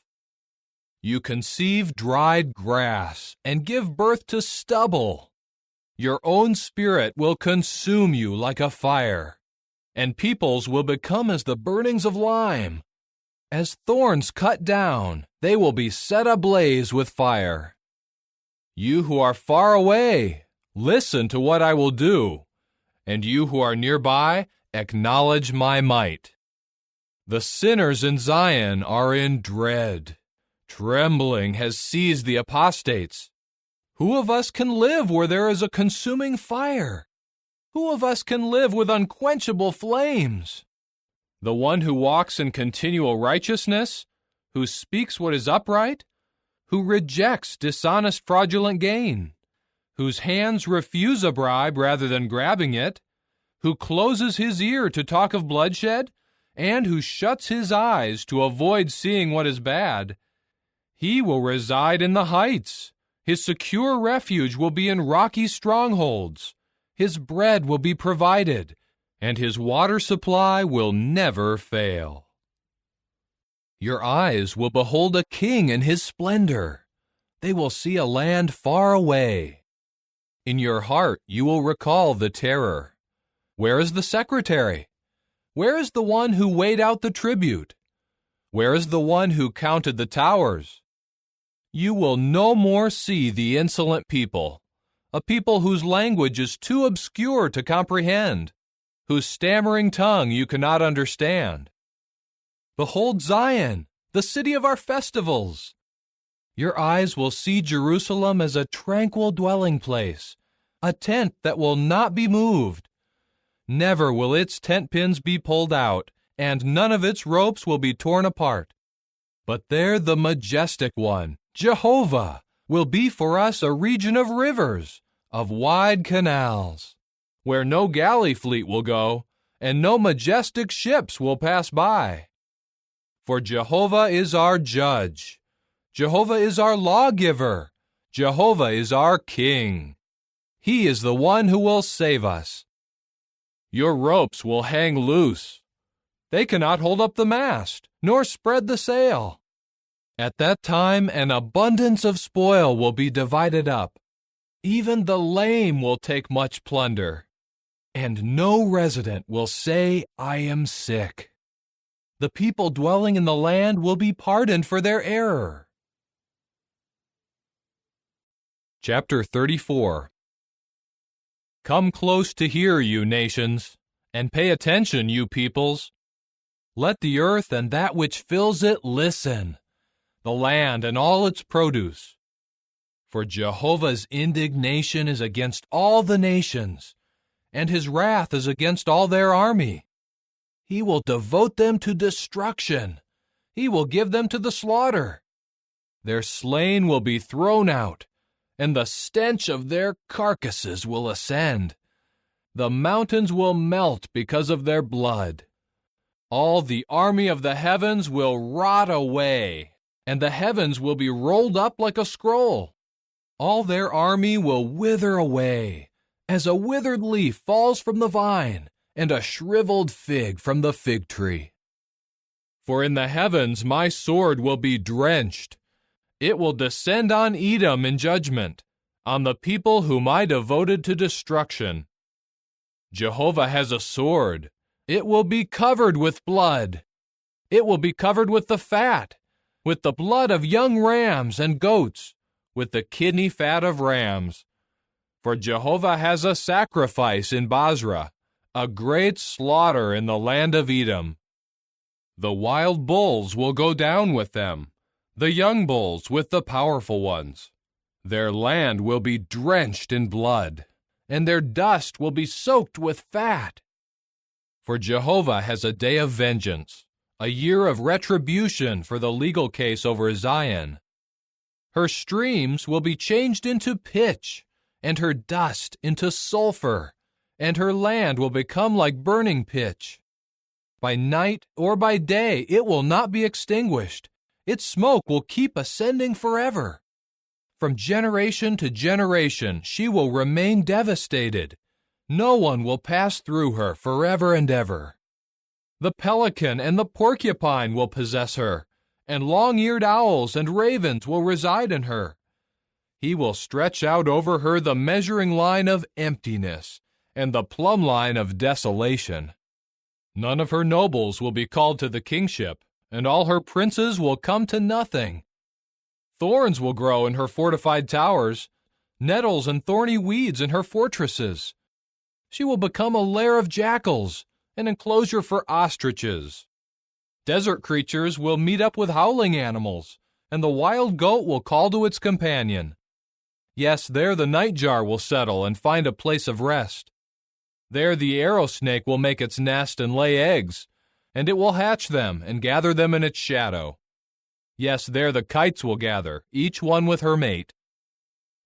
You conceive dried grass and give birth to stubble. Your own spirit will consume you like a fire, and peoples will become as the burnings of lime. As thorns cut down, they will be set ablaze with fire. You who are far away, listen to what I will do, and you who are nearby, acknowledge my might. The sinners in Zion are in dread. Trembling has seized the apostates. Who of us can live where there is a consuming fire? Who of us can live with unquenchable flames? The one who walks in continual righteousness, who speaks what is upright, who rejects dishonest fraudulent gain, whose hands refuse a bribe rather than grabbing it, who closes his ear to talk of bloodshed, and who shuts his eyes to avoid seeing what is bad. He will reside in the heights. His secure refuge will be in rocky strongholds. His bread will be provided, and his water supply will never fail. Your eyes will behold a king in his splendor. They will see a land far away. In your heart you will recall the terror. Where is the secretary? Where is the one who weighed out the tribute? Where is the one who counted the towers? You will no more see the insolent people, a people whose language is too obscure to comprehend, whose stammering tongue you cannot understand. Behold Zion, the city of our festivals. Your eyes will see Jerusalem as a tranquil dwelling place, a tent that will not be moved. Never will its tent pins be pulled out, and none of its ropes will be torn apart. But there the majestic one, Jehovah, will be for us a region of rivers, of wide canals, where no galley fleet will go, and no majestic ships will pass by. For Jehovah is our judge. Jehovah is our lawgiver. Jehovah is our king. He is the one who will save us. Your ropes will hang loose. They cannot hold up the mast, nor spread the sail. At that time an abundance of spoil will be divided up. Even the lame will take much plunder, and no resident will say, I am sick. The people dwelling in the land will be pardoned for their error. Chapter 34. Come close to hear, you nations, and pay attention, you peoples. Let the earth and that which fills it listen, the land and all its produce. For Jehovah's indignation is against all the nations, and his wrath is against all their army. He will devote them to destruction. He will give them to the slaughter. Their slain will be thrown out, and the stench of their carcasses will ascend. The mountains will melt because of their blood. All the army of the heavens will rot away, and the heavens will be rolled up like a scroll. All their army will wither away, as a withered leaf falls from the vine, and a shriveled fig from the fig tree. For in the heavens my sword will be drenched. It will descend on Edom in judgment, on the people whom I devoted to destruction. Jehovah has a sword. It will be covered with blood. It will be covered with the fat, with the blood of young rams and goats, with the kidney fat of rams. For Jehovah has a sacrifice in Basra, a great slaughter in the land of Edom. The wild bulls will go down with them, the young bulls with the powerful ones. Their land will be drenched in blood, and their dust will be soaked with fat. For Jehovah has a day of vengeance, a year of retribution for the legal case over Zion. Her streams will be changed into pitch, and her dust into sulfur, and her land will become like burning pitch. By night or by day it will not be extinguished. Its smoke will keep ascending forever. From generation to generation she will remain devastated. No one will pass through her forever and ever. The pelican and the porcupine will possess her, and long-eared owls and ravens will reside in her. He will stretch out over her the measuring line of emptiness and the plumb line of desolation. None of her nobles will be called to the kingship, and all her princes will come to nothing. Thorns will grow in her fortified towers, nettles and thorny weeds in her fortresses. She will become a lair of jackals, an enclosure for ostriches. Desert creatures will meet up with howling animals, and the wild goat will call to its companion. Yes, there the nightjar will settle and find a place of rest. There the arrow snake will make its nest and lay eggs, and it will hatch them and gather them in its shadow. Yes, there the kites will gather, each one with her mate.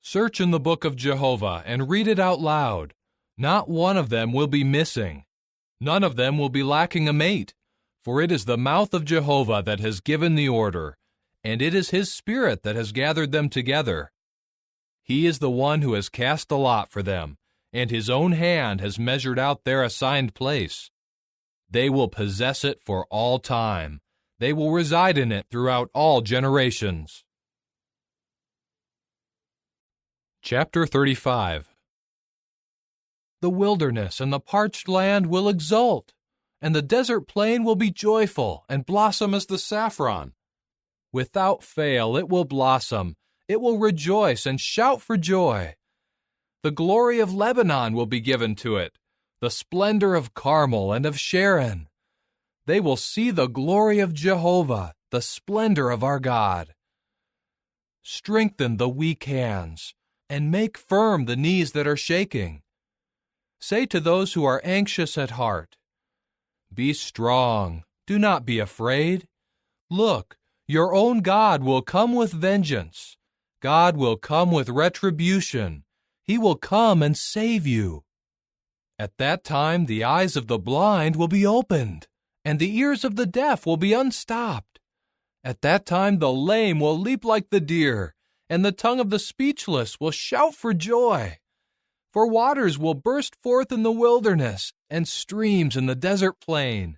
Search in the book of Jehovah and read it out loud. Not one of them will be missing. None of them will be lacking a mate, for it is the mouth of Jehovah that has given the order, and it is his Spirit that has gathered them together. He is the one who has cast the lot for them, and his own hand has measured out their assigned place. They will possess it for all time. They will reside in it throughout all generations. Chapter 35. The wilderness and the parched land will exult, and the desert plain will be joyful and blossom as the saffron. Without fail it will blossom, it will rejoice and shout for joy. The glory of Lebanon will be given to it, the splendor of Carmel and of Sharon. They will see the glory of Jehovah, the splendor of our God. Strengthen the weak hands, and make firm the knees that are shaking. Say to those who are anxious at heart, "Be strong, do not be afraid. Look, your own God will come with vengeance. God will come with retribution. He will come and save you." At that time the eyes of the blind will be opened, and the ears of the deaf will be unstopped. At that time the lame will leap like the deer, and the tongue of the speechless will shout for joy. For waters will burst forth in the wilderness, and streams in the desert plain.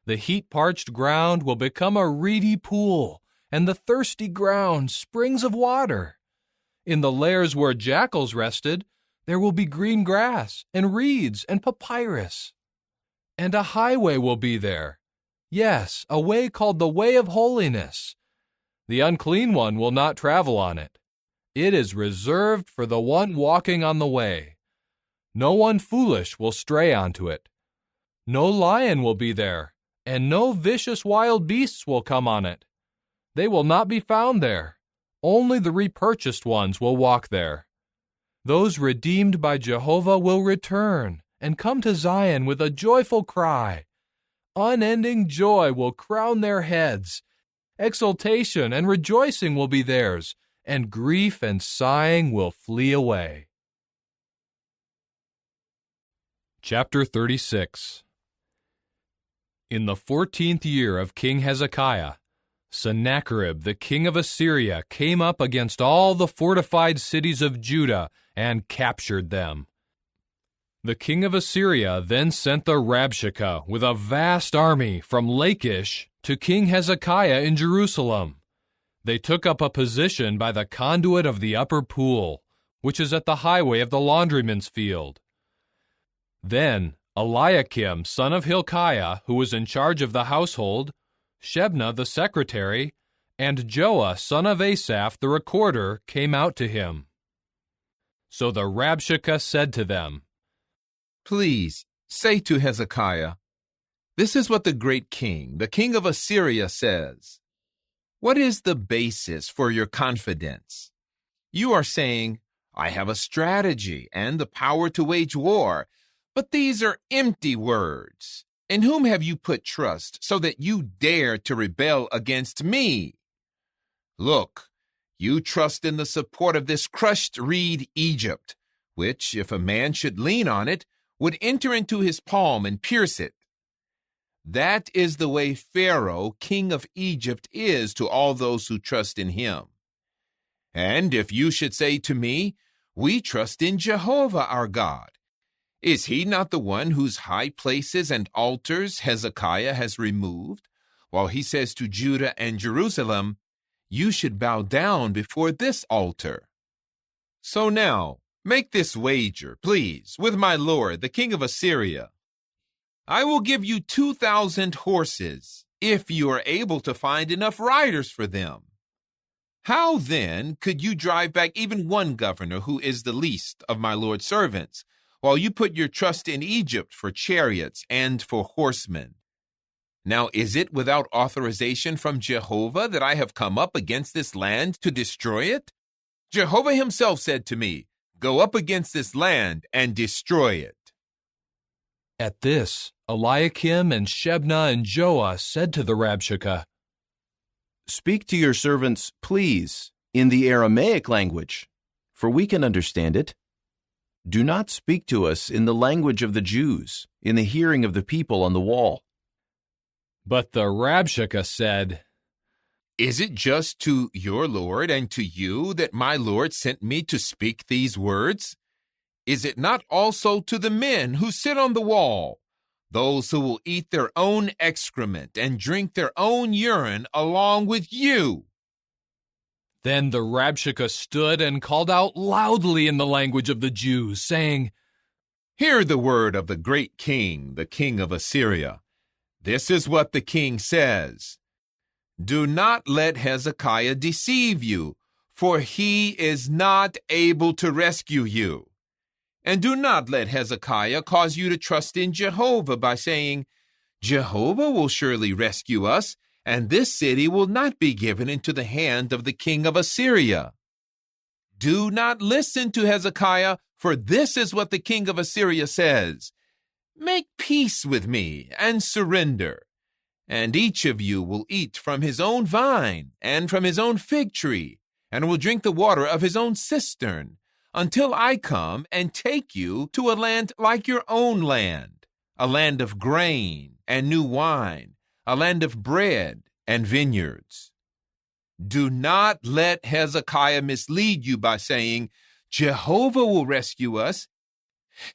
The heat-parched ground will become a reedy pool, and the thirsty ground springs of water. In the lairs where jackals rested, there will be green grass, and reeds, and papyrus. And a highway will be there. Yes, a way called the way of holiness. The unclean one will not travel on it. It is reserved for the one walking on the way. No one foolish will stray onto it. No lion will be there, and no vicious wild beasts will come on it. They will not be found there. Only the repurchased ones will walk there. Those redeemed by Jehovah will return and come to Zion with a joyful cry. Unending joy will crown their heads. Exultation and rejoicing will be theirs, and grief and sighing will flee away. Chapter 36. In the 14th year of King Hezekiah, Sennacherib the king of Assyria came up against all the fortified cities of Judah and captured them. The king of Assyria then sent the Rabshakeh with a vast army from Lachish to King Hezekiah in Jerusalem. They took up a position by the conduit of the upper pool, which is at the highway of the laundryman's field. Then Eliakim, son of Hilkiah, who was in charge of the household, Shebna the secretary, and Joah son of Asaph the recorder came out to him. So the Rabshakeh said to them, "Please say to Hezekiah, This is what the great king, the king of Assyria, says. What is the basis for your confidence? You are saying, I have a strategy and the power to wage war, but these are empty words. In whom have you put trust so that you dare to rebel against me? Look, you trust in the support of this crushed reed Egypt, which, if a man should lean on it, would enter into his palm and pierce it. That is the way Pharaoh, king of Egypt, is to all those who trust in him. And if you should say to me, we trust in Jehovah our God, is he not the one whose high places and altars Hezekiah has removed, while he says to Judah and Jerusalem, you should bow down before this altar? So now, make this wager, please, with my lord, the king of Assyria. I will give you 2,000 horses, if you are able to find enough riders for them. How then could you drive back even one governor who is the least of my lord's servants, while you put your trust in Egypt for chariots and for horsemen? Now is it without authorization from Jehovah that I have come up against this land to destroy it? Jehovah himself said to me, go up against this land and destroy it. At this, Eliakim and Shebna and Joah said to the Rabshakeh, Speak to your servants, please, in the Aramaic language, for we can understand it. Do not speak to us in the language of the Jews, in the hearing of the people on the wall. But the Rabshakeh said, Is it just to your lord and to you that my lord sent me to speak these words? Is it not also to the men who sit on the wall, those who will eat their own excrement and drink their own urine along with you? Then the Rabshakeh stood and called out loudly in the language of the Jews, saying, Hear the word of the great king, the king of Assyria. This is what the king says. Do not let Hezekiah deceive you, for he is not able to rescue you. And do not let Hezekiah cause you to trust in Jehovah by saying, Jehovah will surely rescue us, and this city will not be given into the hand of the king of Assyria. Do not listen to Hezekiah, for this is what the king of Assyria says. Make peace with me and surrender, and each of you will eat from his own vine and from his own fig tree, and will drink the water of his own cistern, until I come and take you to a land like your own land, a land of grain and new wine, a land of bread and vineyards. Do not let Hezekiah mislead you by saying, Jehovah will rescue us.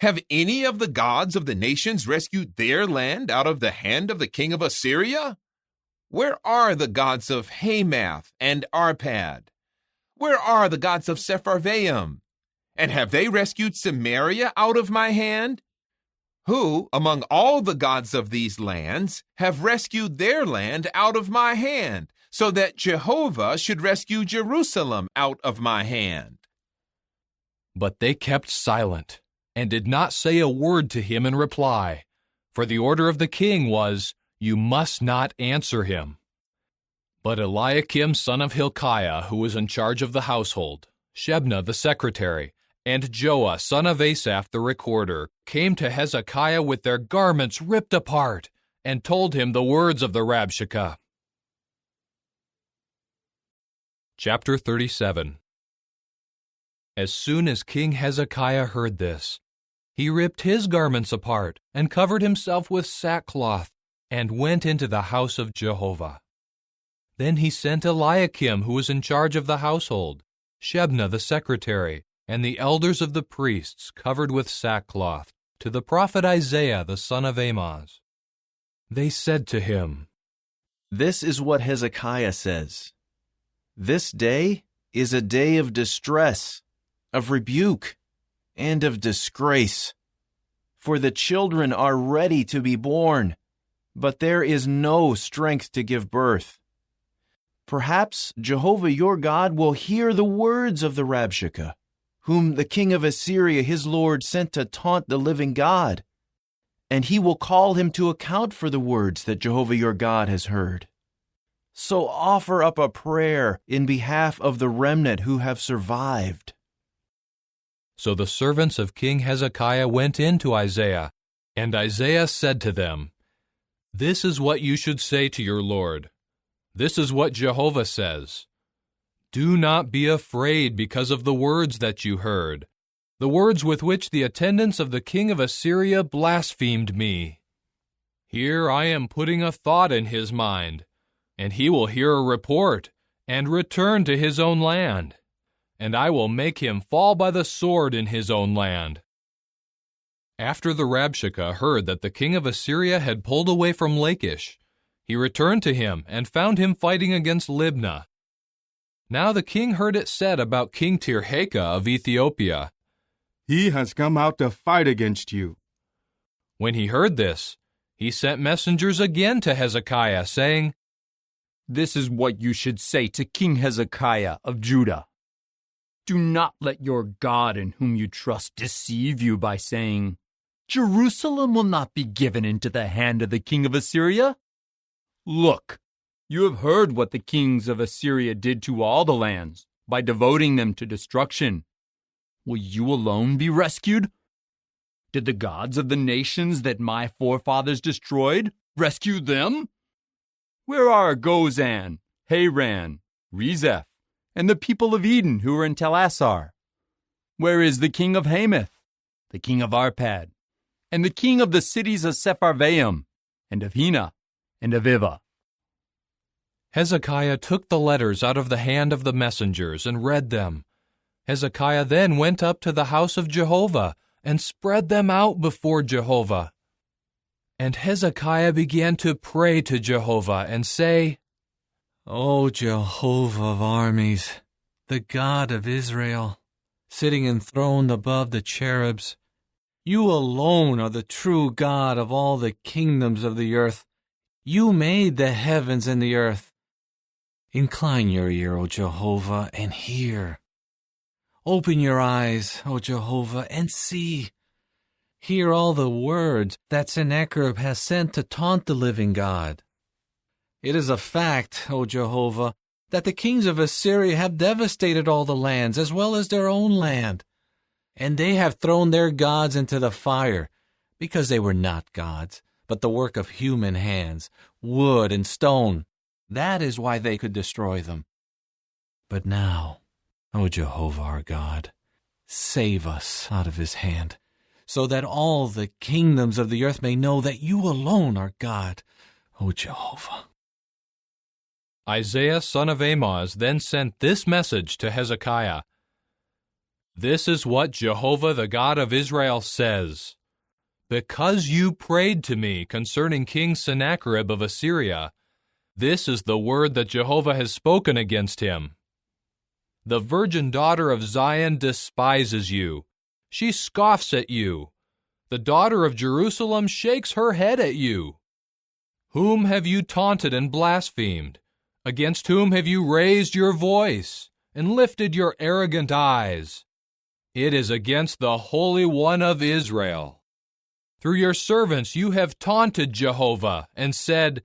Have any of the gods of the nations rescued their land out of the hand of the king of Assyria? Where are the gods of Hamath and Arpad? Where are the gods of Sepharvaim? And have they rescued Samaria out of my hand? Who, among all the gods of these lands, have rescued their land out of my hand, so that Jehovah should rescue Jerusalem out of my hand? But they kept silent, and did not say a word to him in reply, for the order of the king was, You must not answer him. But Eliakim son of Hilkiah, who was in charge of the household, Shebna the secretary, and Joah son of Asaph the recorder, came to Hezekiah with their garments ripped apart, and told him the words of the Rabshakeh. Chapter 37. As soon as King Hezekiah heard this, he ripped his garments apart, and covered himself with sackcloth, and went into the house of Jehovah. Then he sent Eliakim, who was in charge of the household, Shebna the secretary, and the elders of the priests covered with sackcloth, to the prophet Isaiah the son of Amoz. They said to him, This is what Hezekiah says. This day is a day of distress, of rebuke, and of disgrace. For the children are ready to be born, but there is no strength to give birth. Perhaps Jehovah your God will hear the words of the Rabshakeh, whom the king of Assyria his lord sent to taunt the living God. and he will call him to account for the words that Jehovah your God has heard. So offer up a prayer in behalf of the remnant who have survived." So the servants of King Hezekiah went in to Isaiah, and Isaiah said to them, "This is what you should say to your Lord. This is what Jehovah says. Do not be afraid because of the words that you heard, the words with which the attendants of the king of Assyria blasphemed me. Here I am putting a thought in his mind, and he will hear a report and return to his own land, and I will make him fall by the sword in his own land." After the Rabshakeh heard that the king of Assyria had pulled away from Lachish, he returned to him and found him fighting against Libnah. Now the king heard it said about King Tirhakah of Ethiopia, "He has come out to fight against you." When he heard this, he sent messengers again to Hezekiah, saying, "This is what you should say to King Hezekiah of Judah. Do not let your God in whom you trust deceive you by saying, 'Jerusalem will not be given into the hand of the king of Assyria.' Look, you have heard what the kings of Assyria did to all the lands by devoting them to destruction. Will you alone be rescued? Did the gods of the nations that my forefathers destroyed rescue them? Where are Gozan, Haran, Rezeph, and the people of Eden who are in Telassar? Where is the king of Hamath, the king of Arpad, and the king of the cities of Sepharvaim, and of Hena, and of Ivah?" Hezekiah took the letters out of the hand of the messengers and read them. Hezekiah then went up to the house of Jehovah and spread them out before Jehovah. And Hezekiah began to pray to Jehovah and say, "O Jehovah of armies, the God of Israel, sitting enthroned above the cherubs, you alone are the true God of all the kingdoms of the earth. You made the heavens and the earth. Incline your ear, O Jehovah, and hear. Open your eyes, O Jehovah, and see. Hear all the words that Sennacherib has sent to taunt the living God. It is a fact, O Jehovah, that the kings of Assyria have devastated all the lands as well as their own land, and they have thrown their gods into the fire, because they were not gods, but the work of human hands, wood and stone. That is why they could destroy them. But now, O Jehovah our God, save us out of his hand, so that all the kingdoms of the earth may know that you alone are God, O Jehovah." Isaiah son of Amoz then sent this message to Hezekiah. "This is what Jehovah the God of Israel says. Because you prayed to me concerning King Sennacherib of Assyria, this is the word that Jehovah has spoken against him. The virgin daughter of Zion despises you. She scoffs at you. The daughter of Jerusalem shakes her head at you. Whom have you taunted and blasphemed? Against whom have you raised your voice and lifted your arrogant eyes? It is against the Holy One of Israel. Through your servants you have taunted Jehovah and said,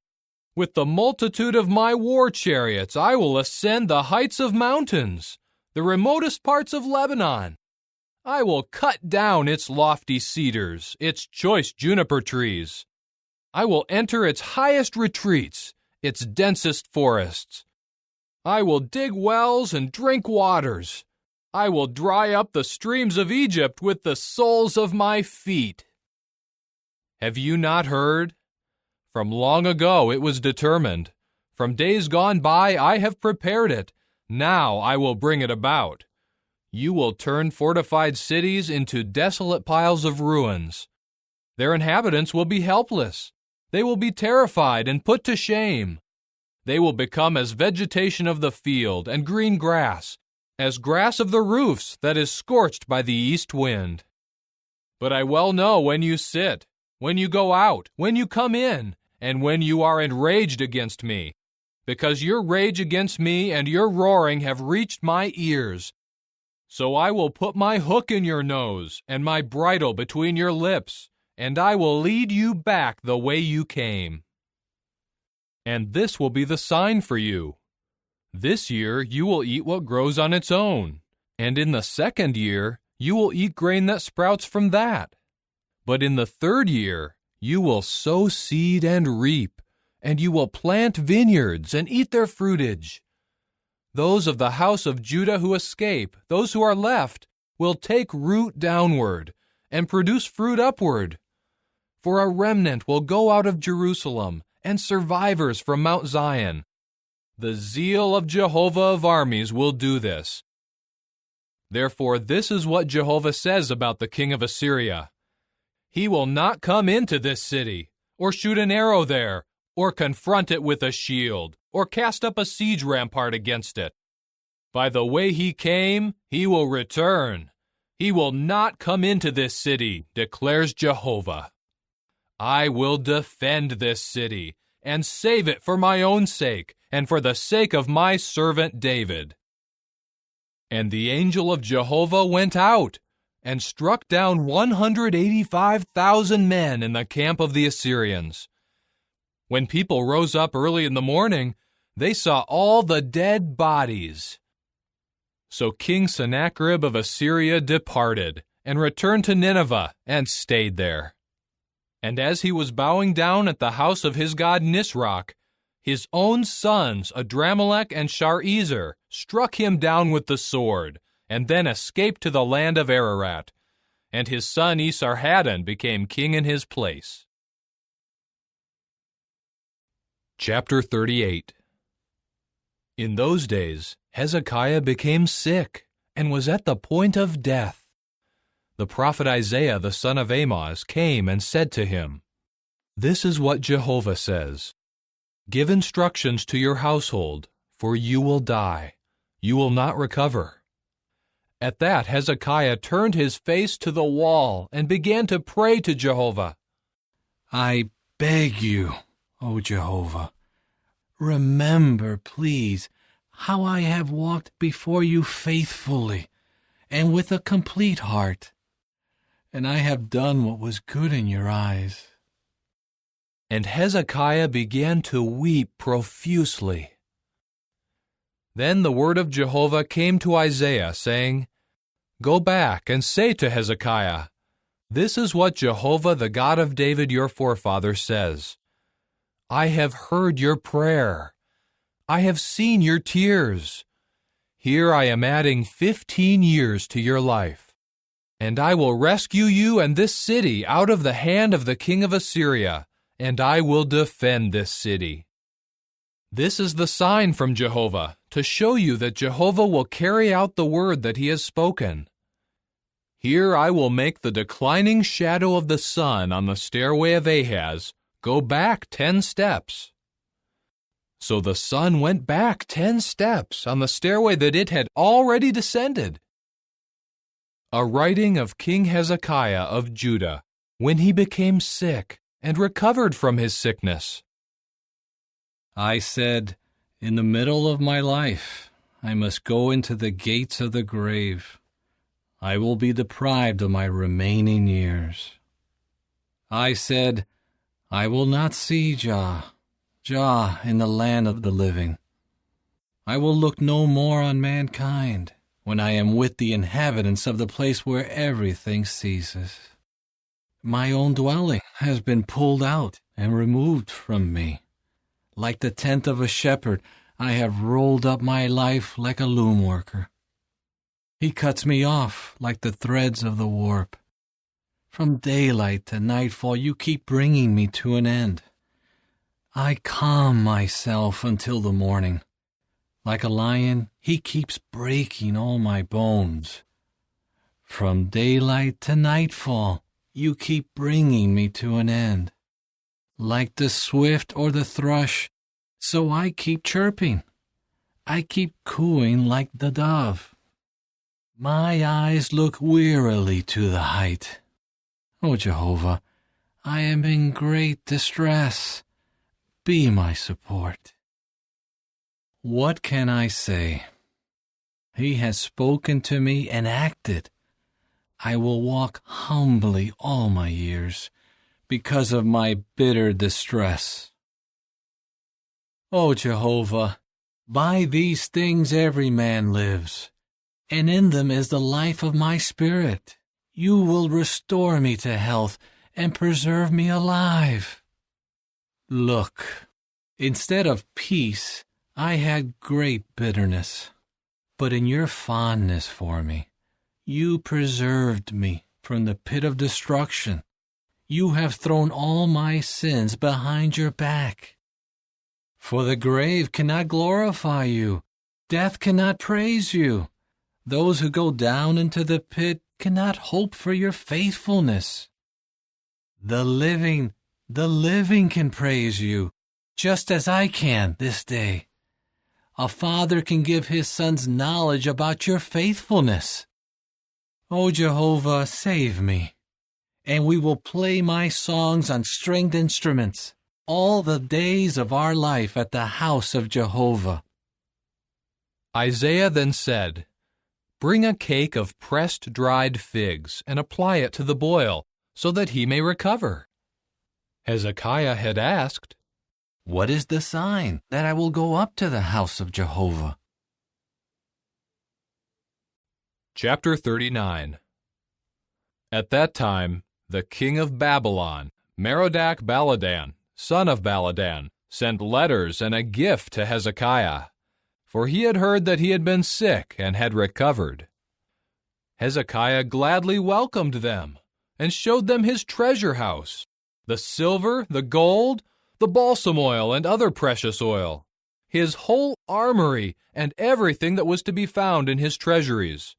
'With the multitude of my war chariots I will ascend the heights of mountains, the remotest parts of Lebanon. I will cut down its lofty cedars, its choice juniper trees. I will enter its highest retreats, its densest forests. I will dig wells and drink waters. I will dry up the streams of Egypt with the soles of my feet.' Have you not heard? From long ago it was determined. From days gone by I have prepared it. Now I will bring it about. You will turn fortified cities into desolate piles of ruins. Their inhabitants will be helpless. They will be terrified and put to shame. They will become as vegetation of the field and green grass, as grass of the roofs that is scorched by the east wind. But I well know when you sit, when you go out, when you come in, and when you are enraged against me, because your rage against me and your roaring have reached my ears. So I will put my hook in your nose and my bridle between your lips, and I will lead you back the way you came. And this will be the sign for you. This year you will eat what grows on its own, and in the second year you will eat grain that sprouts from that. But in the third year you will sow seed and reap, and you will plant vineyards and eat their fruitage. Those of the house of Judah who escape, those who are left, will take root downward and produce fruit upward. For a remnant will go out of Jerusalem, and survivors from Mount Zion. The zeal of Jehovah of armies will do this. Therefore, this is what Jehovah says about the king of Assyria. He will not come into this city, or shoot an arrow there, or confront it with a shield, or cast up a siege rampart against it. By the way he came, he will return. He will not come into this city, declares Jehovah. I will defend this city, and save it for my own sake, and for the sake of my servant David. And the angel of Jehovah went out, and struck down 185,000 men in the camp of the Assyrians. When people rose up early in the morning, they saw all the dead bodies. So King Sennacherib of Assyria departed, and returned to Nineveh, and stayed there. And as he was bowing down at the house of his god Nisroch, his own sons Adramelech and Sharezer struck him down with the sword, and then escaped to the land of Ararat. And his son Esarhaddon became king in his place. Chapter 38. In those days Hezekiah became sick, and was at the point of death. The prophet Isaiah the son of Amoz came and said to him, This is what Jehovah says, Give instructions to your household, for you will die. You will not recover. At that Hezekiah turned his face to the wall and began to pray to Jehovah. I beg you, O Jehovah, remember, please, how I have walked before you faithfully and with a complete heart, and I have done what was good in your eyes. And Hezekiah began to weep profusely. Then the word of Jehovah came to Isaiah, saying, Go back and say to Hezekiah, This is what Jehovah the God of David your forefather says. I have heard your prayer. I have seen your tears. Here I am adding 15 years to your life. And I will rescue you and this city out of the hand of the king of Assyria, and I will defend this city. This is the sign from Jehovah, to show you that Jehovah will carry out the word that he has spoken. Here I will make the declining shadow of the sun on the stairway of Ahaz go back 10 steps. So the sun went back 10 steps on the stairway that it had already descended. A writing of King Hezekiah of Judah, when he became sick and recovered from his sickness. I said, In the middle of my life, I must go into the gates of the grave. I will be deprived of my remaining years. I said, I will not see Jah in the land of the living. I will look no more on mankind when I am with the inhabitants of the place where everything ceases. My own dwelling has been pulled out and removed from me. Like the tent of a shepherd, I have rolled up my life like a loom worker. He cuts me off like the threads of the warp. From daylight to nightfall, you keep bringing me to an end. I calm myself until the morning. Like a lion, he keeps breaking all my bones. From daylight to nightfall, you keep bringing me to an end. Like the swift or the thrush, so I keep chirping. I keep cooing like the dove. My eyes look wearily to the height. O Jehovah, I am in great distress. Be my support. What can I say? He has spoken to me and acted. I will walk humbly all my years, because of my bitter distress. O Jehovah, by these things every man lives, and in them is the life of my spirit. You will restore me to health and preserve me alive. Look, instead of peace, I had great bitterness, but in your fondness for me, you preserved me from the pit of destruction. You have thrown all my sins behind your back. For the grave cannot glorify you. Death cannot praise you. Those who go down into the pit cannot hope for your faithfulness. The living can praise you, just as I can this day. A father can give his sons knowledge about your faithfulness. O Jehovah, save me, and we will play my songs on stringed instruments all the days of our life at the house of Jehovah. Isaiah then said, "Bring a cake of pressed dried figs and apply it to the boil, so that he may recover." Hezekiah had asked, "What is the sign that I will go up to the house of Jehovah?" Chapter 39. At that time, the king of Babylon, Merodach-Baladan, son of Baladan, sent letters and a gift to Hezekiah, for he had heard that he had been sick and had recovered. Hezekiah gladly welcomed them and showed them his treasure house, the silver, the gold, the balsam oil, and other precious oil, his whole armory, and everything that was to be found in his treasuries.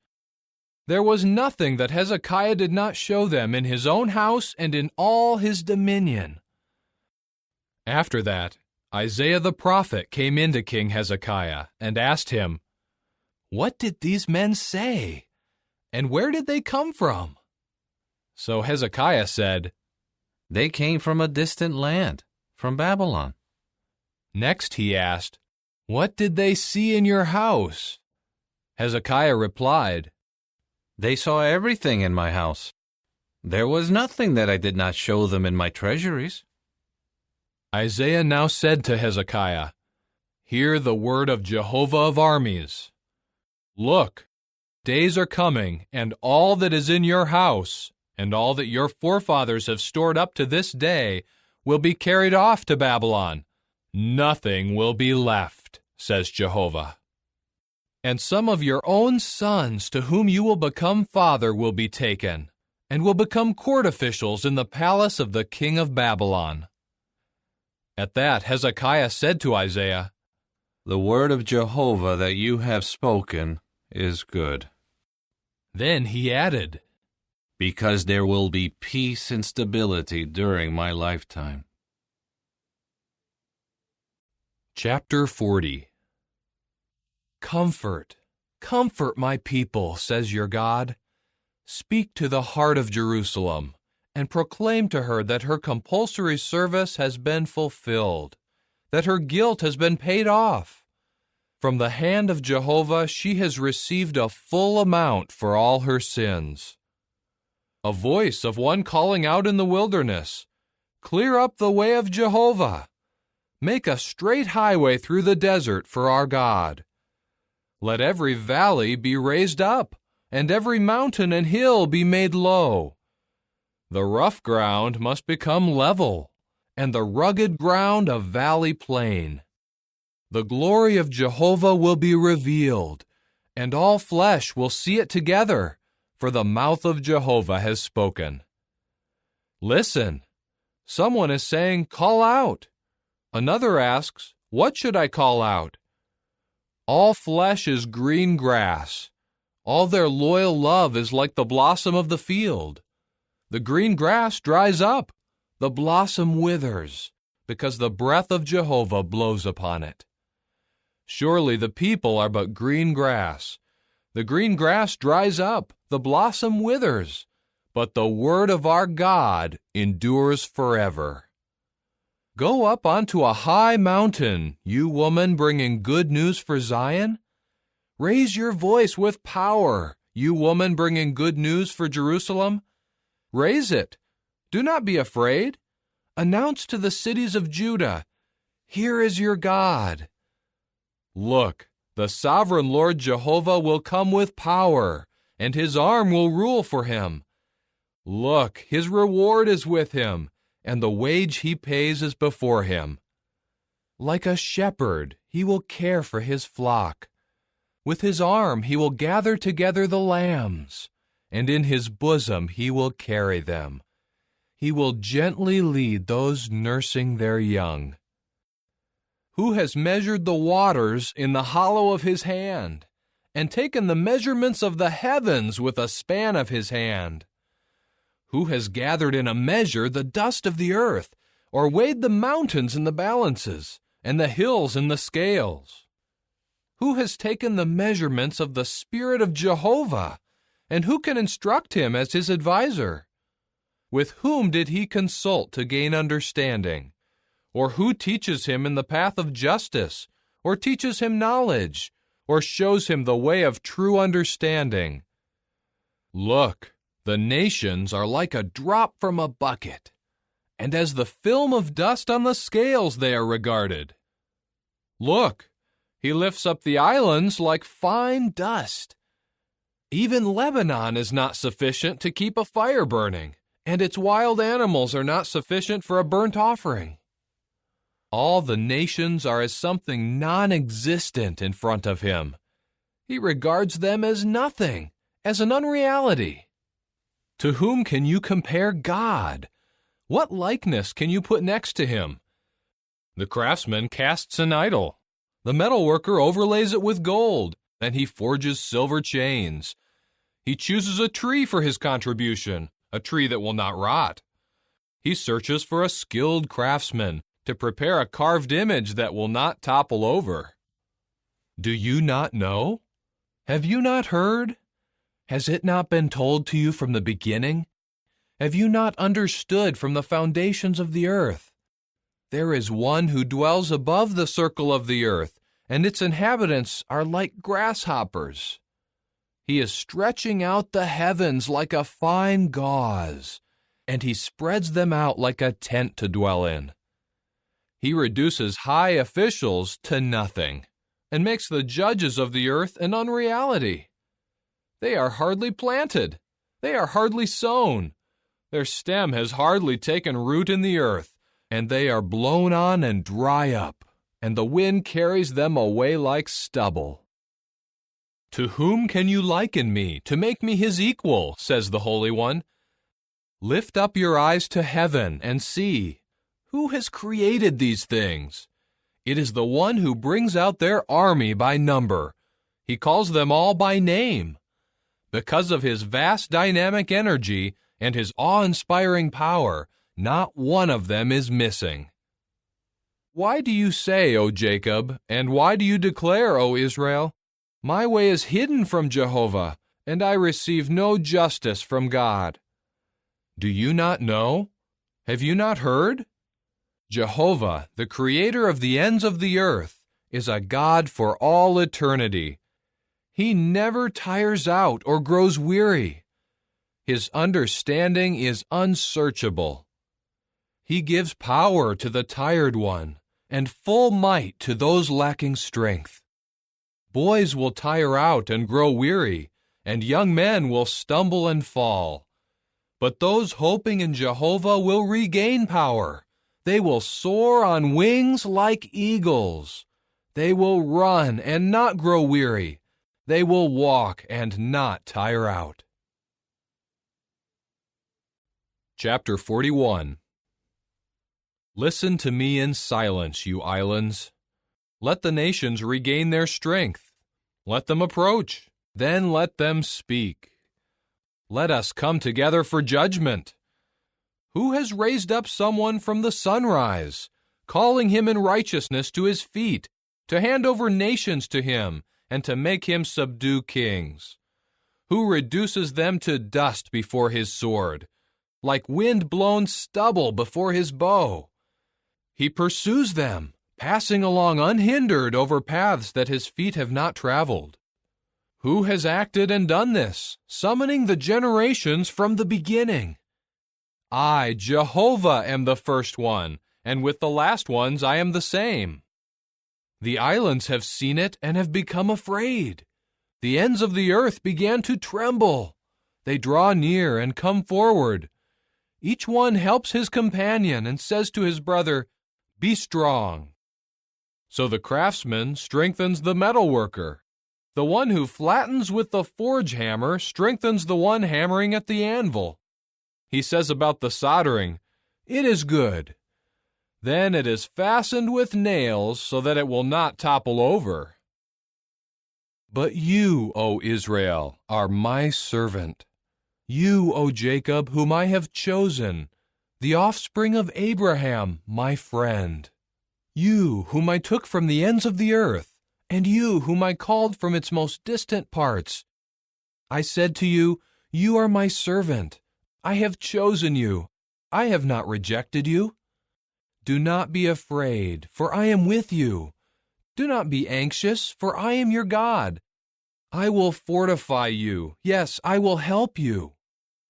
There was nothing that Hezekiah did not show them in his own house and in all his dominion. After that, Isaiah the prophet came in to King Hezekiah and asked him, "What did these men say? And where did they come from?" So Hezekiah said, "They came from a distant land, from Babylon." Next he asked, "What did they see in your house?" Hezekiah replied, "They saw everything in my house. There was nothing that I did not show them in my treasuries." Isaiah now said to Hezekiah, "Hear the word of Jehovah of armies. Look, days are coming, and all that is in your house, and all that your forefathers have stored up to this day, will be carried off to Babylon. Nothing will be left, says Jehovah. And some of your own sons to whom you will become father will be taken, and will become court officials in the palace of the king of Babylon." At that Hezekiah said to Isaiah, "The word of Jehovah that you have spoken is good." Then he added, "Because there will be peace and stability during my lifetime." Chapter 40. Comfort, comfort my people, says your God. Speak to the heart of Jerusalem, and proclaim to her that her compulsory service has been fulfilled, that her guilt has been paid off. From the hand of Jehovah she has received a full amount for all her sins. A voice of one calling out in the wilderness, "Clear up the way of Jehovah. Make a straight highway through the desert for our God. Let every valley be raised up, and every mountain and hill be made low. The rough ground must become level, and the rugged ground a valley plain. The glory of Jehovah will be revealed, and all flesh will see it together, for the mouth of Jehovah has spoken." Listen, someone is saying, "Call out." Another asks, "What should I call out?" All flesh is green grass. All their loyal love is like the blossom of the field. The green grass dries up, the blossom withers, because the breath of Jehovah blows upon it. Surely the people are but green grass. The green grass dries up, the blossom withers, but the word of our God endures forever. Go up onto a high mountain, you woman bringing good news for Zion. Raise your voice with power, you woman bringing good news for Jerusalem. Raise it, Do not be afraid. Announce to the cities of Judah, here is your God. Look, the sovereign Lord Jehovah will come with power, and his arm will rule for him. Look, his reward is with him, and the wage he pays is before him. Like a shepherd, he will care for his flock. With his arm he will gather together the lambs, and in his bosom he will carry them. He will gently lead those nursing their young. Who has measured the waters in the hollow of his hand, and taken the measurements of the heavens with a span of his hand? Who has gathered in a measure the dust of the earth, or weighed the mountains in the balances, and the hills in the scales? Who has taken the measurements of the Spirit of Jehovah, and who can instruct him as his adviser? With whom did he consult to gain understanding? Or who teaches him in the path of justice, or teaches him knowledge, or shows him the way of true understanding? Look, the nations are like a drop from a bucket, and as the film of dust on the scales they are regarded. Look, he lifts up the islands like fine dust. Even Lebanon is not sufficient to keep a fire burning, and its wild animals are not sufficient for a burnt offering. All the nations are as something non-existent in front of him. He regards them as nothing, as an unreality. To whom can you compare God? What likeness can you put next to him? The craftsman casts an idol. The metalworker overlays it with gold, and he forges silver chains. He chooses a tree for his contribution, a tree that will not rot. He searches for a skilled craftsman to prepare a carved image that will not topple over. Do you not know? Have you not heard? Has it not been told to you from the beginning? Have you not understood from the foundations of the earth? There is one who dwells above the circle of the earth, and its inhabitants are like grasshoppers. He is stretching out the heavens like a fine gauze, and he spreads them out like a tent to dwell in. He reduces high officials to nothing, and makes the judges of the earth an unreality. They are hardly planted. They are hardly sown. Their stem has hardly taken root in the earth, and they are blown on and dry up, and the wind carries them away like stubble. To whom can you liken me, to make me his equal, says the Holy One? Lift up your eyes to heaven and see. Who has created these things? It is the one who brings out their army by number. He calls them all by name. Because of his vast dynamic energy and his awe-inspiring power, not one of them is missing. Why do you say, O Jacob, and why do you declare, O Israel, my way is hidden from Jehovah, and I receive no justice from God? Do you not know? Have you not heard? Jehovah, the creator of the ends of the earth, is a God for all eternity. He never tires out or grows weary. His understanding is unsearchable. He gives power to the tired one, and full might to those lacking strength. Boys will tire out and grow weary, and young men will stumble and fall. But those hoping in Jehovah will regain power. They will soar on wings like eagles. They will run and not grow weary. They will walk and not tire out. Chapter 41. Listen to me in silence, you islands. Let the nations regain their strength. Let them approach, then let them speak. Let us come together for judgment. Who has raised up someone from the sunrise, calling him in righteousness to his feet, to hand over nations to him, and to make him subdue kings? Who reduces them to dust before his sword, like wind-blown stubble before his bow? He pursues them, passing along unhindered over paths that his feet have not traveled. Who has acted and done this, summoning the generations from the beginning? I, Jehovah, am the first one, and with the last ones I am the same. The islands have seen it and have become afraid. The ends of the earth began to tremble. They draw near and come forward. Each one helps his companion and says to his brother, "Be strong." So the craftsman strengthens the metalworker. The one who flattens with the forge hammer strengthens the one hammering at the anvil. He says about the soldering, "It is good." Then it is fastened with nails so that it will not topple over. But you, O Israel, are my servant. You, O Jacob, whom I have chosen, the offspring of Abraham, my friend. You, whom I took from the ends of the earth, and you, whom I called from its most distant parts. I said to you, "You are my servant. I have chosen you. I have not rejected you." Do not be afraid, for I am with you. Do not be anxious, for I am your God. I will fortify you. Yes, I will help you.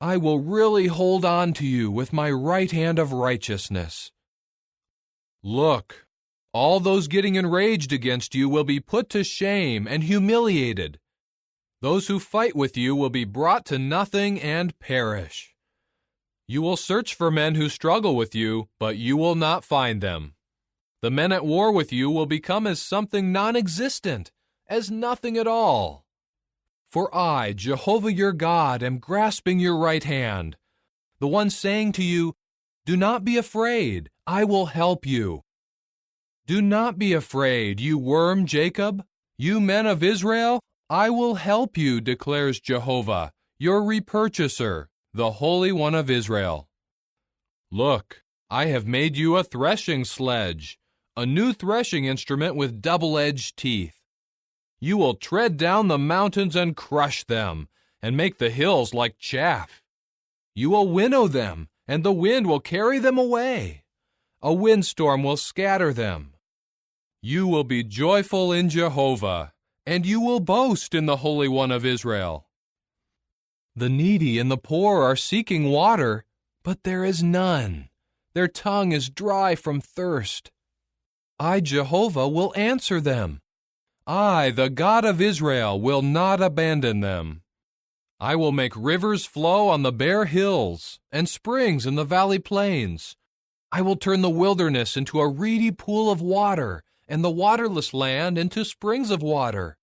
I will really hold on to you with my right hand of righteousness. Look, all those getting enraged against you will be put to shame and humiliated. Those who fight with you will be brought to nothing and perish. You will search for men who struggle with you, but you will not find them. The men at war with you will become as something non-existent, as nothing at all. For I, Jehovah your God, am grasping your right hand, the one saying to you, "Do not be afraid, I will help you." Do not be afraid, you worm Jacob. You men of Israel, I will help you, declares Jehovah, your repurchaser, the Holy One of Israel. Look, I have made you a threshing sledge, a new threshing instrument with double-edged teeth. You will tread down the mountains and crush them, and make the hills like chaff. You will winnow them, and the wind will carry them away. A windstorm will scatter them. You will be joyful in Jehovah, and you will boast in the Holy One of Israel. The needy and the poor are seeking water, but there is none. Their tongue is dry from thirst. I, Jehovah, will answer them. I, the God of Israel, will not abandon them. I will make rivers flow on the bare hills and springs in the valley plains. I will turn the wilderness into a reedy pool of water and the waterless land into springs of water.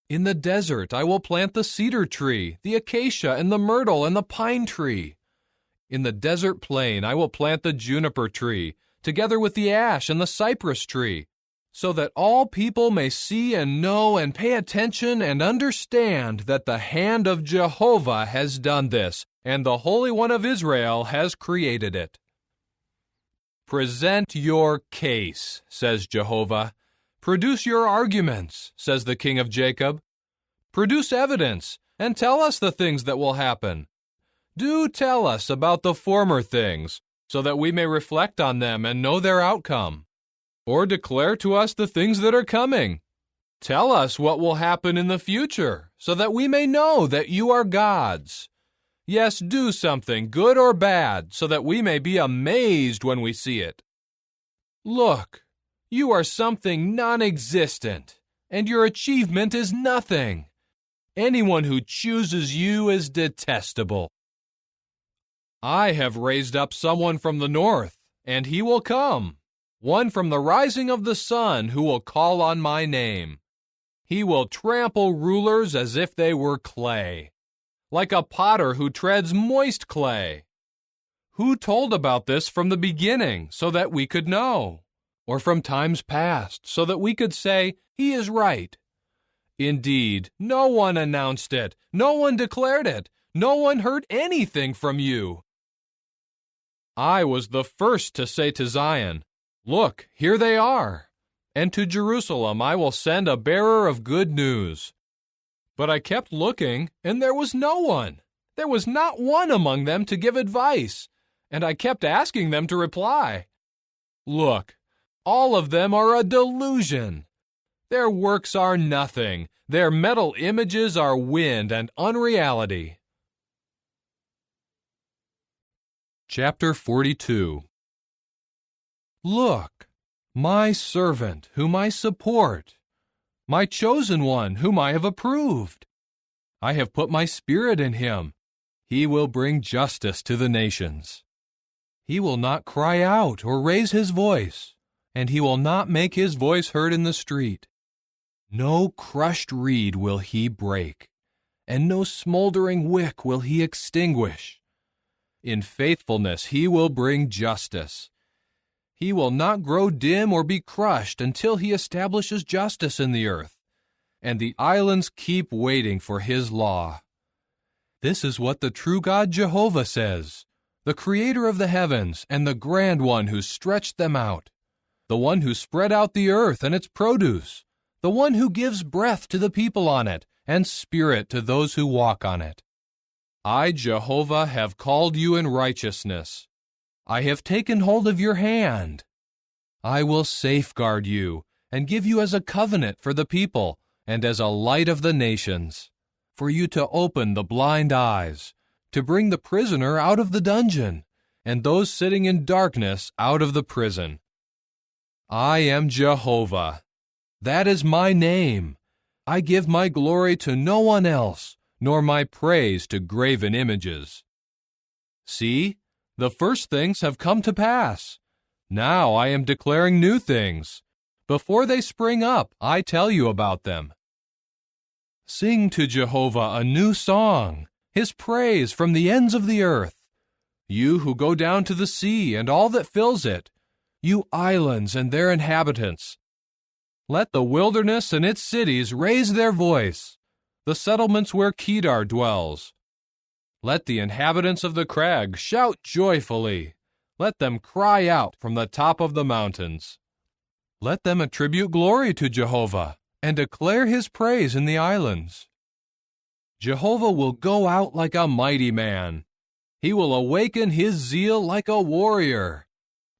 In the desert I will plant the cedar tree, the acacia and the myrtle and the pine tree. In the desert plain I will plant the juniper tree, together with the ash and the cypress tree, so that all people may see and know and pay attention and understand that the hand of Jehovah has done this, and the Holy One of Israel has created it. Present your case, says Jehovah. Produce your arguments, says the King of Jacob. Produce evidence, and tell us the things that will happen. Do tell us about the former things, so that we may reflect on them and know their outcome. Or declare to us the things that are coming. Tell us what will happen in the future, so that we may know that you are gods. Yes, do something, good or bad, so that we may be amazed when we see it. Look, you are something non-existent, and your achievement is nothing. Anyone who chooses you is detestable. I have raised up someone from the north, and he will come, one from the rising of the sun who will call on my name. He will trample rulers as if they were clay, like a potter who treads moist clay. Who told about this from the beginning so that we could know? Or from times past so that we could say, he is right? Indeed, no one announced it, no one declared it, no one heard anything from you. I was the first to say to Zion, look, here they are. And to Jerusalem I will send a bearer of good news. But I kept looking, and there was no one. There was not one among them to give advice, and I kept asking them to reply. Look, all of them are a delusion. Their works are nothing. Their metal images are wind and unreality. Chapter 42. Look, my servant whom I support, my chosen one whom I have approved. I have put my spirit in him. He will bring justice to the nations. He will not cry out or raise his voice, and he will not make his voice heard in the street. No crushed reed will he break, and no smoldering wick will he extinguish. In faithfulness he will bring justice. He will not grow dim or be crushed until he establishes justice in the earth, and the islands keep waiting for his law. This is what the true God Jehovah says, the Creator of the heavens and the Grand One who stretched them out, the one who spread out the earth and its produce, the one who gives breath to the people on it and spirit to those who walk on it. I, Jehovah, have called you in righteousness. I have taken hold of your hand. I will safeguard you and give you as a covenant for the people and as a light of the nations, for you to open the blind eyes, to bring the prisoner out of the dungeon, and those sitting in darkness out of the prison. I am Jehovah. That is my name. I give my glory to no one else, nor my praise to graven images. See, the first things have come to pass. Now I am declaring new things. Before they spring up, I tell you about them. Sing to Jehovah a new song, his praise from the ends of the earth. You who go down to the sea and all that fills it, you islands and their inhabitants. Let the wilderness and its cities raise their voice, the settlements where Kedar dwells. Let the inhabitants of the crag shout joyfully. Let them cry out from the top of the mountains. Let them attribute glory to Jehovah and declare his praise in the islands. Jehovah will go out like a mighty man. He will awaken his zeal like a warrior.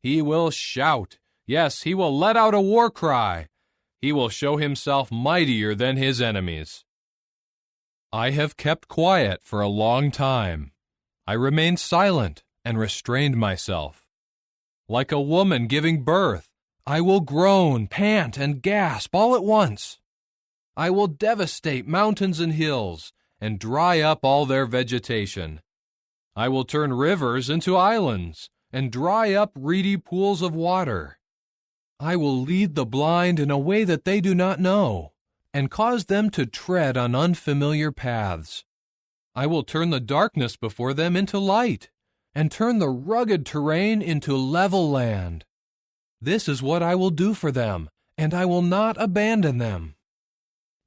He will shout. Yes, he will let out a war cry. He will show himself mightier than his enemies. I have kept quiet for a long time. I remained silent and restrained myself. Like a woman giving birth, I will groan, pant, and gasp all at once. I will devastate mountains and hills and dry up all their vegetation. I will turn rivers into islands and dry up reedy pools of water. I will lead the blind in a way that they do not know, and cause them to tread on unfamiliar paths. I will turn the darkness before them into light, and turn the rugged terrain into level land. This is what I will do for them, and I will not abandon them.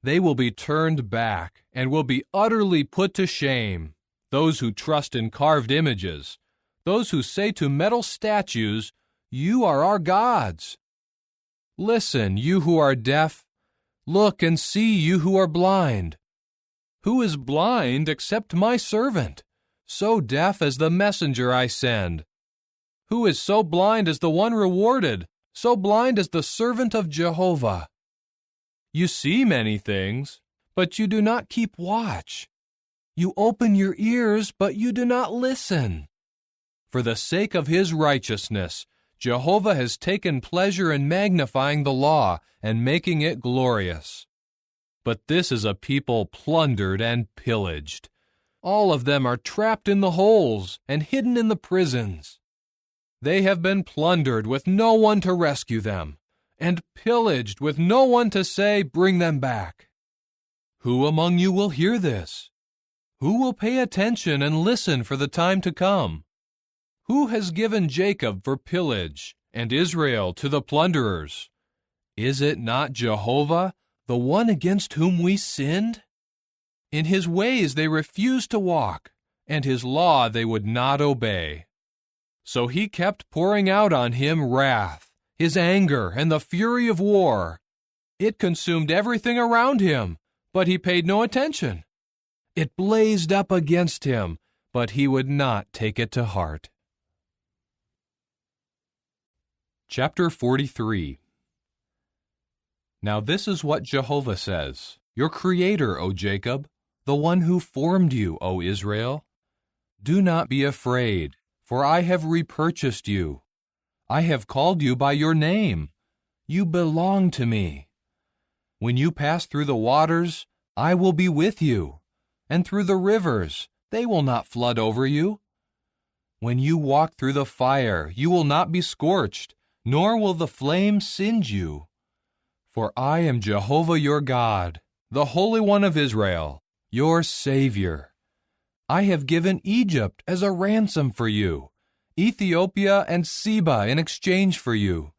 They will be turned back, and will be utterly put to shame, those who trust in carved images, those who say to metal statues, "You are our gods." Listen, you who are deaf. Look and see, you who are blind. Who is blind except my servant, so deaf as the messenger I send? Who is so blind as the one rewarded, so blind as the servant of Jehovah? You see many things, but you do not keep watch. You open your ears, but you do not listen. For the sake of his righteousness, Jehovah has taken pleasure in magnifying the law and making it glorious. But this is a people plundered and pillaged. All of them are trapped in the holes and hidden in the prisons. They have been plundered with no one to rescue them, and pillaged with no one to say, "Bring them back." Who among you will hear this? Who will pay attention and listen for the time to come? Who has given Jacob for pillage and Israel to the plunderers? Is it not Jehovah, the one against whom we sinned? In his ways they refused to walk, and his law they would not obey. So he kept pouring out on him wrath, his anger, and the fury of war. It consumed everything around him, but he paid no attention. It blazed up against him, but he would not take it to heart. Chapter 43. Now this is what Jehovah says, your Creator, O Jacob, the one who formed you, O Israel. Do not be afraid, for I have repurchased you. I have called you by your name. You belong to me. When you pass through the waters, I will be with you, and through the rivers, they will not flood over you. When you walk through the fire, you will not be scorched, nor will the flame singe you. For I am Jehovah your God, the Holy One of Israel, your Savior. I have given Egypt as a ransom for you, Ethiopia and Seba in exchange for you.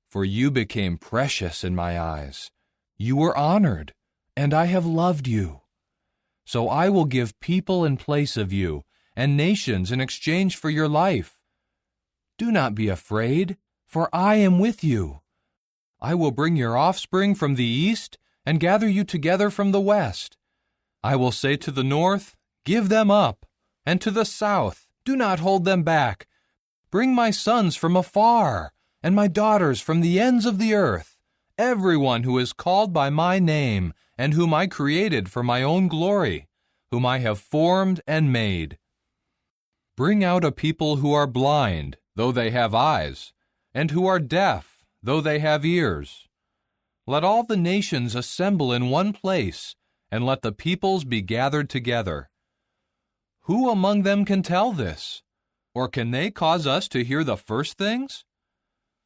For you became precious in my eyes. You were honored, and I have loved you. So I will give people in place of you, and nations in exchange for your life. Do not be afraid, for I am with you. I will bring your offspring from the east, and gather you together from the west. I will say to the north, give them up, and to the south, do not hold them back. Bring my sons from afar, and my daughters from the ends of the earth, everyone who is called by my name, and whom I created for my own glory, whom I have formed and made. Bring out a people who are blind, though they have eyes, and who are deaf, though they have ears. Let all the nations assemble in one place, and let the peoples be gathered together. Who among them can tell this? Or can they cause us to hear the first things?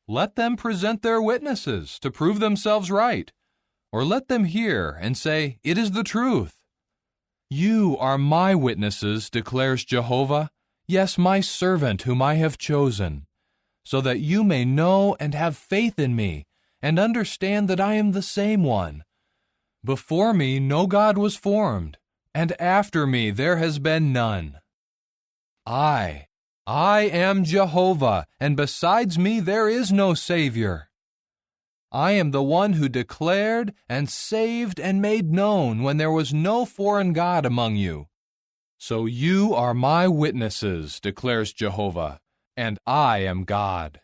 Let them present their witnesses to prove themselves right, or let them hear and say, it is the truth. You are my witnesses, declares Jehovah, yes, my servant whom I have chosen, so that you may know and have faith in me, and understand that I am the same one. Before me no God was formed, and after me there has been none. I am Jehovah, and besides me there is no Savior. I am the one who declared and saved and made known when there was no foreign God among you. So you are my witnesses, declares Jehovah, and I am God.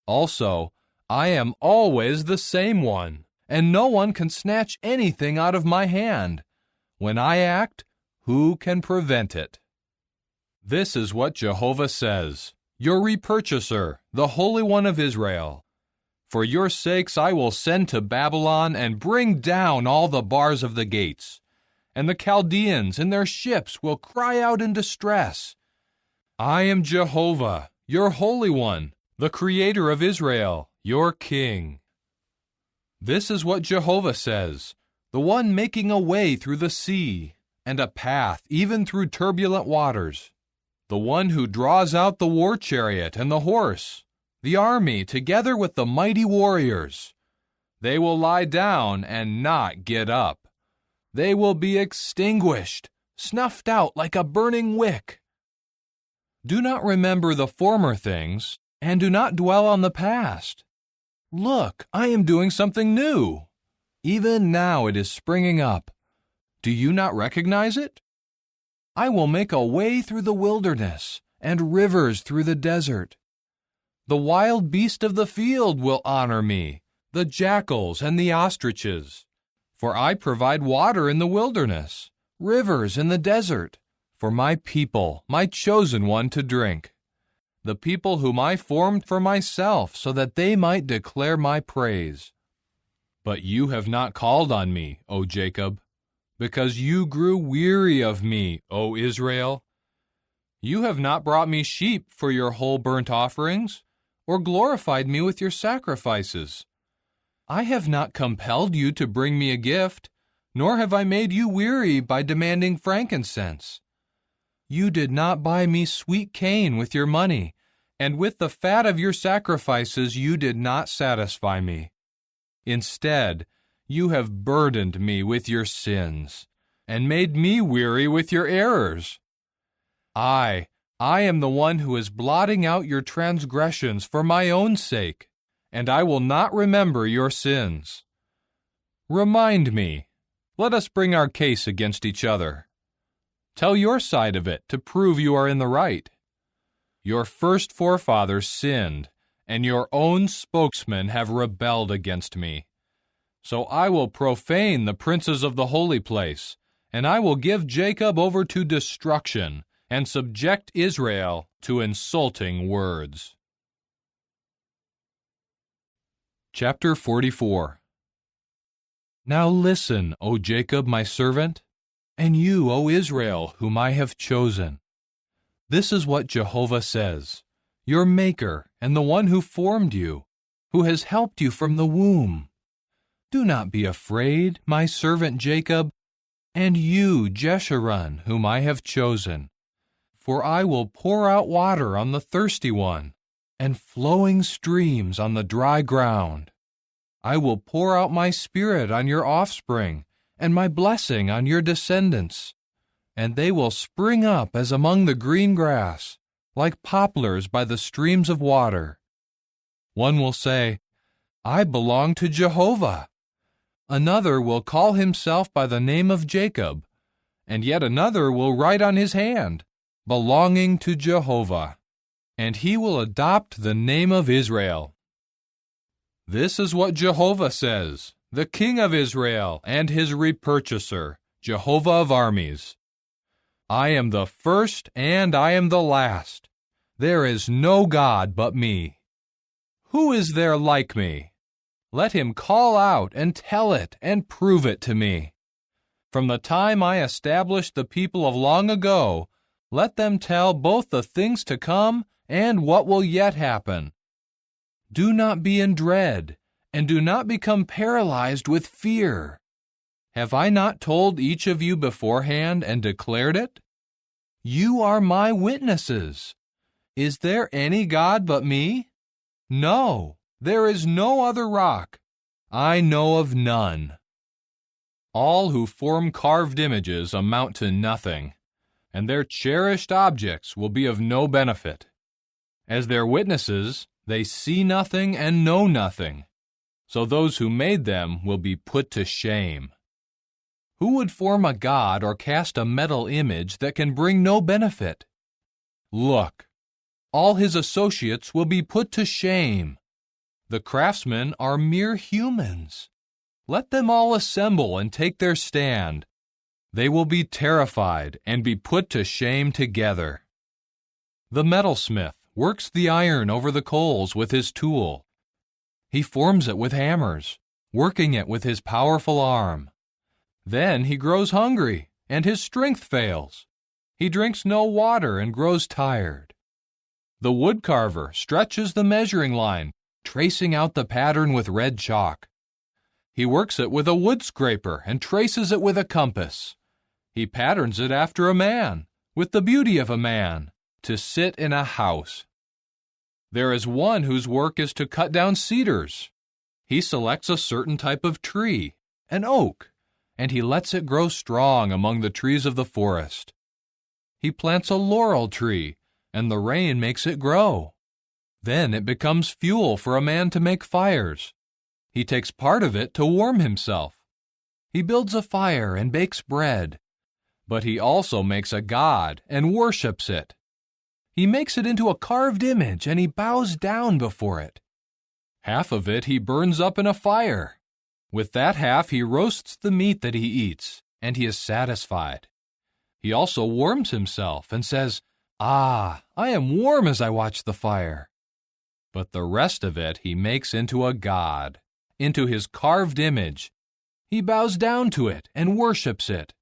Also, I am always the same one, and no one can snatch anything out of my hand. When I act, who can prevent it? This is what Jehovah says, your repurchaser, the Holy One of Israel. For your sakes I will send to Babylon and bring down all the bars of the gates, and the Chaldeans in their ships will cry out in distress. I am Jehovah, your Holy One, the Creator of Israel, your King. This is what Jehovah says, the one making a way through the sea, and a path even through turbulent waters, the one who draws out the war chariot and the horse, the army together with the mighty warriors. They will lie down and not get up. They will be extinguished, snuffed out like a burning wick. Do not remember the former things, and do not dwell on the past. Look, I am doing something new. Even now it is springing up. Do you not recognize it? I will make a way through the wilderness, and rivers through the desert. The wild beast of the field will honor me, the jackals and the ostriches. For I provide water in the wilderness, rivers in the desert, for my people, my chosen one, to drink. The people whom I formed for myself, so that they might declare my praise. But you have not called on me, O Jacob, because you grew weary of me, O Israel. You have not brought me sheep for your whole burnt offerings, or glorified me with your sacrifices. I have not compelled you to bring me a gift, nor have I made you weary by demanding frankincense. You did not buy me sweet cane with your money, and with the fat of your sacrifices you did not satisfy me. Instead, you have burdened me with your sins, and made me weary with your errors. I am the one who is blotting out your transgressions for my own sake, and I will not remember your sins. Remind me. Let us bring our case against each other. Tell your side of it to prove you are in the right. Your first forefathers sinned, and your own spokesmen have rebelled against me. So I will profane the princes of the holy place, and I will give Jacob over to destruction, and subject Israel to insulting words. Chapter 44. Now listen, O Jacob my servant, and you, O Israel, whom I have chosen. This is what Jehovah says, your Maker and the one who formed you, who has helped you from the womb. Do not be afraid, my servant Jacob, and you, Jeshurun, whom I have chosen. For I will pour out water on the thirsty one, and flowing streams on the dry ground. I will pour out my Spirit on your offspring, and my blessing on your descendants. And they will spring up as among the green grass, like poplars by the streams of water. One will say, I belong to Jehovah. Another will call himself by the name of Jacob, and yet another will write on his hand, belonging to Jehovah, and he will adopt the name of Israel. This is what Jehovah says, the King of Israel and his repurchaser, Jehovah of armies. I am the first and I am the last. There is no God but me. Who is there like me? Let him call out and tell it and prove it to me. From the time I established the people of long ago, let them tell both the things to come and what will yet happen. Do not be in dread, and do not become paralyzed with fear. Have I not told each of you beforehand and declared it? You are my witnesses. Is there any God but me? No, there is no other rock. I know of none. All who form carved images amount to nothing, and their cherished objects will be of no benefit. As their witnesses, they see nothing and know nothing, so those who made them will be put to shame. Who would form a god or cast a metal image that can bring no benefit? Look, all his associates will be put to shame. The craftsmen are mere humans. Let them all assemble and take their stand. They will be terrified and be put to shame together. The metalsmith works the iron over the coals with his tool. He forms it with hammers, working it with his powerful arm. Then he grows hungry, and his strength fails. He drinks no water and grows tired. The woodcarver stretches the measuring line, tracing out the pattern with red chalk. He works it with a wood scraper and traces it with a compass. He patterns it after a man, with the beauty of a man, to sit in a house. There is one whose work is to cut down cedars. He selects a certain type of tree, an oak, and he lets it grow strong among the trees of the forest. He plants a laurel tree, and the rain makes it grow. Then it becomes fuel for a man to make fires. He takes part of it to warm himself. He builds a fire and bakes bread, but he also makes a god and worships it. He makes it into a carved image, and he bows down before it. Half of it he burns up in a fire. With that half he roasts the meat that he eats, and he is satisfied. He also warms himself and says, "Ah, I am warm as I watch the fire." But the rest of it he makes into a god, into his carved image. He bows down to it and worships it.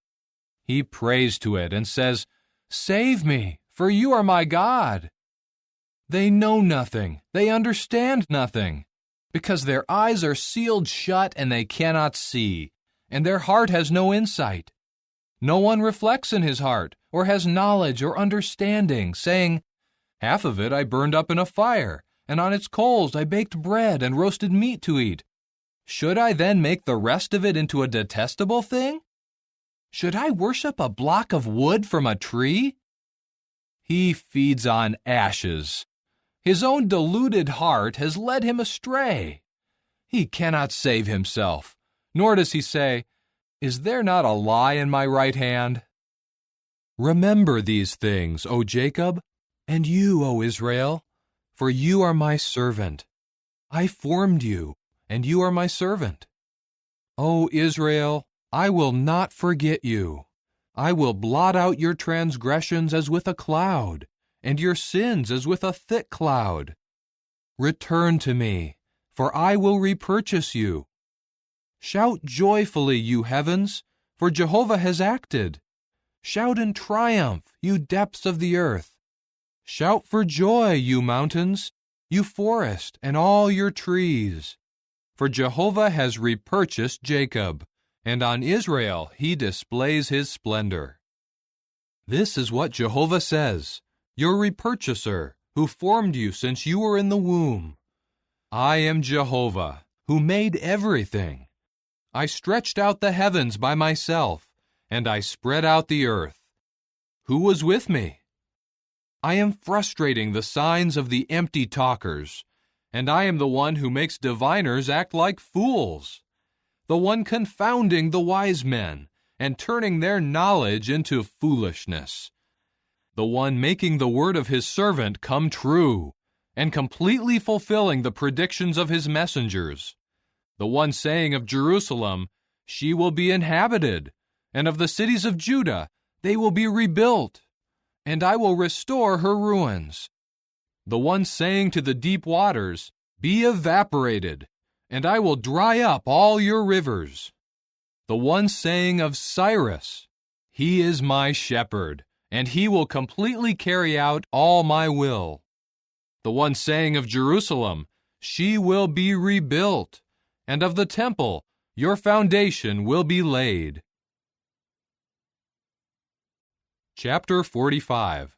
He prays to it and says, "Save me, for you are my God." They know nothing, they understand nothing, because their eyes are sealed shut and they cannot see, and their heart has no insight. No one reflects in his heart, or has knowledge or understanding, saying, "Half of it I burned up in a fire, and on its coals I baked bread and roasted meat to eat. Should I then make the rest of it into a detestable thing? Should I worship a block of wood from a tree?" He feeds on ashes. His own deluded heart has led him astray. He cannot save himself, nor does he say, "Is there not a lie in my right hand?" Remember these things, O Jacob, and you, O Israel, for you are my servant. I formed you, and you are my servant. O Israel, I will not forget you. I will blot out your transgressions as with a cloud, and your sins as with a thick cloud. Return to me, for I will repurchase you. Shout joyfully, you heavens, for Jehovah has acted. Shout in triumph, you depths of the earth. Shout for joy, you mountains, you forest, and all your trees. For Jehovah has repurchased Jacob, and on Israel he displays his splendor. This is what Jehovah says, your repurchaser, who formed you since you were in the womb. I am Jehovah, who made everything. I stretched out the heavens by myself, and I spread out the earth. Who was with me? I am frustrating the signs of the empty talkers, and I am the one who makes diviners act like fools, the one confounding the wise men and turning their knowledge into foolishness, the one making the word of his servant come true and completely fulfilling the predictions of his messengers, the one saying of Jerusalem, she will be inhabited, and of the cities of Judah, they will be rebuilt, and I will restore her ruins. The one saying to the deep waters, be evaporated, and I will dry up all your rivers. The one saying of Cyrus, he is my shepherd, and he will completely carry out all my will. The one saying of Jerusalem, she will be rebuilt, and of the temple, your foundation will be laid. Chapter 45.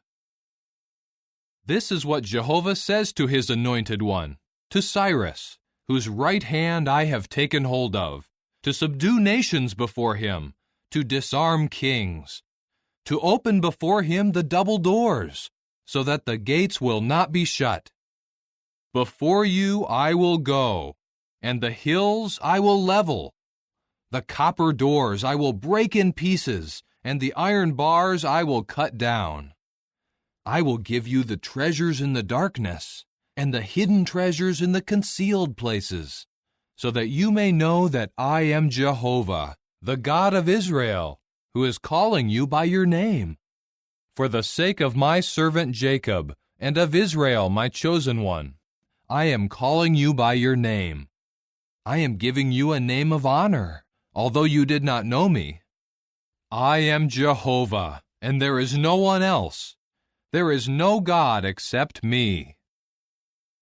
This is what Jehovah says to his anointed one, to Cyrus, whose right hand I have taken hold of, to subdue nations before him, to disarm kings, to open before him the double doors, so that the gates will not be shut. Before you I will go, and the hills I will level. The copper doors I will break in pieces, and the iron bars I will cut down. I will give you the treasures in the darkness, and the hidden treasures in the concealed places, so that you may know that I am Jehovah, the God of Israel, who is calling you by your name. For the sake of my servant Jacob, and of Israel my chosen one, I am calling you by your name. I am giving you a name of honor, although you did not know me. I am Jehovah, and there is no one else. There is no God except me.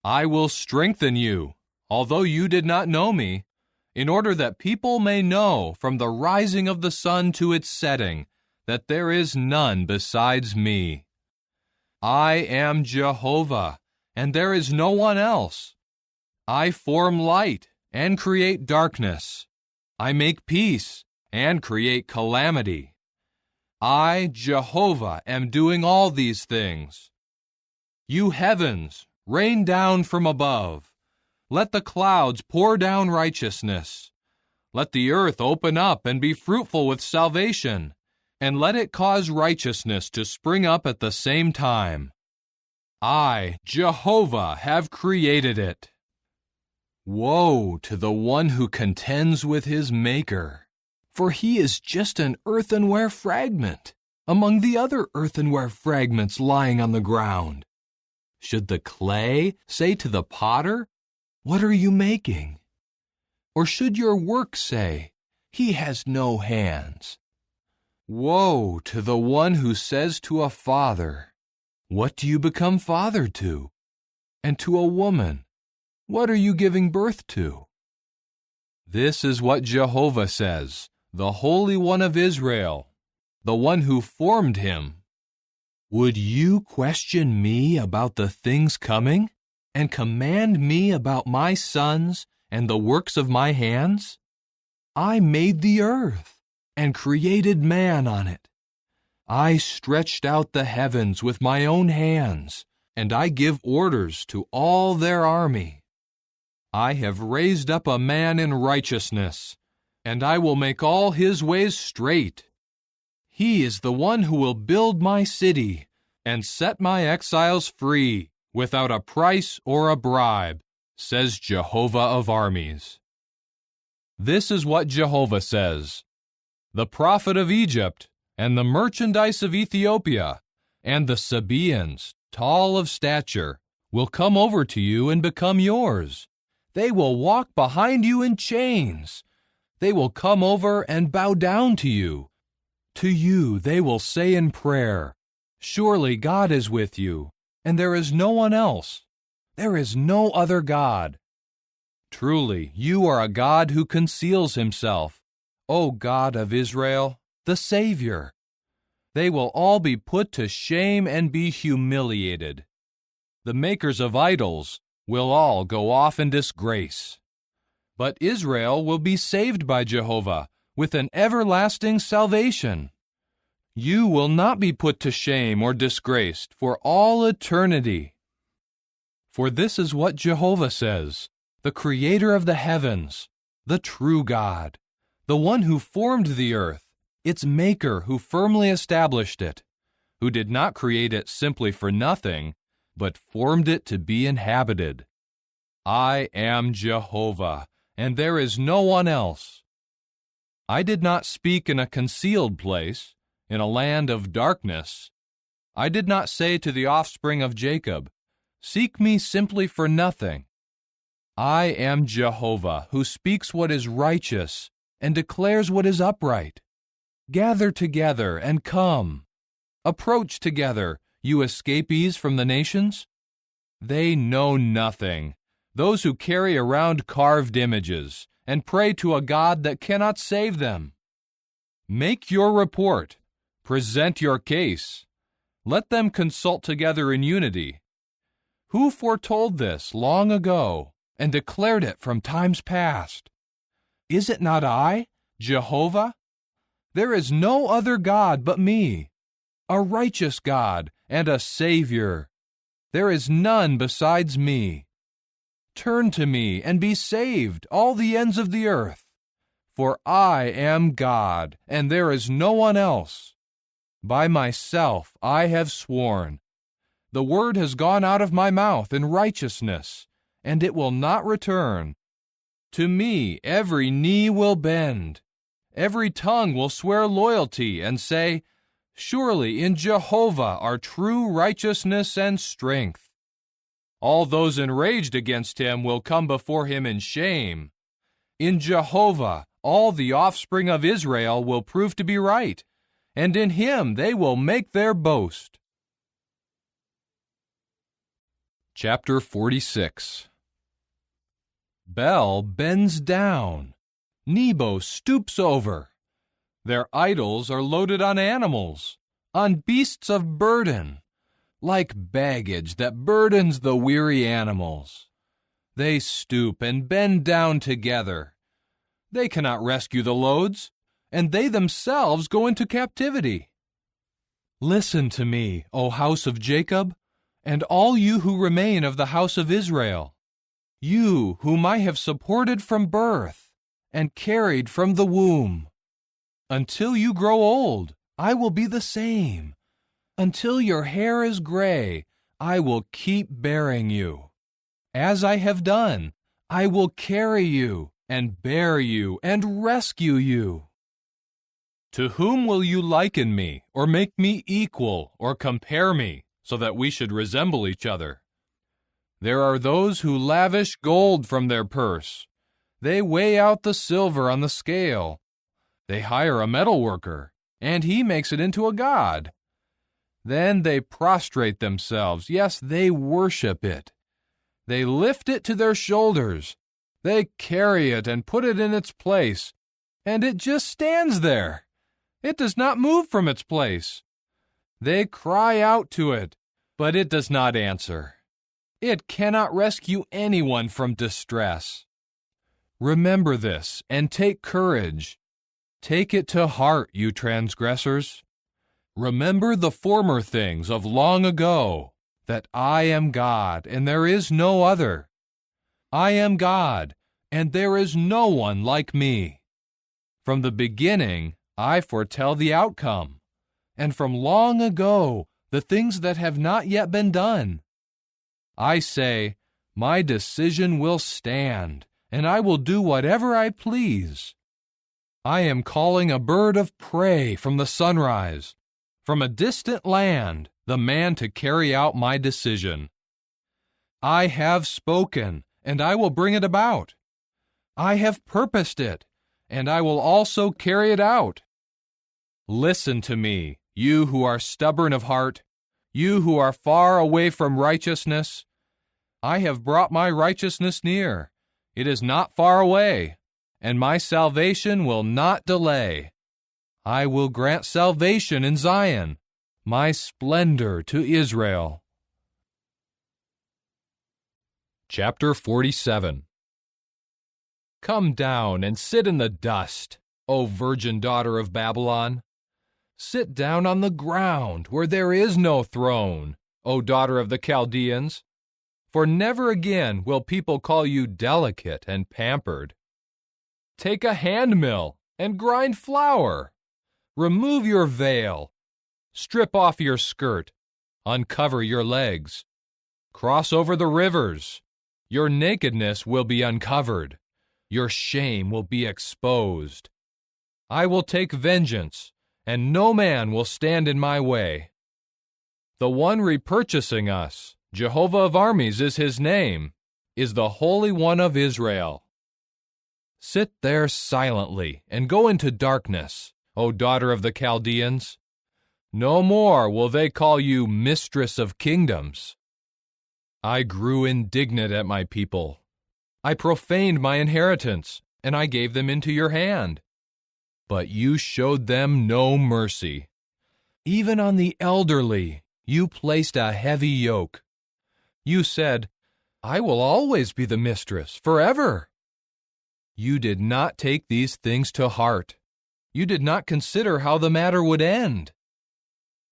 I will strengthen you, although you did not know me, in order that people may know from the rising of the sun to its setting that there is none besides me. I am Jehovah, and there is no one else. I form light and create darkness. I make peace and create calamity. I, Jehovah, am doing all these things. You heavens, rain down from above. Let the clouds pour down righteousness. Let the earth open up and be fruitful with salvation, and let it cause righteousness to spring up at the same time. I, Jehovah, have created it. Woe to the one who contends with his Maker, for he is just an earthenware fragment among the other earthenware fragments lying on the ground. Should the clay say to the potter, what are you making? Or should your work say, he has no hands? Woe to the one who says to a father, what do you become father to? And to a woman, what are you giving birth to? This is what Jehovah says, the Holy One of Israel, the one who formed him. Would you question me about the things coming, and command me about my sons and the works of my hands? I made the earth, and created man on it. I stretched out the heavens with my own hands, and I give orders to all their army. I have raised up a man in righteousness, and I will make all his ways straight. He is the one who will build my city and set my exiles free without a price or a bribe, says Jehovah of armies. This is what Jehovah says. The prophet of Egypt, and the merchandise of Ethiopia, and the Sabaeans, tall of stature, will come over to you and become yours. They will walk behind you in chains. They will come over and bow down to you. To you they will say in prayer, "Surely God is with you, and there is no one else. There is no other God." Truly, you are a God who conceals himself, O God of Israel, the Savior. They will all be put to shame and be humiliated. The makers of idols will all go off in disgrace. But Israel will be saved by Jehovah with an everlasting salvation. You will not be put to shame or disgraced for all eternity. For this is what Jehovah says, the Creator of the heavens, the true God, the one who formed the earth, its Maker who firmly established it, who did not create it simply for nothing, but formed it to be inhabited. I am Jehovah, and there is no one else. I did not speak in a concealed place, in a land of darkness. I did not say to the offspring of Jacob, "Seek me simply for nothing." I am Jehovah, who speaks what is righteous and declares what is upright. Gather together and come. Approach together, you escapees from the nations. They know nothing, those who carry around carved images and pray to a God that cannot save them. Make your report. Present your case. Let them consult together in unity. Who foretold this long ago and declared it from times past? Is it not I, Jehovah? There is no other God but me, a righteous God and a Savior. There is none besides me. Turn to me and be saved, all the ends of the earth. For I am God, and there is no one else. By myself I have sworn. The word has gone out of my mouth in righteousness, and it will not return. To me every knee will bend. Every tongue will swear loyalty and say, "Surely in Jehovah are true righteousness and strength." All those enraged against him will come before him in shame. In Jehovah all the offspring of Israel will prove to be right, and in him they will make their boast. Chapter 46. Bel bends down. Nebo stoops over. Their idols are loaded on animals, on beasts of burden, like baggage that burdens the weary animals. They stoop and bend down together. They cannot rescue the loads, and they themselves go into captivity. Listen to me, O house of Jacob, and all you who remain of the house of Israel, you whom I have supported from birth and carried from the womb. Until you grow old, I will be the same. Until your hair is gray, I will keep bearing you. As I have done, I will carry you and bear you and rescue you. To whom will you liken me, or make me equal, or compare me, so that we should resemble each other? There are those who lavish gold from their purse. They weigh out the silver on the scale. They hire a metal worker, and he makes it into a god. Then they prostrate themselves. Yes, they worship it. They lift it to their shoulders. They carry it and put it in its place, and it just stands there. It does not move from its place. They cry out to it, but it does not answer. It cannot rescue anyone from distress. Remember this and take courage. Take it to heart, you transgressors. Remember the former things of long ago, that I am God, and there is no other. I am God, and there is no one like me. From the beginning, I foretell the outcome, and from long ago, the things that have not yet been done. I say, my decision will stand, and I will do whatever I please. I am calling a bird of prey from the sunrise, from a distant land, the man to carry out my decision. I have spoken, and I will bring it about. I have purposed it, and I will also carry it out. Listen to me, you who are stubborn of heart, you who are far away from righteousness. I have brought my righteousness near. It is not far away, and my salvation will not delay. I will grant salvation in Zion, my splendor to Israel. Chapter 47. Come down and sit in the dust, O virgin daughter of Babylon. Sit down on the ground where there is no throne, O daughter of the Chaldeans. For never again will people call you delicate and pampered. Take a handmill and grind flour. Remove your veil. Strip off your skirt. Uncover your legs. Cross over the rivers. Your nakedness will be uncovered. Your shame will be exposed. I will take vengeance, and no man will stand in my way. The one repurchasing us, Jehovah of armies is his name, is the Holy One of Israel. Sit there silently and go into darkness, O daughter of the Chaldeans. No more will they call you mistress of kingdoms. I grew indignant at my people. I profaned my inheritance, and I gave them into your hand. But you showed them no mercy. Even on the elderly, you placed a heavy yoke. You said, I will always be the mistress, forever. You did not take these things to heart. You did not consider how the matter would end.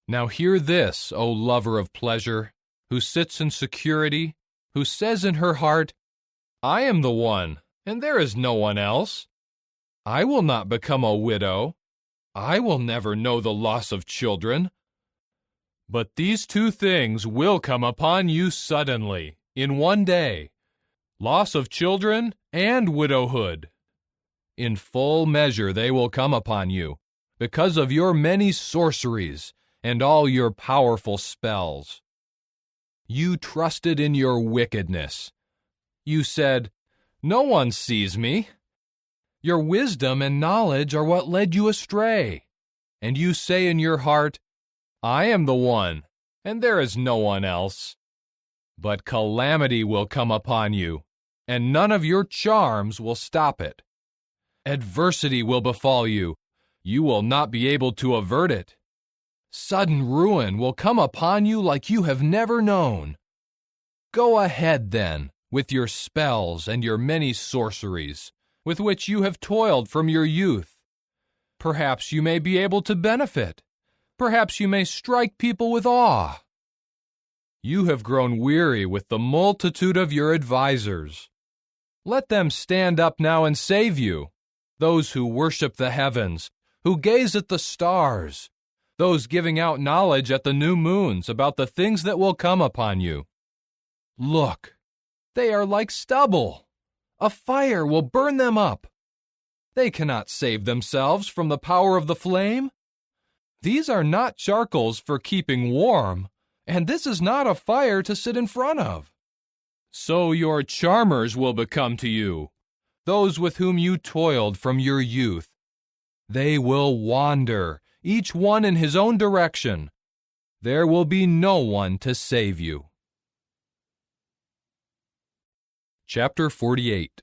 Now hear this, O lover of pleasure, who sits in security, who says in her heart, I am the one, and there is no one else. I will not become a widow. I will never know the loss of children. But these two things will come upon you suddenly, in one day, loss of children and widowhood. In full measure they will come upon you, because of your many sorceries and all your powerful spells. You trusted in your wickedness. You said, no one sees me. Your wisdom and knowledge are what led you astray. And you say in your heart, I am the one, and there is no one else. But calamity will come upon you, and none of your charms will stop it. Adversity will befall you. You will not be able to avert it. Sudden ruin will come upon you like you have never known. Go ahead, then, with your spells and your many sorceries, with which you have toiled from your youth. Perhaps you may be able to benefit. Perhaps you may strike people with awe. You have grown weary with the multitude of your advisers. Let them stand up now and save you, those who worship the heavens, who gaze at the stars, those giving out knowledge at the new moons about the things that will come upon you. Look, they are like stubble. A fire will burn them up. They cannot save themselves from the power of the flame. These are not charcoals for keeping warm, and this is not a fire to sit in front of. So your charmers will become to you, those with whom you toiled from your youth. They will wander, each one in his own direction. There will be no one to save you. Chapter 48.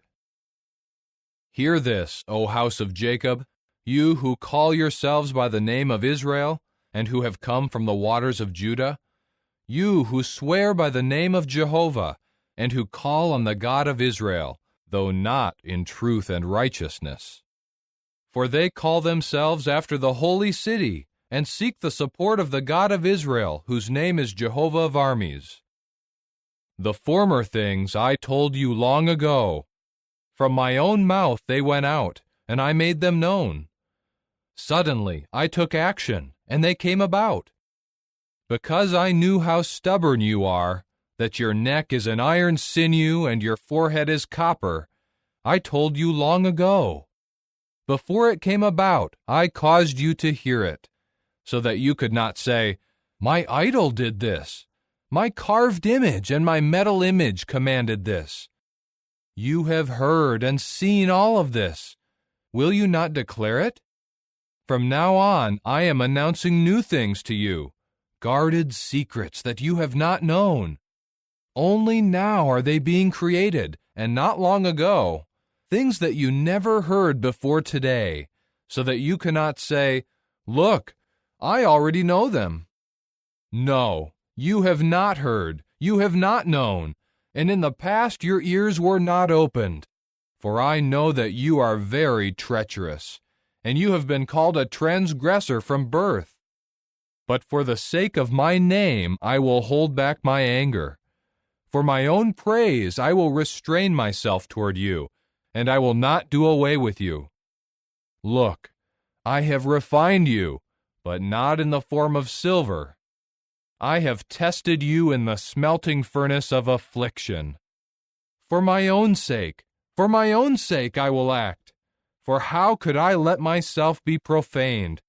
Hear this, O house of Jacob, you who call yourselves by the name of Israel, and who have come from the waters of Judah, you who swear by the name of Jehovah, and who call on the God of Israel, though not in truth and righteousness. For they call themselves after the holy city, and seek the support of the God of Israel, whose name is Jehovah of armies. The former things I told you long ago. From my own mouth they went out, and I made them known. Suddenly I took action, and they came about. Because I knew how stubborn you are, that your neck is an iron sinew and your forehead is copper, I told you long ago. before it came about, I caused you to hear it, so that you could not say, 'My idol did this. My carved image and my metal image commanded this.' You have heard and seen all of this. Will you not declare it? From now on, I am announcing new things to you, guarded secrets that you have not known. Only now are they being created, and not long ago, things that you never heard before today, so that you cannot say, 'Look, I already know them.' No, you have not heard, you have not known, and in the past your ears were not opened. For I know that you are very treacherous, and you have been called a transgressor from birth. But for the sake of my name I will hold back my anger. For my own praise I will restrain myself toward you, and I will not do away with you. Look, I have refined you, but not in the form of silver. I have tested you in the smelting furnace of affliction. For my own sake I will act. For how could I let myself be profaned?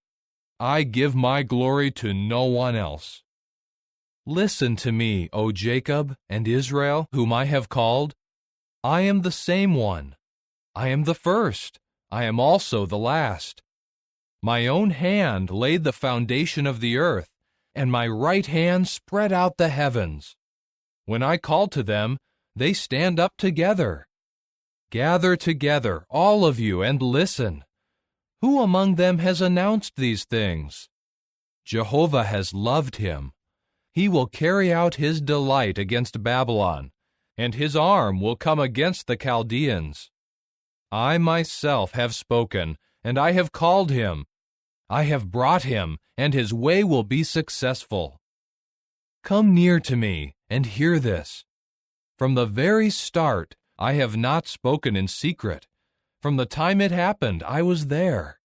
I give my glory to no one else. Listen to me, O Jacob and Israel, whom I have called. I am the same one. I am the first. I am also the last. My own hand laid the foundation of the earth, and my right hand spread out the heavens. When I call to them, they stand up together. Gather together, all of you, and listen. Who among them has announced these things? Jehovah has loved him. He will carry out his delight against Babylon, and his arm will come against the Chaldeans. I myself have spoken, and I have called him. I have brought him, and his way will be successful. Come near to me, and hear this. From the very start, I have not spoken in secret. From the time it happened, I was there.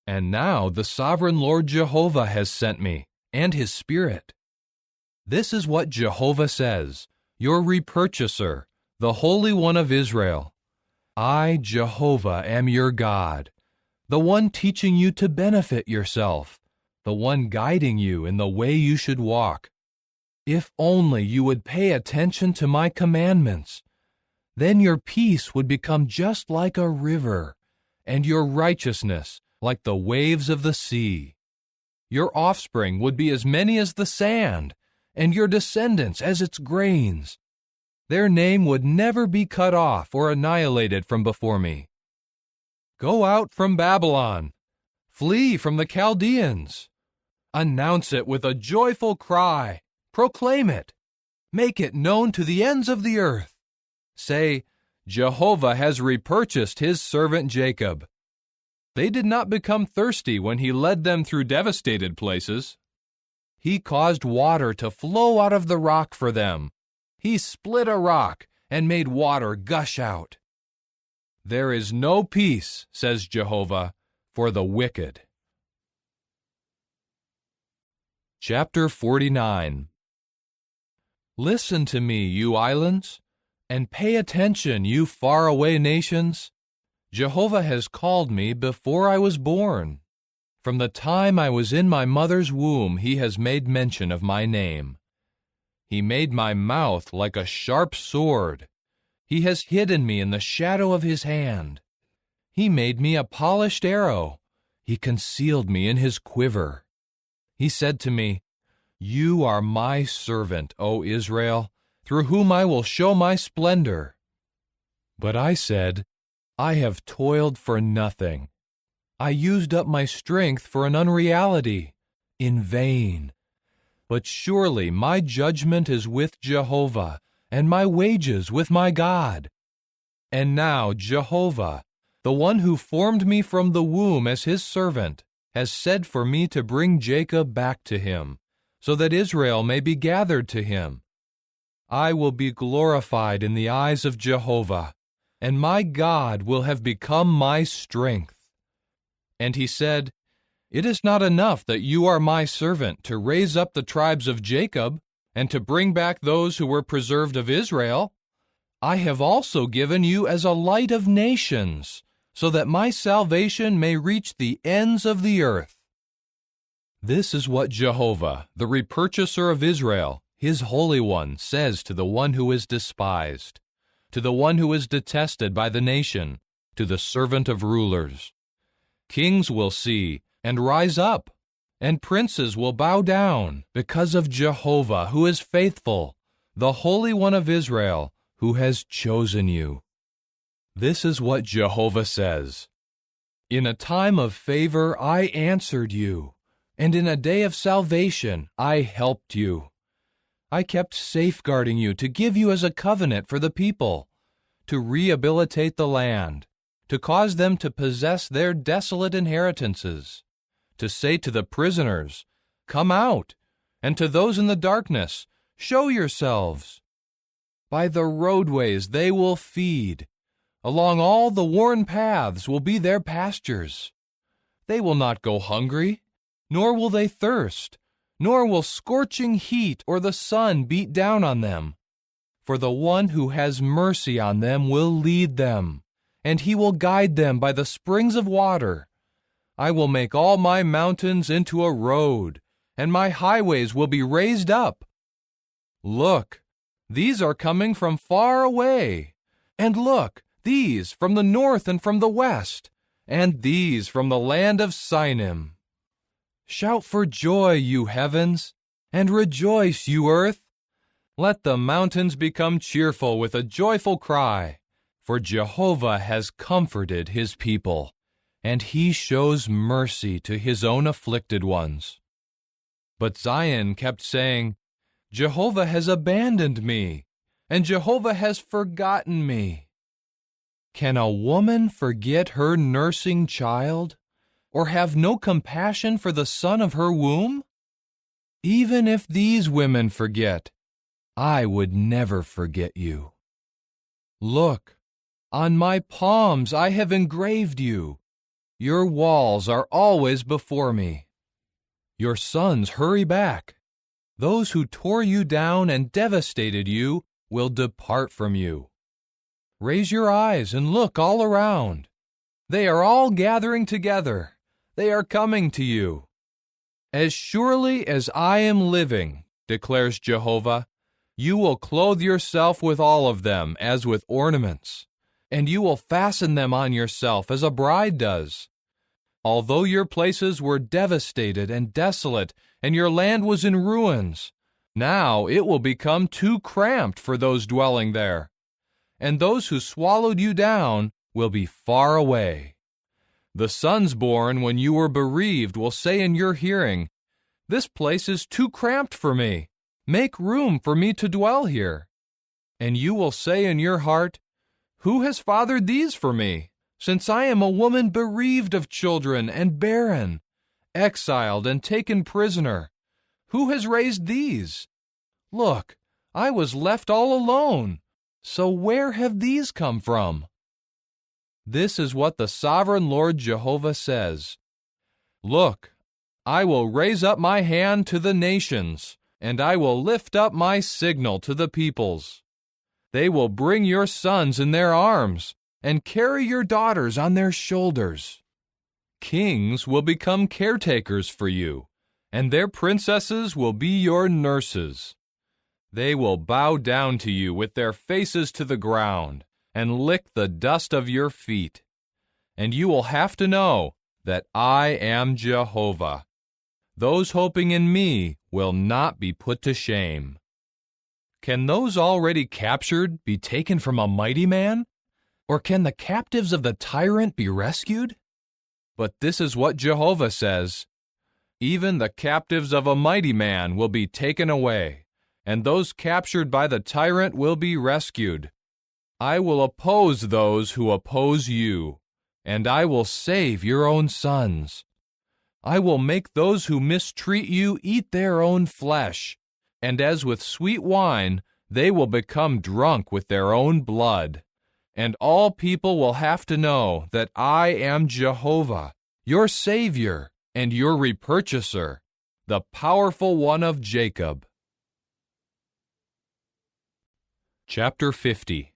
And now the sovereign Lord Jehovah has sent me, and his Spirit. This is what Jehovah says, your repurchaser, the Holy One of Israel. I, Jehovah, am your God, the one teaching you to benefit yourself, the one guiding you in the way you should walk. If only you would pay attention to my commandments, then your peace would become just like a river, and your righteousness like the waves of the sea. Your offspring would be as many as the sand, and your descendants as its grains. Their name would never be cut off or annihilated from before me. Go out from Babylon. Flee from the Chaldeans. Announce it with a joyful cry. Proclaim it. Make it known to the ends of the earth. Say, Jehovah has repurchased his servant Jacob. They did not become thirsty when he led them through devastated places. He caused water to flow out of the rock for them. He split a rock and made water gush out. There is no peace, says Jehovah, for the wicked. Chapter 49. Listen to me, you islands, and pay attention, you faraway nations. Jehovah has called me before I was born. From the time I was in my mother's womb, he has made mention of my name. He made my mouth like a sharp sword. He has hidden me in the shadow of his hand. He made me a polished arrow. He concealed me in his quiver. He said to me, You are my servant, O Israel, through whom I will show my splendor. But I said, I have toiled for nothing. I used up my strength for an unreality, in vain. But surely my judgment is with Jehovah, and my wages with my God. And now Jehovah, the one who formed me from the womb as his servant, has said for me to bring Jacob back to him, so that Israel may be gathered to him. I will be glorified in the eyes of Jehovah, and my God will have become my strength. And he said, It is not enough that you are my servant to raise up the tribes of Jacob and to bring back those who were preserved of Israel. I have also given you as a light of nations, so that my salvation may reach the ends of the earth. This is what Jehovah, the repurchaser of Israel, his Holy One, says to the one who is despised, to the one who is detested by the nation, to the servant of rulers. Kings will see and rise up, and princes will bow down because of Jehovah, who is faithful, the Holy One of Israel, who has chosen you. This is what Jehovah says. In a time of favor I answered you, and in a day of salvation I helped you. I kept safeguarding you to give you as a covenant for the people, to rehabilitate the land, to cause them to possess their desolate inheritances, to say to the prisoners, "Come out," and to those in the darkness, "Show yourselves." By the roadways they will feed. Along all the worn paths will be their pastures. They will not go hungry, nor will they thirst, nor will scorching heat or the sun beat down on them. For the one who has mercy on them will lead them, and he will guide them by the springs of water. I will make all my mountains into a road, and my highways will be raised up. Look, these are coming from far away, and look, these from the north and from the west, and these from the land of Sinim. Shout for joy, you heavens, and rejoice, you earth. Let the mountains become cheerful with a joyful cry, for Jehovah has comforted his people, and he shows mercy to his own afflicted ones. But Zion kept saying, Jehovah has abandoned me, and Jehovah has forgotten me. Can a woman forget her nursing child, or have no compassion for the son of her womb? Even if these women forget, I would never forget you. Look, on my palms I have engraved you. Your walls are always before me. Your sons hurry back. Those who tore you down and devastated you will depart from you. Raise your eyes and look all around. They are all gathering together. They are coming to you. As surely as I am living, declares Jehovah, you will clothe yourself with all of them as with ornaments, and you will fasten them on yourself as a bride does. Although your places were devastated and desolate, and your land was in ruins, now it will become too cramped for those dwelling there, and those who swallowed you down will be far away. The sons born when you were bereaved will say in your hearing, This place is too cramped for me. Make room for me to dwell here. And you will say in your heart, Who has fathered these for me, since I am a woman bereaved of children and barren, exiled and taken prisoner? Who has raised these? Look, I was left all alone. So where have these come from? This is what the sovereign Lord Jehovah says. Look, I will raise up my hand to the nations, and I will lift up my signal to the peoples. They will bring your sons in their arms, and carry your daughters on their shoulders. Kings will become caretakers for you, and their princesses will be your nurses. They will bow down to you with their faces to the ground, and lick the dust of your feet. And you will have to know that I am Jehovah. Those hoping in me will not be put to shame. Can those already captured be taken from a mighty man? Or can the captives of the tyrant be rescued? But this is what Jehovah says. Even the captives of a mighty man will be taken away, and those captured by the tyrant will be rescued. I will oppose those who oppose you, and I will save your own sons. I will make those who mistreat you eat their own flesh, and as with sweet wine, they will become drunk with their own blood. And all people will have to know that I am Jehovah, your Savior and your repurchaser, the powerful one of Jacob. Chapter 50.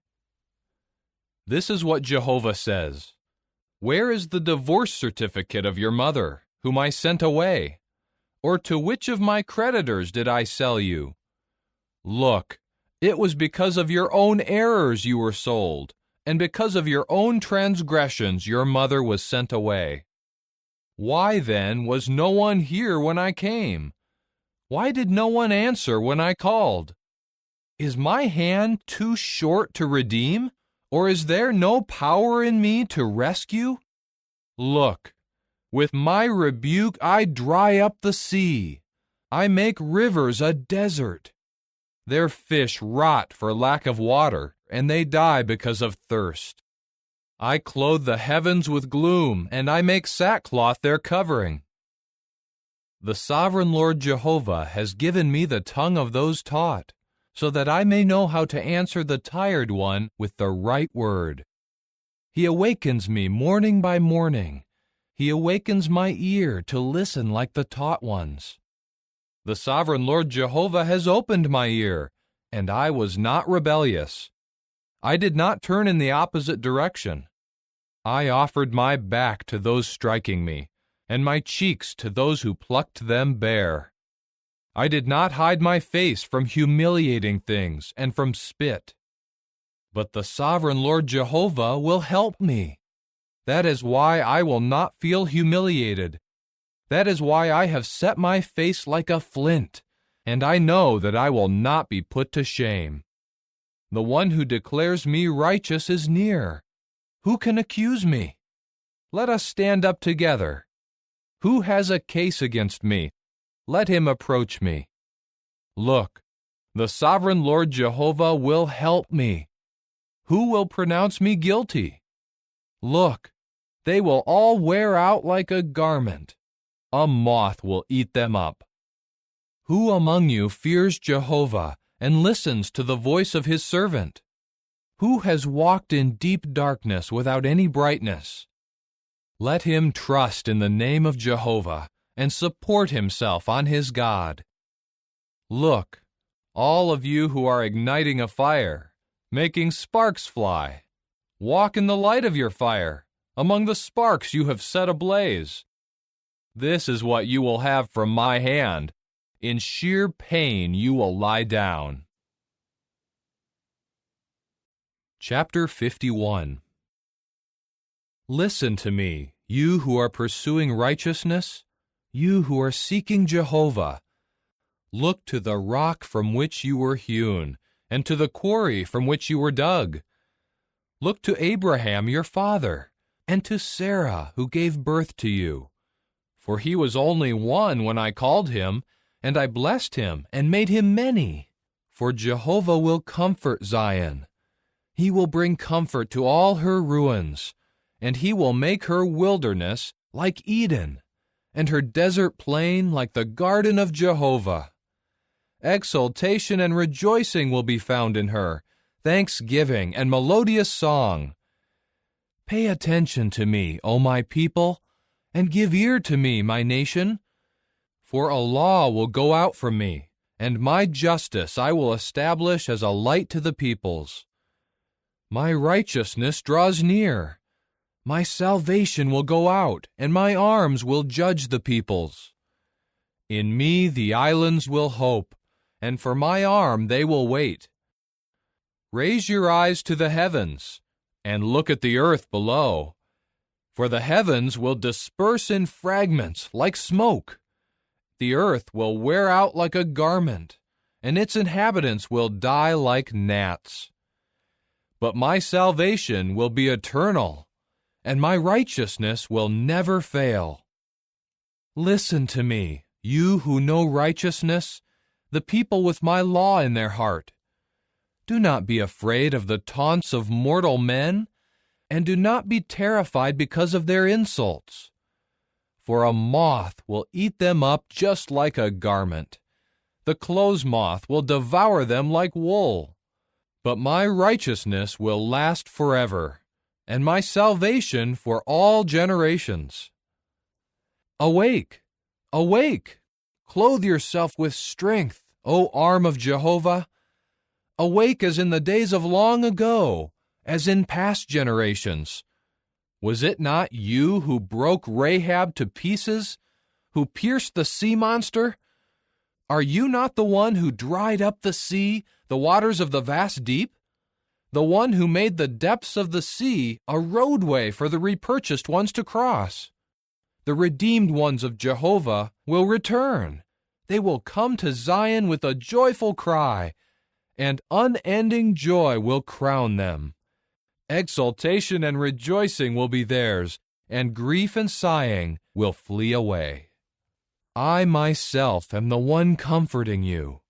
This is what Jehovah says. Where is the divorce certificate of your mother, whom I sent away? Or to which of my creditors did I sell you? Look, it was because of your own errors you were sold, and because of your own transgressions your mother was sent away. Why then was no one here when I came? Why did no one answer when I called? Is my hand too short to redeem, or is there no power in me to rescue? Look, with my rebuke I dry up the sea. I make rivers a desert. Their fish rot for lack of water, and they die because of thirst. I clothe the heavens with gloom, and I make sackcloth their covering. The sovereign Lord Jehovah has given me the tongue of those taught, so that I may know how to answer the tired one with the right word. He awakens me morning by morning. He awakens my ear to listen like the taught ones. The sovereign Lord Jehovah has opened my ear, and I was not rebellious. I did not turn in the opposite direction. I offered my back to those striking me, and my cheeks to those who plucked them bare. I did not hide my face from humiliating things and from spit. But the sovereign Lord Jehovah will help me. That is why I will not feel humiliated. That is why I have set my face like a flint, and I know that I will not be put to shame. The one who declares me righteous is near. Who can accuse me? Let us stand up together. Who has a case against me? Let him approach me. Look, the sovereign Lord Jehovah will help me. Who will pronounce me guilty? Look, they will all wear out like a garment. A moth will eat them up. Who among you fears Jehovah and listens to the voice of his servant? Who has walked in deep darkness without any brightness? Let him trust in the name of Jehovah and support himself on his God. Look, all of you who are igniting a fire, making sparks fly, walk in the light of your fire, among the sparks you have set ablaze. This is what you will have from my hand. In sheer pain you will lie down. Chapter 51. Listen to me, you who are pursuing righteousness, you who are seeking Jehovah. Look to the rock from which you were hewn, and to the quarry from which you were dug. Look to Abraham your father, and to Sarah who gave birth to you. For he was only one when I called him, and I blessed him and made him many. For Jehovah will comfort Zion. He will bring comfort to all her ruins, and he will make her wilderness like Eden, and her desert plain like the garden of Jehovah. Exultation and rejoicing will be found in her, thanksgiving and melodious song. Pay attention to me, O my people, and give ear to me, my nation. For a law will go out from me, and my justice I will establish as a light to the peoples. My righteousness draws near. My salvation will go out, and my arms will judge the peoples. In me the islands will hope, and for my arm they will wait. Raise your eyes to the heavens, and look at the earth below. For the heavens will disperse in fragments like smoke. The earth will wear out like a garment, and its inhabitants will die like gnats. But my salvation will be eternal, and my righteousness will never fail. Listen to me, you who know righteousness, the people with my law in their heart. Do not be afraid of the taunts of mortal men, and do not be terrified because of their insults. For a moth will eat them up just like a garment. The clothes moth will devour them like wool. But my righteousness will last forever, and my salvation for all generations. Awake, awake, clothe yourself with strength, O arm of Jehovah. Awake as in the days of long ago, as in past generations. Was it not you who broke Rahab to pieces, who pierced the sea monster? Are you not the one who dried up the sea, the waters of the vast deep? The one who made the depths of the sea a roadway for the repurchased ones to cross? The redeemed ones of Jehovah will return. They will come to Zion with a joyful cry, and unending joy will crown them. Exultation and rejoicing will be theirs, and grief and sighing will flee away. I myself am the one comforting you.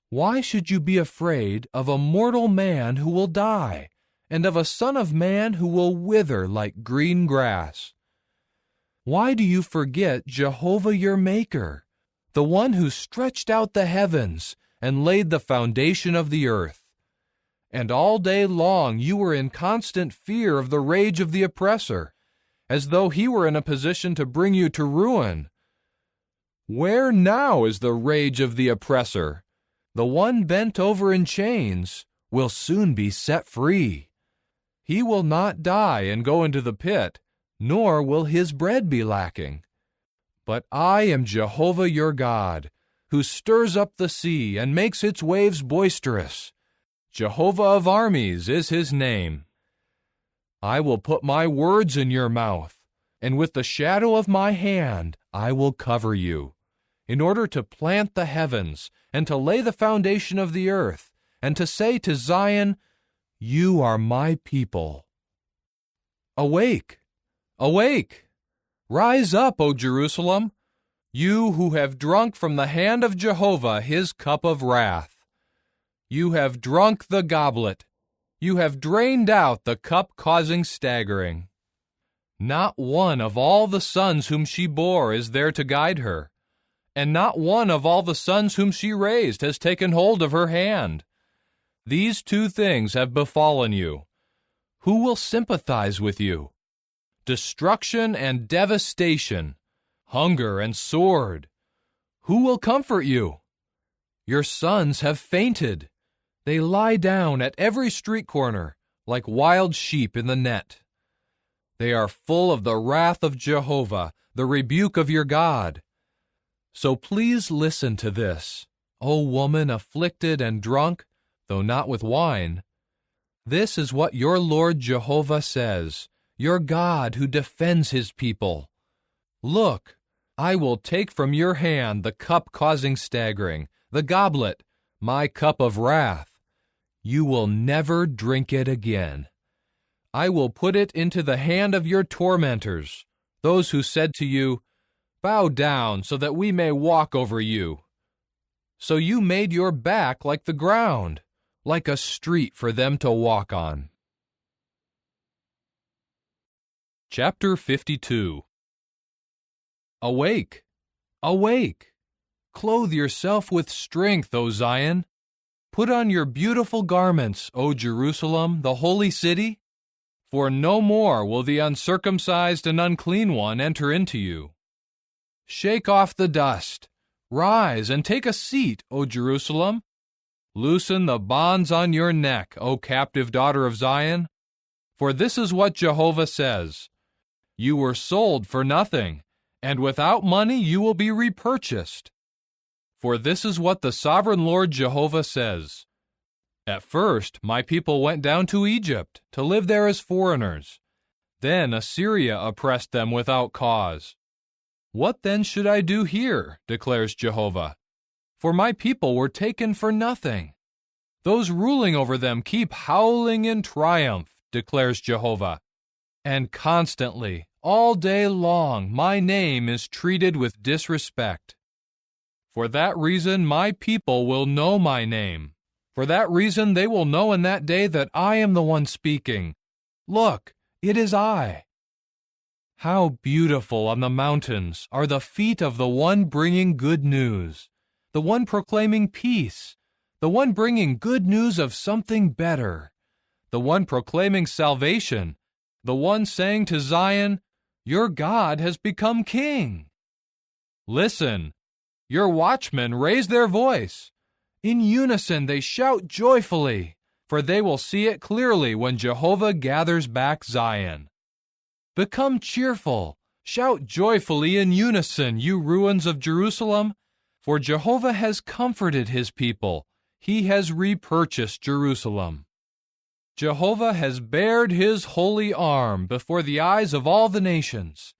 Why should you be afraid of a mortal man who will die, and of a son of man who will wither like green grass? Why do you forget Jehovah your Maker, the one who stretched out the heavens and laid the foundation of the earth? And all day long you were in constant fear of the rage of the oppressor, as though he were in a position to bring you to ruin. Where now is the rage of the oppressor? The one bent over in chains will soon be set free. He will not die and go into the pit, nor will his bread be lacking. But I am Jehovah your God, who stirs up the sea and makes its waves boisterous. Jehovah of armies is his name. I will put my words in your mouth, and with the shadow of my hand I will cover you, in order to plant the heavens, and to lay the foundation of the earth, and to say to Zion, You are my people. Awake, awake, rise up, O Jerusalem, you who have drunk from the hand of Jehovah his cup of wrath. You have drunk the goblet. You have drained out the cup causing staggering. Not one of all the sons whom she bore is there to guide her, and not one of all the sons whom she raised has taken hold of her hand. These two things have befallen you. Who will sympathize with you? Destruction and devastation, hunger and sword. Who will comfort you? Your sons have fainted. They lie down at every street corner, like wild sheep in the net. They are full of the wrath of Jehovah, the rebuke of your God. So please listen to this, O woman afflicted and drunk, though not with wine. This is what your Lord Jehovah says, your God who defends his people. Look, I will take from your hand the cup causing staggering, the goblet, my cup of wrath. You will never drink it again. I will put it into the hand of your tormentors, those who said to you, Bow down so that we may walk over you. So you made your back like the ground, like a street for them to walk on. Chapter 52. Awake, awake, clothe yourself with strength, O Zion. Put on your beautiful garments, O Jerusalem, the holy city, for no more will the uncircumcised and unclean one enter into you. Shake off the dust. Rise and take a seat, O Jerusalem. Loosen the bonds on your neck, O captive daughter of Zion. For this is what Jehovah says, You were sold for nothing, and without money you will be repurchased. For this is what the sovereign Lord Jehovah says, At first my people went down to Egypt to live there as foreigners. Then Assyria oppressed them without cause. What then should I do here, declares Jehovah? For my people were taken for nothing. Those ruling over them keep howling in triumph, declares Jehovah. And constantly, all day long, my name is treated with disrespect. For that reason my people will know my name. For that reason they will know in that day that I am the one speaking. Look, it is I. How beautiful on the mountains are the feet of the one bringing good news, the one proclaiming peace, the one bringing good news of something better, the one proclaiming salvation, the one saying to Zion, Your God has become king. Listen, your watchmen raise their voice. In unison they shout joyfully, for they will see it clearly when Jehovah gathers back Zion. Become cheerful. Shout joyfully in unison, you ruins of Jerusalem, for Jehovah has comforted his people. He has repurchased Jerusalem. Jehovah has bared his holy arm before the eyes of all the nations.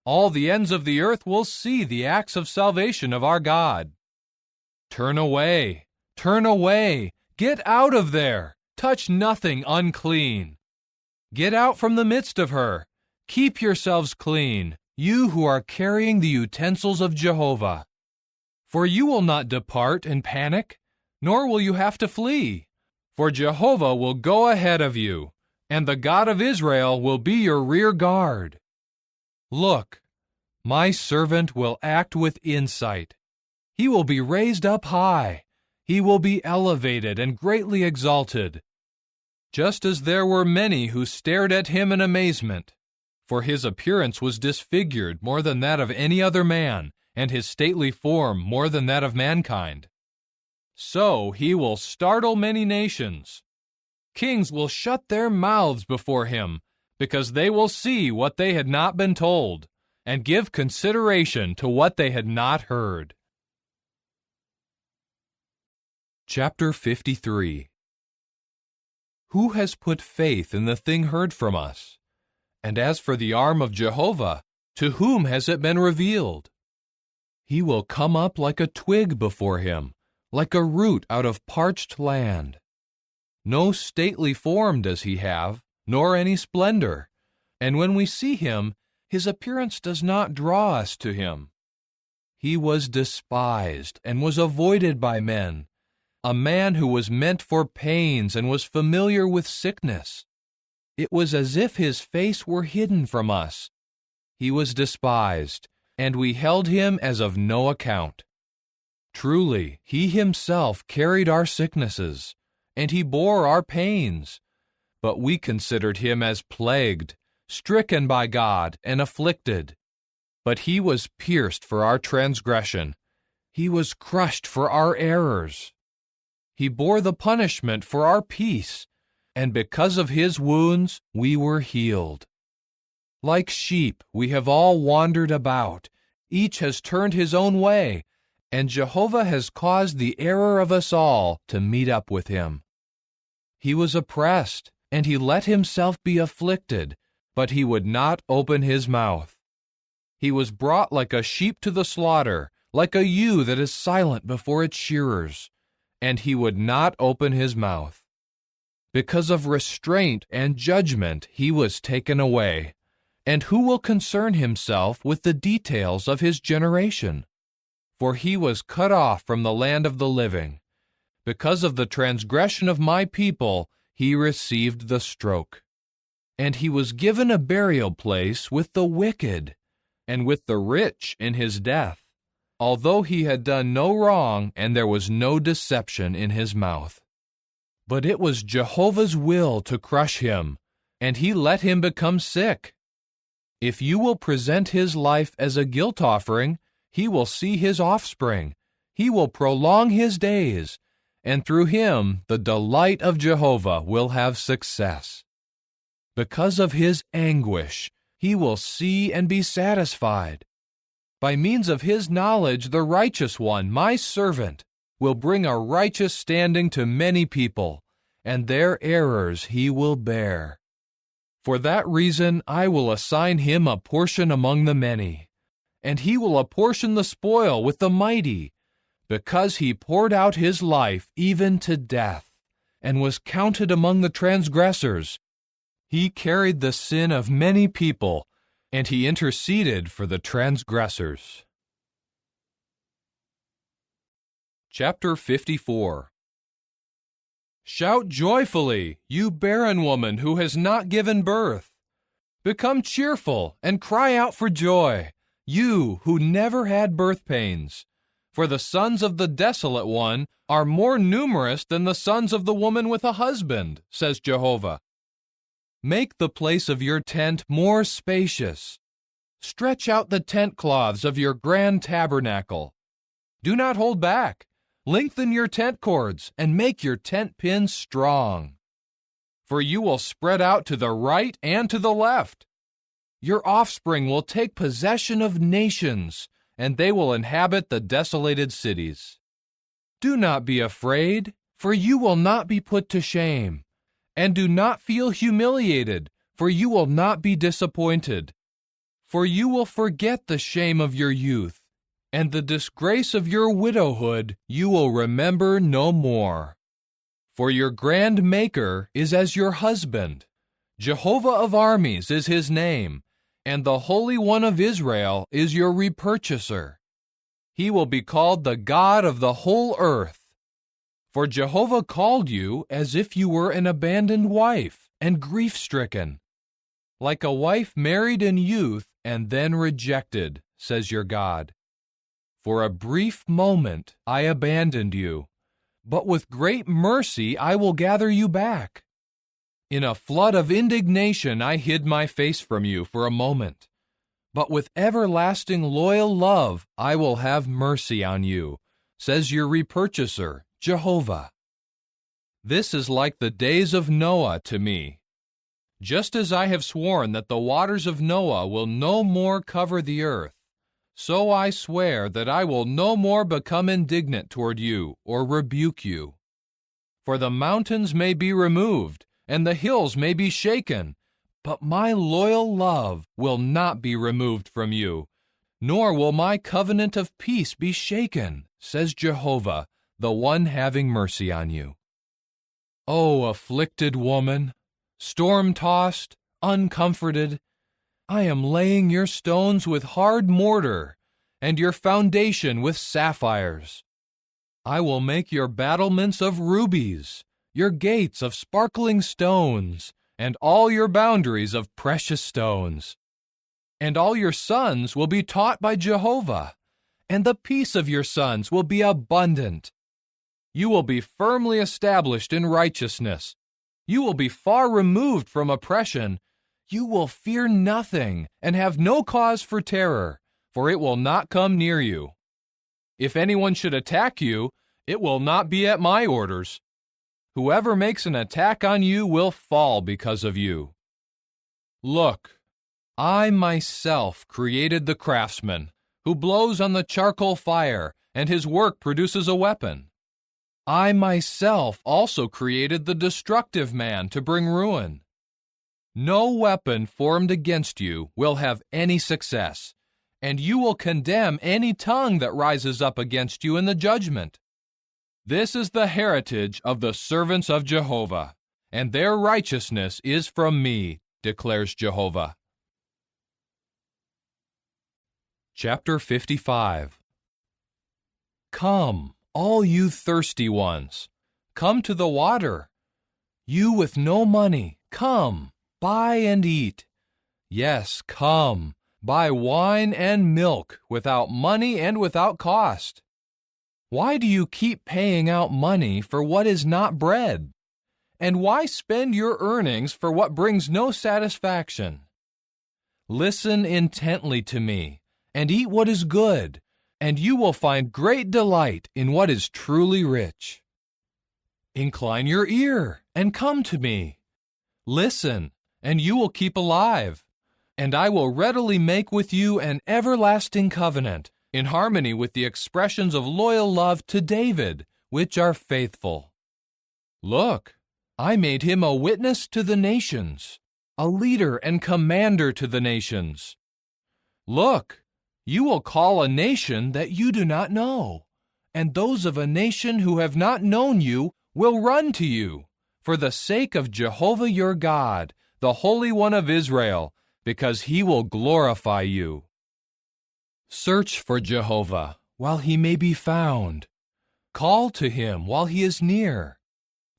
All the ends of the earth will see the acts of salvation of our God. Turn away, get out of there, touch nothing unclean. Get out from the midst of her. Keep yourselves clean, you who are carrying the utensils of Jehovah. For you will not depart in panic, nor will you have to flee. For Jehovah will go ahead of you, and the God of Israel will be your rear guard. Look, my servant will act with insight. He will be raised up high. He will be elevated and greatly exalted. Just as there were many who stared at him in amazement, for his appearance was disfigured more than that of any other man, and his stately form more than that of mankind. So he will startle many nations. Kings will shut their mouths before him, because they will see what they had not been told, and give consideration to what they had not heard. Chapter 53. Who has put faith in the thing heard from us? And as for the arm of Jehovah, to whom has it been revealed? He will come up like a twig before him, like a root out of parched land. No stately form does he have, nor any splendor, and when we see him, his appearance does not draw us to him. He was despised and was avoided by men, a man who was meant for pains and was familiar with sickness. It was as if his face were hidden from us. He was despised, and we held him as of no account. Truly, he himself carried our sicknesses, and he bore our pains. But we considered him as plagued, stricken by God, and afflicted. But he was pierced for our transgression. He was crushed for our errors. He bore the punishment for our peace, and because of his wounds we were healed. Like sheep we have all wandered about. Each has turned his own way, and Jehovah has caused the error of us all to meet up with him. He was oppressed, and he let himself be afflicted, but he would not open his mouth. He was brought like a sheep to the slaughter, like a ewe that is silent before its shearers, and he would not open his mouth. Because of restraint and judgment he was taken away. And who will concern himself with the details of his generation? For he was cut off from the land of the living. Because of the transgression of my people, he received the stroke. And he was given a burial place with the wicked, and with the rich in his death, although he had done no wrong and there was no deception in his mouth. But it was Jehovah's will to crush him, and he let him become sick. If you will present his life as a guilt offering, he will see his offspring. He will prolong his days, and through him the delight of Jehovah will have success. Because of his anguish, he will see and be satisfied. By means of his knowledge, the righteous one, my servant, will bring a righteous standing to many people, and their errors he will bear. For that reason I will assign him a portion among the many, and he will apportion the spoil with the mighty, because he poured out his life even to death, and was counted among the transgressors. He carried the sin of many people, and he interceded for the transgressors. Chapter 54. Shout joyfully, you barren woman who has not given birth. Become cheerful and cry out for joy, you who never had birth pains. For the sons of the desolate one are more numerous than the sons of the woman with a husband, says Jehovah. Make the place of your tent more spacious. Stretch out the tent cloths of your grand tabernacle. Do not hold back. Lengthen your tent cords and make your tent pins strong. For you will spread out to the right and to the left. Your offspring will take possession of nations, and they will inhabit the desolated cities. Do not be afraid, for you will not be put to shame. And do not feel humiliated, for you will not be disappointed. For you will forget the shame of your youth, and the disgrace of your widowhood you will remember no more. For your grand Maker is as your husband. Jehovah of armies is his name, and the Holy One of Israel is your repurchaser. He will be called the God of the whole earth. For Jehovah called you as if you were an abandoned wife and grief-stricken, like a wife married in youth and then rejected, says your God. For a brief moment I abandoned you, but with great mercy I will gather you back. In a flood of indignation I hid my face from you for a moment, but with everlasting loyal love I will have mercy on you, says your repurchaser, Jehovah. This is like the days of Noah to me. Just as I have sworn that the waters of Noah will no more cover the earth, so I swear that I will no more become indignant toward you or rebuke you. For the mountains may be removed, and the hills may be shaken, but my loyal love will not be removed from you, nor will my covenant of peace be shaken, says Jehovah, the one having mercy on you. O afflicted woman, storm-tossed, uncomforted, I am laying your stones with hard mortar, and your foundation with sapphires. I will make your battlements of rubies, your gates of sparkling stones, and all your boundaries of precious stones. And all your sons will be taught by Jehovah, and the peace of your sons will be abundant. You will be firmly established in righteousness. You will be far removed from oppression. You will fear nothing and have no cause for terror, for it will not come near you. If anyone should attack you, it will not be at my orders. Whoever makes an attack on you will fall because of you. Look, I myself created the craftsman, who blows on the charcoal fire, and his work produces a weapon. I myself also created the destructive man to bring ruin. No weapon formed against you will have any success, and you will condemn any tongue that rises up against you in the judgment. This is the heritage of the servants of Jehovah, and their righteousness is from me, declares Jehovah. Chapter 55. Come, all you thirsty ones, come to the water. You with no money, come, buy and eat. Yes, come, buy wine and milk without money and without cost. Why do you keep paying out money for what is not bread? And why spend your earnings for what brings no satisfaction? Listen intently to me, and eat what is good, and you will find great delight in what is truly rich. Incline your ear and come to me. Listen, and you will keep alive, and I will readily make with you an everlasting covenant, in harmony with the expressions of loyal love to David, which are faithful. Look, I made him a witness to the nations, a leader and commander to the nations. Look, you will call a nation that you do not know, and those of a nation who have not known you will run to you, for the sake of Jehovah your God, the Holy One of Israel, because he will glorify you. Search for Jehovah while he may be found. Call to him while he is near.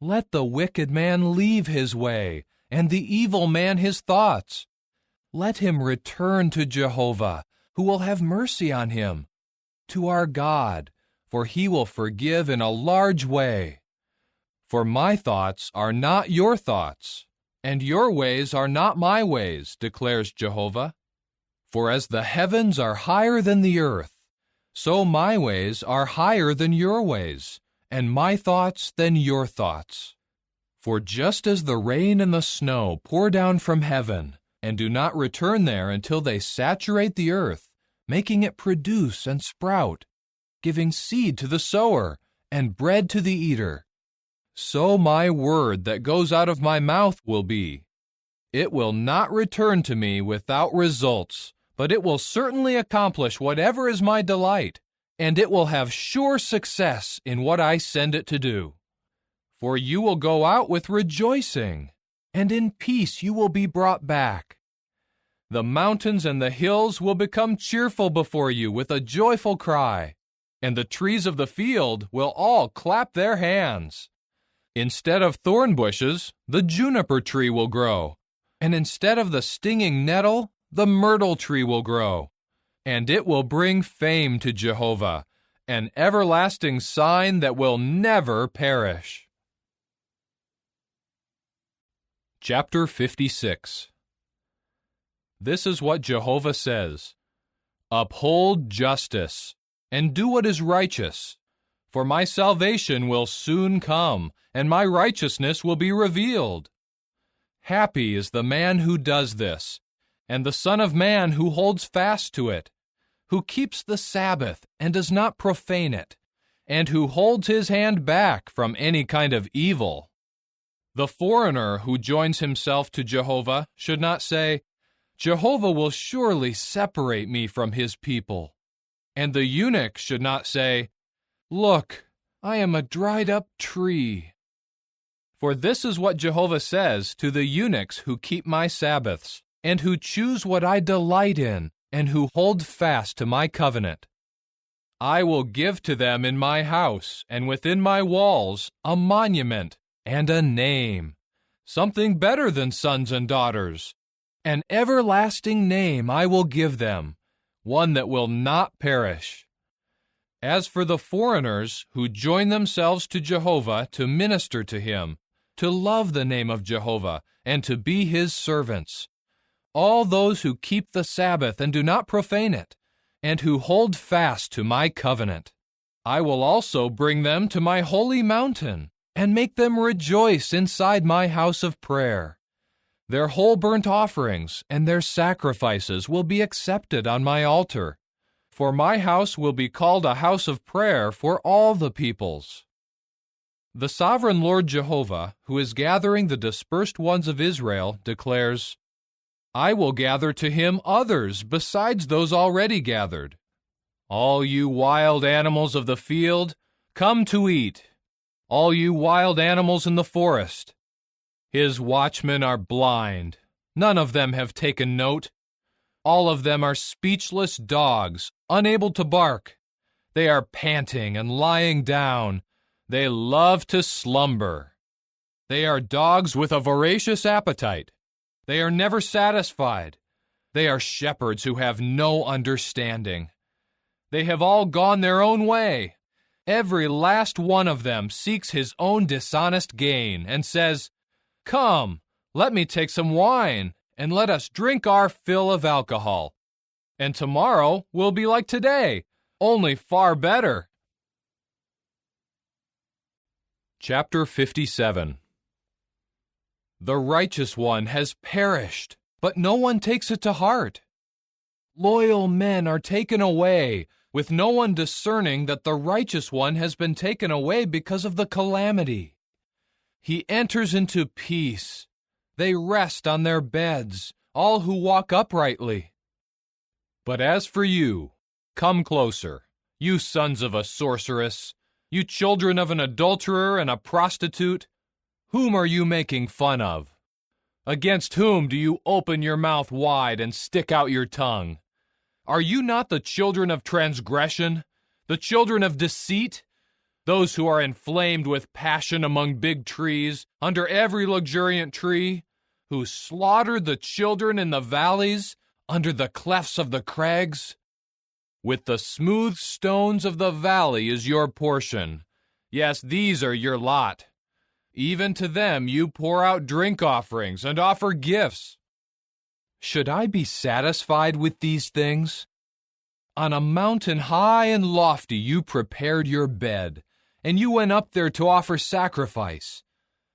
Let the wicked man leave his way, and the evil man his thoughts. Let him return to Jehovah, who will have mercy on him, to our God, for he will forgive in a large way. For my thoughts are not your thoughts, and your ways are not my ways, declares Jehovah. For as the heavens are higher than the earth, so my ways are higher than your ways, and my thoughts than your thoughts. For just as the rain and the snow pour down from heaven, and do not return there until they saturate the earth, making it produce and sprout, giving seed to the sower and bread to the eater. So my word that goes out of my mouth will be. It will not return to me without results, but it will certainly accomplish whatever is my delight, and it will have sure success in what I send it to do. For you will go out with rejoicing, and in peace you will be brought back. The mountains and the hills will become cheerful before you with a joyful cry, and the trees of the field will all clap their hands. Instead of thorn bushes, the juniper tree will grow, and instead of the stinging nettle, the myrtle tree will grow. And it will bring fame to Jehovah, an everlasting sign that will never perish. Chapter 56. This is what Jehovah says: Uphold justice, and do what is righteous, for my salvation will soon come, and my righteousness will be revealed. Happy is the man who does this, and the Son of Man who holds fast to it, who keeps the Sabbath and does not profane it, and who holds his hand back from any kind of evil. The foreigner who joins himself to Jehovah should not say, Jehovah will surely separate me from his people. And the eunuch should not say, Look, I am a dried-up tree. For this is what Jehovah says to the eunuchs who keep my Sabbaths, and who choose what I delight in, and who hold fast to my covenant. I will give to them in my house, and within my walls, a monument and a name, something better than sons and daughters. An everlasting name I will give them, one that will not perish. As for the foreigners who join themselves to Jehovah to minister to him, to love the name of Jehovah, and to be his servants, all those who keep the Sabbath and do not profane it, and who hold fast to my covenant, I will also bring them to my holy mountain, and make them rejoice inside my house of prayer. Their whole burnt offerings and their sacrifices will be accepted on my altar, for my house will be called a house of prayer for all the peoples. The sovereign Lord Jehovah, who is gathering the dispersed ones of Israel, declares, I will gather to him others besides those already gathered. All you wild animals of the field, come to eat. All you wild animals in the forest. His watchmen are blind. None of them have taken note. All of them are speechless dogs, unable to bark. They are panting and lying down. They love to slumber. They are dogs with a voracious appetite. They are never satisfied. They are shepherds who have no understanding. They have all gone their own way. Every last one of them seeks his own dishonest gain and says, Come, let me take some wine, and let us drink our fill of alcohol. And tomorrow will be like today, only far better. Chapter 57. The righteous one has perished, but no one takes it to heart. Loyal men are taken away, with no one discerning that the righteous one has been taken away because of the calamity. He enters into peace. They rest on their beds, all who walk uprightly. But as for you, come closer, you sons of a sorceress, you children of an adulterer and a prostitute. Whom are you making fun of? Against whom do you open your mouth wide and stick out your tongue? Are you not the children of transgression, the children of deceit, those who are inflamed with passion among big trees, under every luxuriant tree, who slaughtered the children in the valleys, under the clefts of the crags? With the smooth stones of the valley is your portion. Yes, these are your lot. Even to them you pour out drink offerings and offer gifts. Should I be satisfied with these things? On a mountain high and lofty you prepared your bed, and you went up there to offer sacrifice.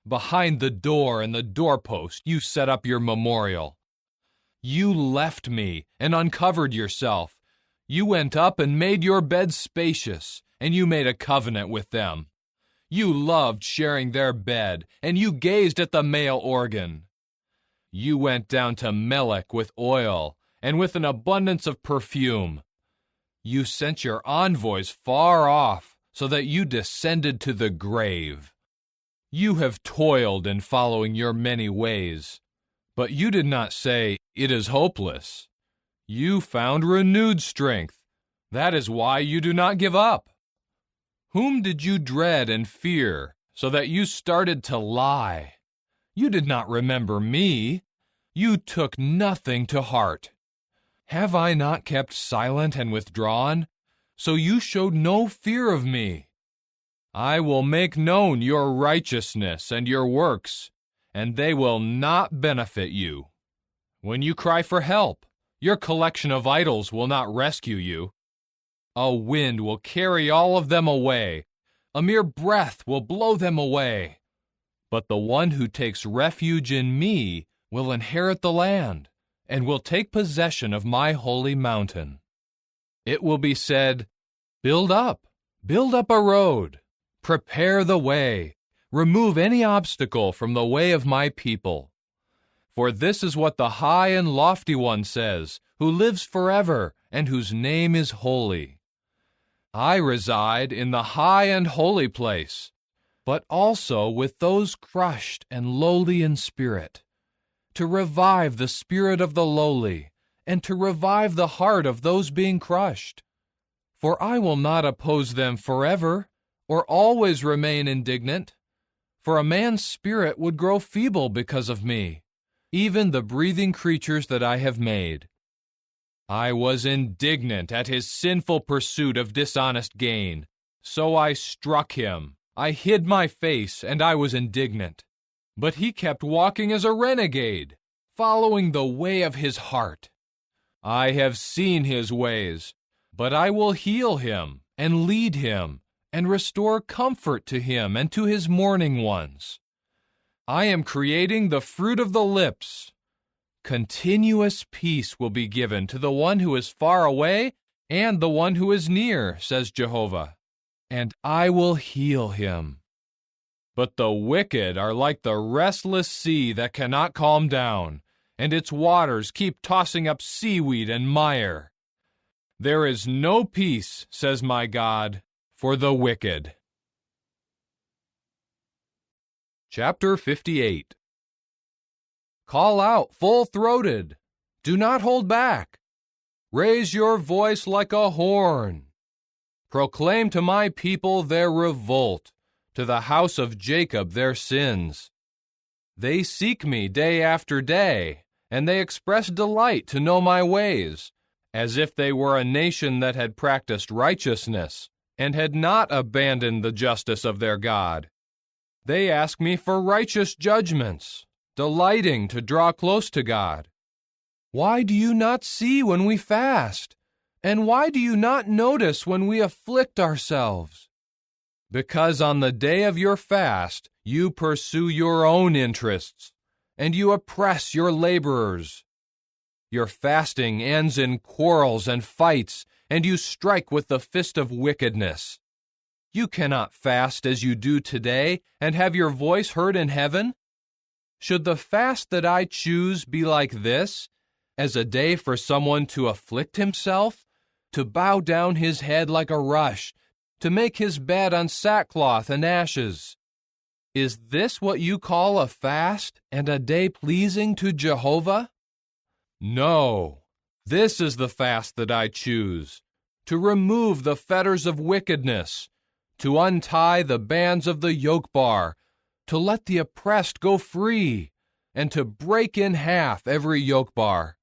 Behind the door and the doorpost you set up your memorial. You left me and uncovered yourself. You went up and made your bed spacious, and you made a covenant with them. You loved sharing their bed, and you gazed at the male organ. You went down to Melech with oil, and with an abundance of perfume. You sent your envoys far off, so that you descended to the grave. You have toiled in following your many ways, but you did not say, "It is hopeless." You found renewed strength. That is why you do not give up. Whom did you dread and fear, so that you started to lie? You did not remember me. You took nothing to heart. Have I not kept silent and withdrawn? So you showed no fear of me. I will make known your righteousness and your works, and they will not benefit you. When you cry for help, your collection of idols will not rescue you. A wind will carry all of them away. A mere breath will blow them away. But the one who takes refuge in me will inherit the land and will take possession of my holy mountain. It will be said, build up a road, prepare the way, remove any obstacle from the way of my people. For this is what the high and lofty one says, who lives forever and whose name is holy. I reside in the high and holy place, but also with those crushed and lowly in spirit, to revive the spirit of the lowly, and to revive the heart of those being crushed. For I will not oppose them forever, or always remain indignant. For a man's spirit would grow feeble because of me, even the breathing creatures that I have made. I was indignant at his sinful pursuit of dishonest gain, so I struck him. I hid my face, and I was indignant. But he kept walking as a renegade, following the way of his heart. I have seen his ways, but I will heal him, and lead him, and restore comfort to him and to his mourning ones. I am creating the fruit of the lips. Continuous peace will be given to the one who is far away and the one who is near, says Jehovah, and I will heal him. But the wicked are like the restless sea that cannot calm down, and its waters keep tossing up seaweed and mire. There is no peace, says my God, for the wicked. Chapter 58. Call out full-throated. Do not hold back. Raise your voice like a horn. Proclaim to my people their revolt, to the house of Jacob their sins. They seek me day after day, and they express delight to know my ways, as if they were a nation that had practiced righteousness and had not abandoned the justice of their God. They ask me for righteous judgments, delighting to draw close to God. Why do you not see when we fast? And why do you not notice when we afflict ourselves? Because on the day of your fast, you pursue your own interests, and you oppress your laborers. Your fasting ends in quarrels and fights, and you strike with the fist of wickedness. You cannot fast as you do today and have your voice heard in heaven. Should the fast that I choose be like this, as a day for someone to afflict himself, to bow down his head like a rush, to make his bed on sackcloth and ashes? Is this what you call a fast and a day pleasing to Jehovah? No, this is the fast that I choose, to remove the fetters of wickedness, to untie the bands of the yoke bar, to let the oppressed go free, and to break in half every yoke bar.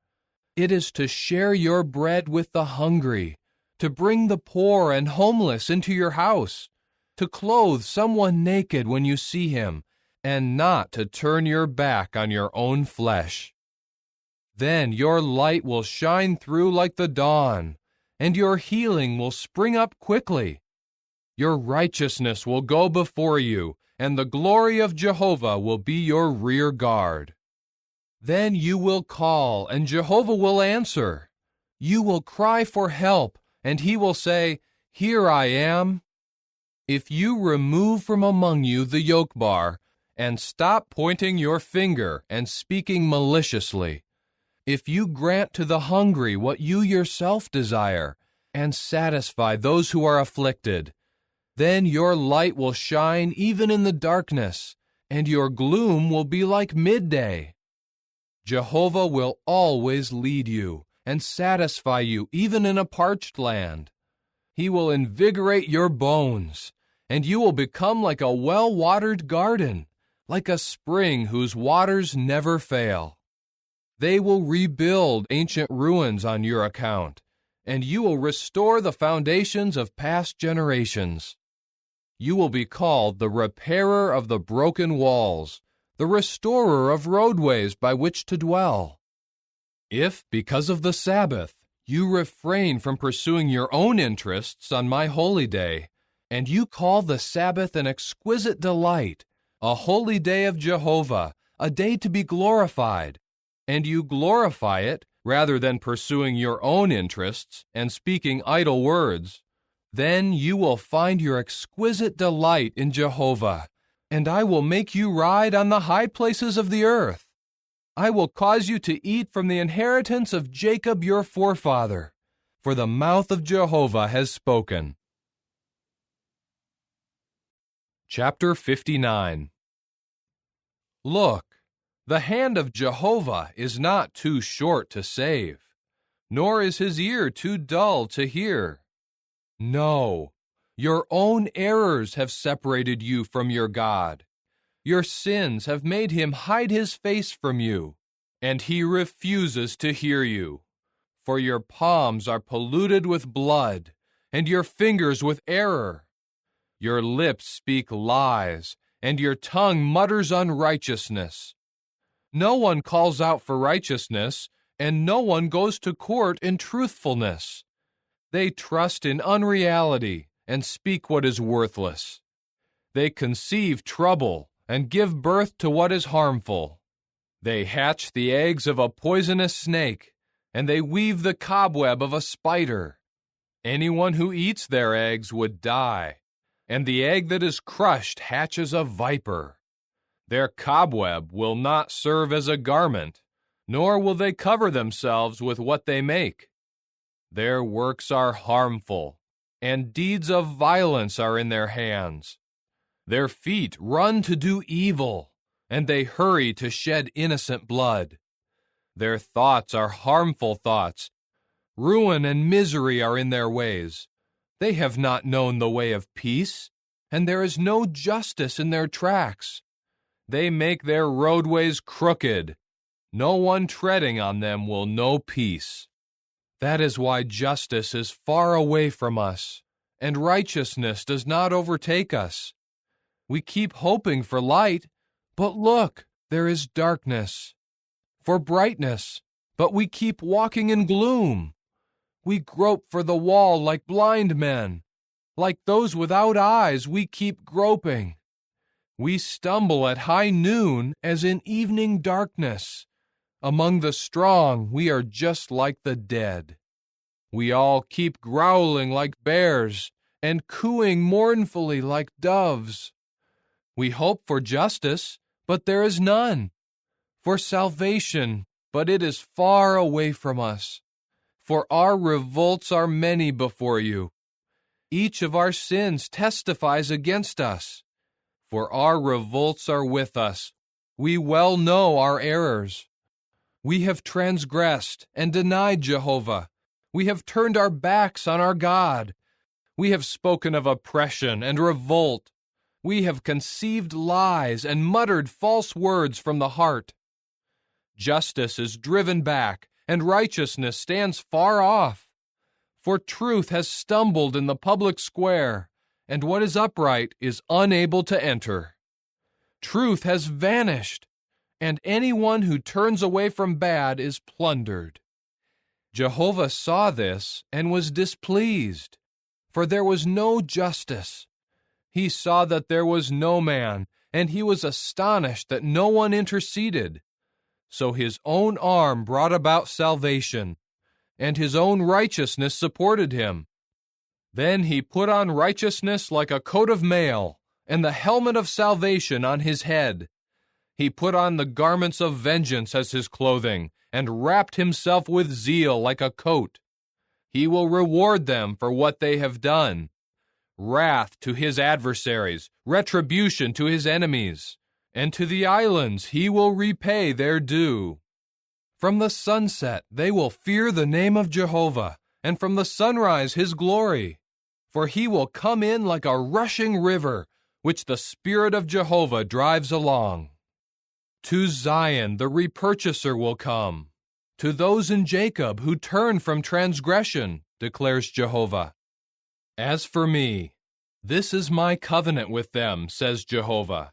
It is to share your bread with the hungry, to bring the poor and homeless into your house, to clothe someone naked when you see him, and not to turn your back on your own flesh. Then your light will shine through like the dawn, and your healing will spring up quickly. Your righteousness will go before you, and the glory of Jehovah will be your rear guard. Then you will call, and Jehovah will answer. You will cry for help, and he will say, Here I am. If you remove from among you the yoke bar, and stop pointing your finger and speaking maliciously, if you grant to the hungry what you yourself desire, and satisfy those who are afflicted, then your light will shine even in the darkness, and your gloom will be like midday. Jehovah will always lead you and satisfy you even in a parched land. He will invigorate your bones, and you will become like a well-watered garden, like a spring whose waters never fail. They will rebuild ancient ruins on your account, and you will restore the foundations of past generations. You will be called the repairer of the broken walls, the restorer of roadways by which to dwell. If, because of the Sabbath, you refrain from pursuing your own interests on my holy day, and you call the Sabbath an exquisite delight, a holy day of Jehovah, a day to be glorified, and you glorify it rather than pursuing your own interests and speaking idle words, then you will find your exquisite delight in Jehovah, and I will make you ride on the high places of the earth. I will cause you to eat from the inheritance of Jacob your forefather, for the mouth of Jehovah has spoken. Chapter 59. Look, the hand of Jehovah is not too short to save, nor is his ear too dull to hear. No, your own errors have separated you from your God. Your sins have made him hide his face from you, and he refuses to hear you. For your palms are polluted with blood, and your fingers with error. Your lips speak lies, and your tongue mutters unrighteousness. No one calls out for righteousness, and no one goes to court in truthfulness. They trust in unreality and speak what is worthless. They conceive trouble and give birth to what is harmful. They hatch the eggs of a poisonous snake, and they weave the cobweb of a spider. Anyone who eats their eggs would die, and the egg that is crushed hatches a viper. Their cobweb will not serve as a garment, nor will they cover themselves with what they make. Their works are harmful, and deeds of violence are in their hands. Their feet run to do evil, and they hurry to shed innocent blood. Their thoughts are harmful thoughts. Ruin and misery are in their ways. They have not known the way of peace, and there is no justice in their tracks. They make their roadways crooked. No one treading on them will know peace. That is why justice is far away from us, and righteousness does not overtake us. We keep hoping for light, but look, there is darkness. For brightness, but we keep walking in gloom. We grope for the wall like blind men. Like those without eyes, we keep groping. We stumble at high noon as in evening darkness. Among the strong, we are just like the dead. We all keep growling like bears and cooing mournfully like doves. We hope for justice, but there is none. For salvation, but it is far away from us. For our revolts are many before you. Each of our sins testifies against us. For our revolts are with us. We well know our errors. We have transgressed and denied Jehovah. We have turned our backs on our God. We have spoken of oppression and revolt. We have conceived lies and muttered false words from the heart. Justice is driven back, and righteousness stands far off. For truth has stumbled in the public square, and what is upright is unable to enter. Truth has vanished, and anyone who turns away from bad is plundered. Jehovah saw this and was displeased, for there was no justice. He saw that there was no man, and he was astonished that no one interceded. So his own arm brought about salvation, and his own righteousness supported him. Then he put on righteousness like a coat of mail, and the helmet of salvation on his head. He put on the garments of vengeance as his clothing, and wrapped himself with zeal like a coat. He will reward them for what they have done. Wrath to his adversaries, retribution to his enemies, and to the islands he will repay their due. From the sunset they will fear the name of Jehovah, and from the sunrise his glory. For he will come in like a rushing river, which the Spirit of Jehovah drives along. To Zion the repurchaser will come, to those in Jacob who turn from transgression, declares Jehovah. As for me, this is my covenant with them, says Jehovah.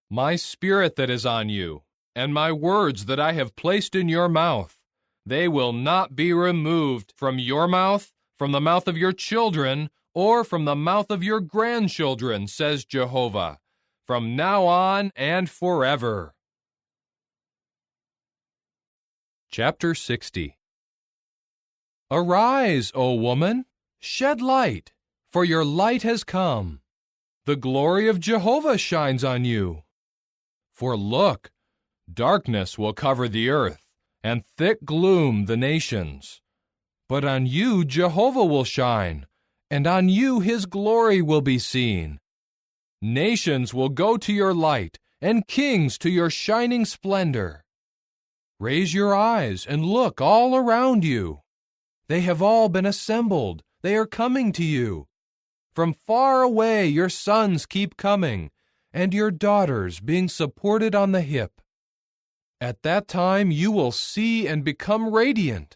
My Spirit that is on you, and my words that I have placed in your mouth, they will not be removed from your mouth, from the mouth of your children, or from the mouth of your grandchildren, says Jehovah, from now on and forever. Chapter 60. Arise, O woman, shed light, for your light has come. The glory of Jehovah shines on you. For look, darkness will cover the earth, and thick gloom the nations. But on you Jehovah will shine, and on you his glory will be seen. Nations will go to your light, and kings to your shining splendor. Raise your eyes and look all around you. They have all been assembled. They are coming to you. From far away your sons keep coming, and your daughters being supported on the hip. At that time you will see and become radiant,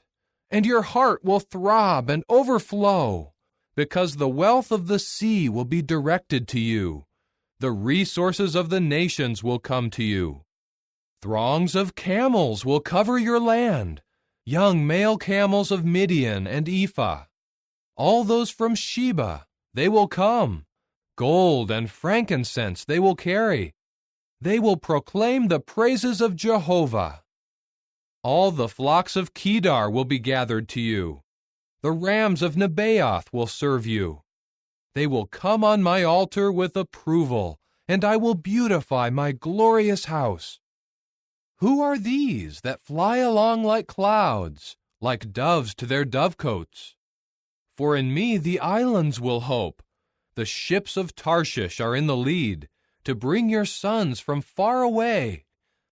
and your heart will throb and overflow, because the wealth of the sea will be directed to you. The resources of the nations will come to you. Throngs of camels will cover your land, young male camels of Midian and Ephah. All those from Sheba, they will come. Gold and frankincense they will carry. They will proclaim the praises of Jehovah. All the flocks of Kedar will be gathered to you. The rams of Nebaioth will serve you. They will come on my altar with approval, and I will beautify my glorious house. Who are these that fly along like clouds, like doves to their dovecotes? For in me the islands will hope. The ships of Tarshish are in the lead, to bring your sons from far away,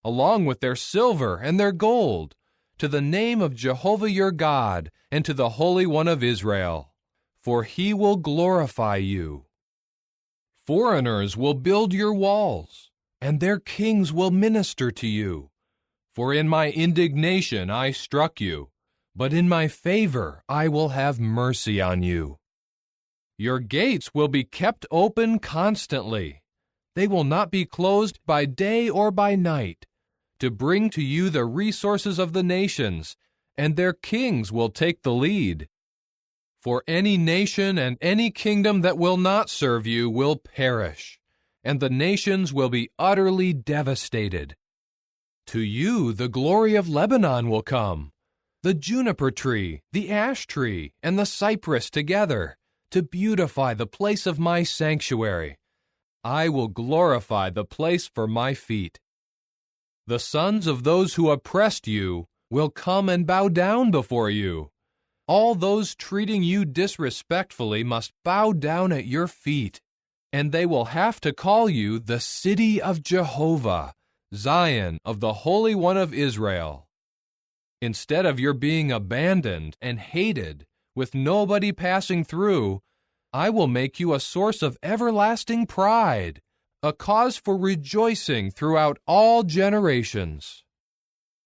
along with their silver and their gold, to the name of Jehovah your God, and to the Holy One of Israel. For he will glorify you. Foreigners will build your walls, and their kings will minister to you. For in my indignation I struck you, but in my favor I will have mercy on you. Your gates will be kept open constantly. They will not be closed by day or by night, to bring to you the resources of the nations, and their kings will take the lead. For any nation and any kingdom that will not serve you will perish, and the nations will be utterly devastated. To you the glory of Lebanon will come, the juniper tree, the ash tree, and the cypress together, to beautify the place of my sanctuary. I will glorify the place for my feet. The sons of those who oppressed you will come and bow down before you. All those treating you disrespectfully must bow down at your feet, and they will have to call you the city of Jehovah, Zion of the Holy One of Israel. Instead of your being abandoned and hated, with nobody passing through, I will make you a source of everlasting pride, a cause for rejoicing throughout all generations.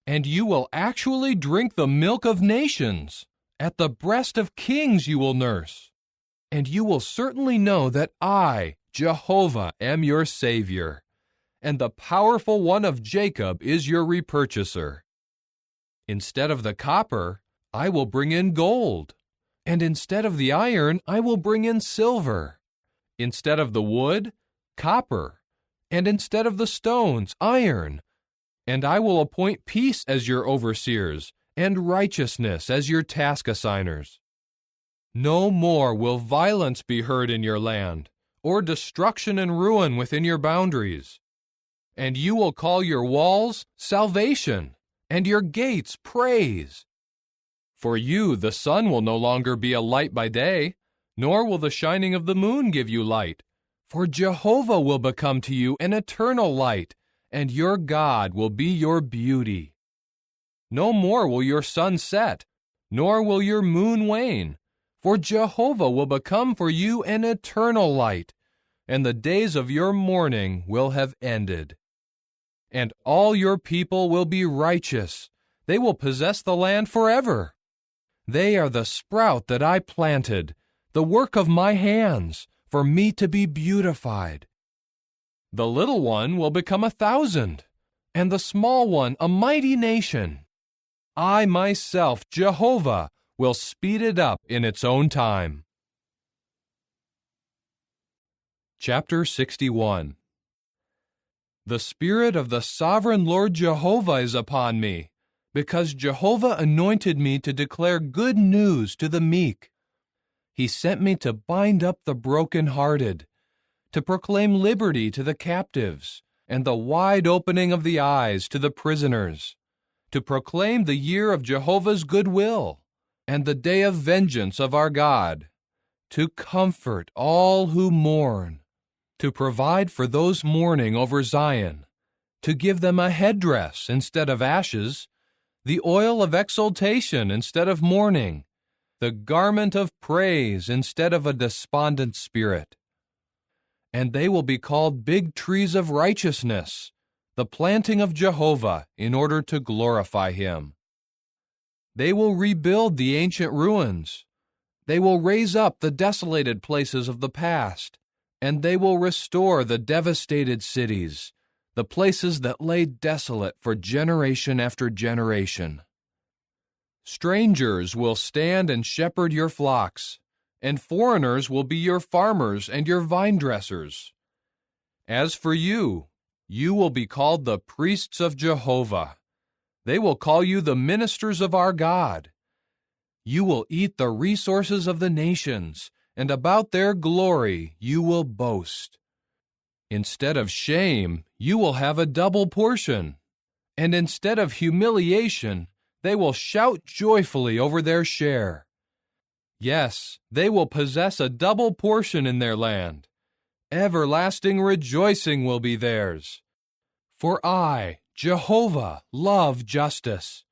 And you will actually drink the milk of nations. At the breast of kings you will nurse. And you will certainly know that I, Jehovah, am your Savior, and the powerful one of Jacob is your repurchaser. Instead of the copper, I will bring in gold, and instead of the iron, I will bring in silver. Instead of the wood, copper, and instead of the stones, iron, And I will appoint peace as your overseers, and righteousness as your task assigners. No more will violence be heard in your land, or destruction and ruin within your boundaries. And you will call your walls salvation, and your gates praise. For you the sun will no longer be a light by day, nor will the shining of the moon give you light. For Jehovah will become to you an eternal light, and your God will be your beauty. No more will your sun set, nor will your moon wane, for Jehovah will become for you an eternal light, and the days of your mourning will have ended. And all your people will be righteous. They will possess the land forever. They are the sprout that I planted, the work of my hands, for me to be beautified. The little one will become 1,000, and the small one a mighty nation. I myself, Jehovah, will speed it up in its own time. Chapter 61. The Spirit of the Sovereign Lord Jehovah is upon me, because Jehovah anointed me to declare good news to the meek. He sent me to bind up the brokenhearted, to proclaim liberty to the captives, and the wide opening of the eyes to the prisoners, to proclaim the year of Jehovah's goodwill, and the day of vengeance of our God, to comfort all who mourn, to provide for those mourning over Zion, to give them a headdress instead of ashes, the oil of exultation instead of mourning, the garment of praise instead of a despondent spirit. And they will be called big trees of righteousness, the planting of Jehovah, in order to glorify him. They will rebuild the ancient ruins. They will raise up the desolated places of the past, and they will restore the devastated cities, the places that lay desolate for generation after generation. Strangers will stand and shepherd your flocks, and foreigners will be your farmers and your vine dressers. As for you, you will be called the priests of Jehovah. They will call you the ministers of our God. You will eat the resources of the nations, and about their glory you will boast. Instead of shame, you will have a double portion, and instead of humiliation, they will shout joyfully over their share. Yes, they will possess a double portion in their land. Everlasting rejoicing will be theirs. For I, Jehovah, love justice.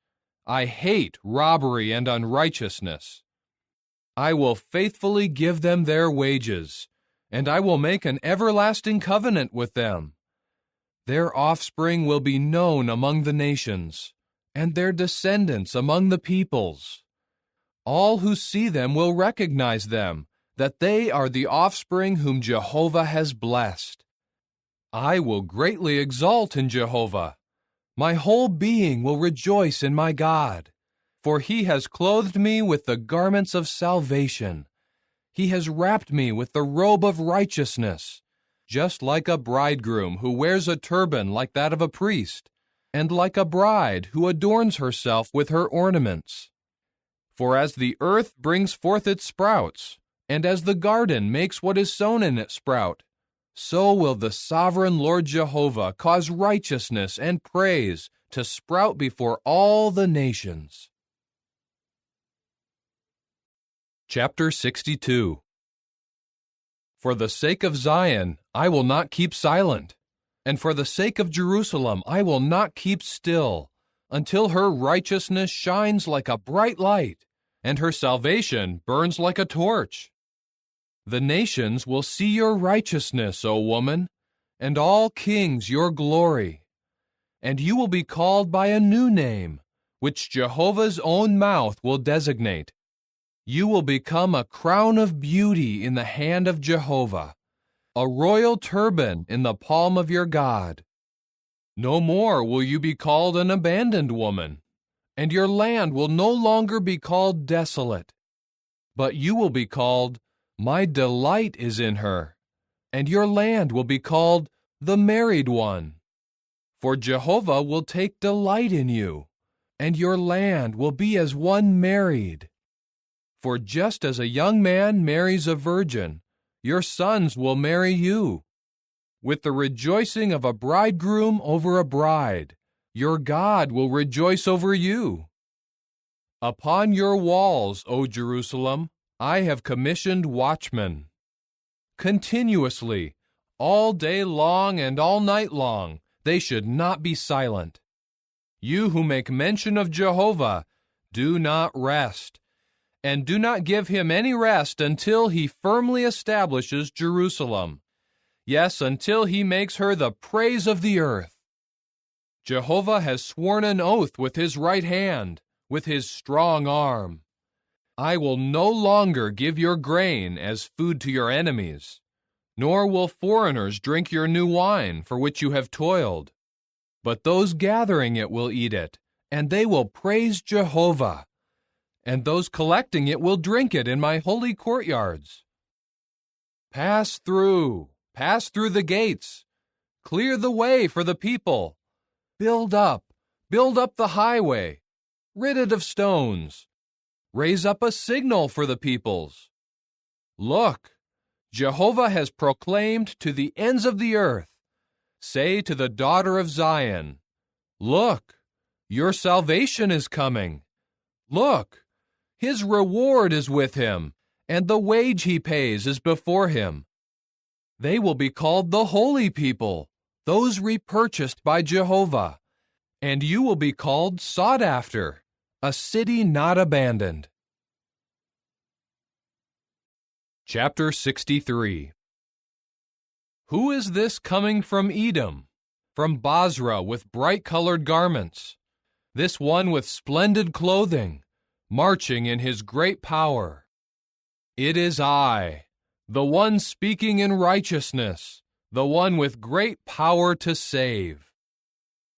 I hate robbery and unrighteousness. I will faithfully give them their wages, and I will make an everlasting covenant with them. Their offspring will be known among the nations, and their descendants among the peoples. All who see them will recognize them, that they are the offspring whom Jehovah has blessed. I will greatly exult in Jehovah. My whole being will rejoice in my God, for he has clothed me with the garments of salvation. He has wrapped me with the robe of righteousness, just like a bridegroom who wears a turban like that of a priest, and like a bride who adorns herself with her ornaments. For as the earth brings forth its sprouts, and as the garden makes what is sown in it sprout, so will the sovereign Lord Jehovah cause righteousness and praise to sprout before all the nations. Chapter 62. For the sake of Zion, I will not keep silent, and for the sake of Jerusalem, I will not keep still, until her righteousness shines like a bright light, and her salvation burns like a torch. The nations will see your righteousness, O woman, and all kings your glory. And you will be called by a new name, which Jehovah's own mouth will designate. You will become a crown of beauty in the hand of Jehovah, a royal turban in the palm of your God. No more will you be called an abandoned woman, and your land will no longer be called desolate, but you will be called, My delight is in her, and your land will be called the married one. For Jehovah will take delight in you, and your land will be as one married. For just as a young man marries a virgin, your sons will marry you. With the rejoicing of a bridegroom over a bride, your God will rejoice over you. Upon your walls, O Jerusalem, I have commissioned watchmen. Continuously, all day long and all night long, they should not be silent. You who make mention of Jehovah, do not rest, and do not give him any rest until he firmly establishes Jerusalem. Yes, until he makes her the praise of the earth. Jehovah has sworn an oath with his right hand, with his strong arm. I will no longer give your grain as food to your enemies, nor will foreigners drink your new wine for which you have toiled. But those gathering it will eat it, and they will praise Jehovah. And those collecting it will drink it in my holy courtyards. Pass through the gates. Clear the way for the people. Build up the highway. Rid it of stones. Raise up a signal for the peoples. Look, Jehovah has proclaimed to the ends of the earth. Say to the daughter of Zion, look, your salvation is coming. Look, his reward is with him, and the wage he pays is before him. They will be called the holy people, those repurchased by Jehovah, and you will be called sought after, a city not abandoned. Chapter 63. Who is this coming from Edom, from Basra with bright-colored garments? This one with splendid clothing, marching in his great power. It is I, the one speaking in righteousness, the one with great power to save.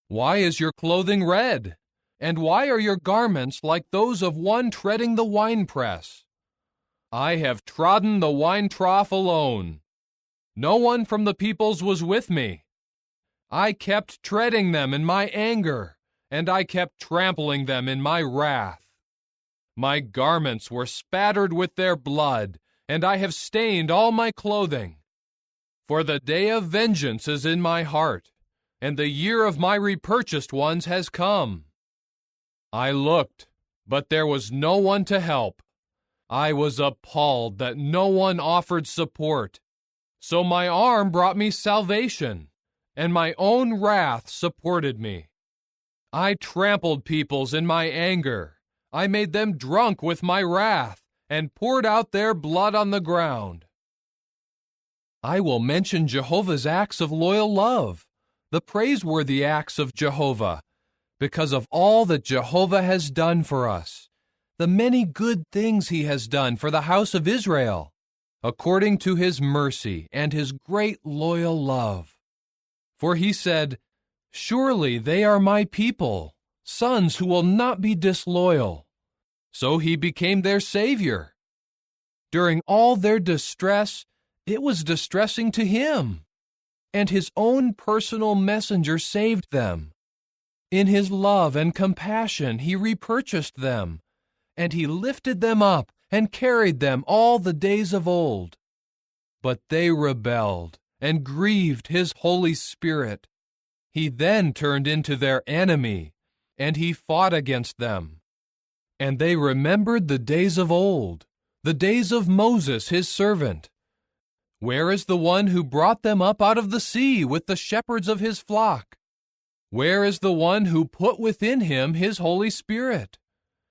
Why is your clothing red? And why are your garments like those of one treading the winepress? I have trodden the wine trough alone. No one from the peoples was with me. I kept treading them in my anger, and I kept trampling them in my wrath. My garments were spattered with their blood, and I have stained all my clothing. For the day of vengeance is in my heart, and the year of my repurchased ones has come. I looked, but there was no one to help. I was appalled that no one offered support. So my arm brought me salvation, and my own wrath supported me. I trampled peoples in my anger. I made them drunk with my wrath, and poured out their blood on the ground. I will mention Jehovah's acts of loyal love, the praiseworthy acts of Jehovah, because of all that Jehovah has done for us, the many good things he has done for the house of Israel, according to his mercy and his great loyal love. For he said, surely they are my people, sons who will not be disloyal. So he became their Savior. During all their distress, it was distressing to him, and his own personal messenger saved them. In his love and compassion he repurchased them, and he lifted them up and carried them all the days of old. But they rebelled and grieved his Holy Spirit. He then turned into their enemy, and he fought against them. And they remembered the days of old, the days of Moses his servant. Where is the one who brought them up out of the sea with the shepherds of his flock? Where is the one who put within him his Holy Spirit?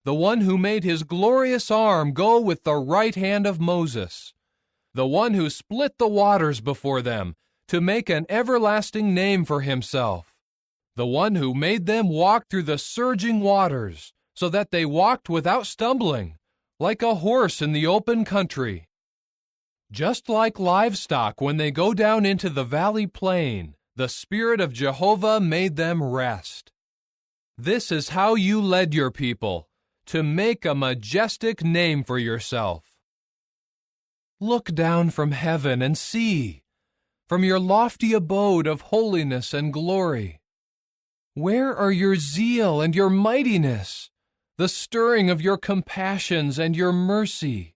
The one who made his glorious arm go with the right hand of Moses? The one who split the waters before them to make an everlasting name for himself? The one who made them walk through the surging waters, so that they walked without stumbling, like a horse in the open country? Just like livestock when they go down into the valley plain, the Spirit of Jehovah made them rest. This is how you led your people, to make a majestic name for yourself. Look down from heaven and see, from your lofty abode of holiness and glory. Where are your zeal and your mightiness, the stirring of your compassions and your mercy?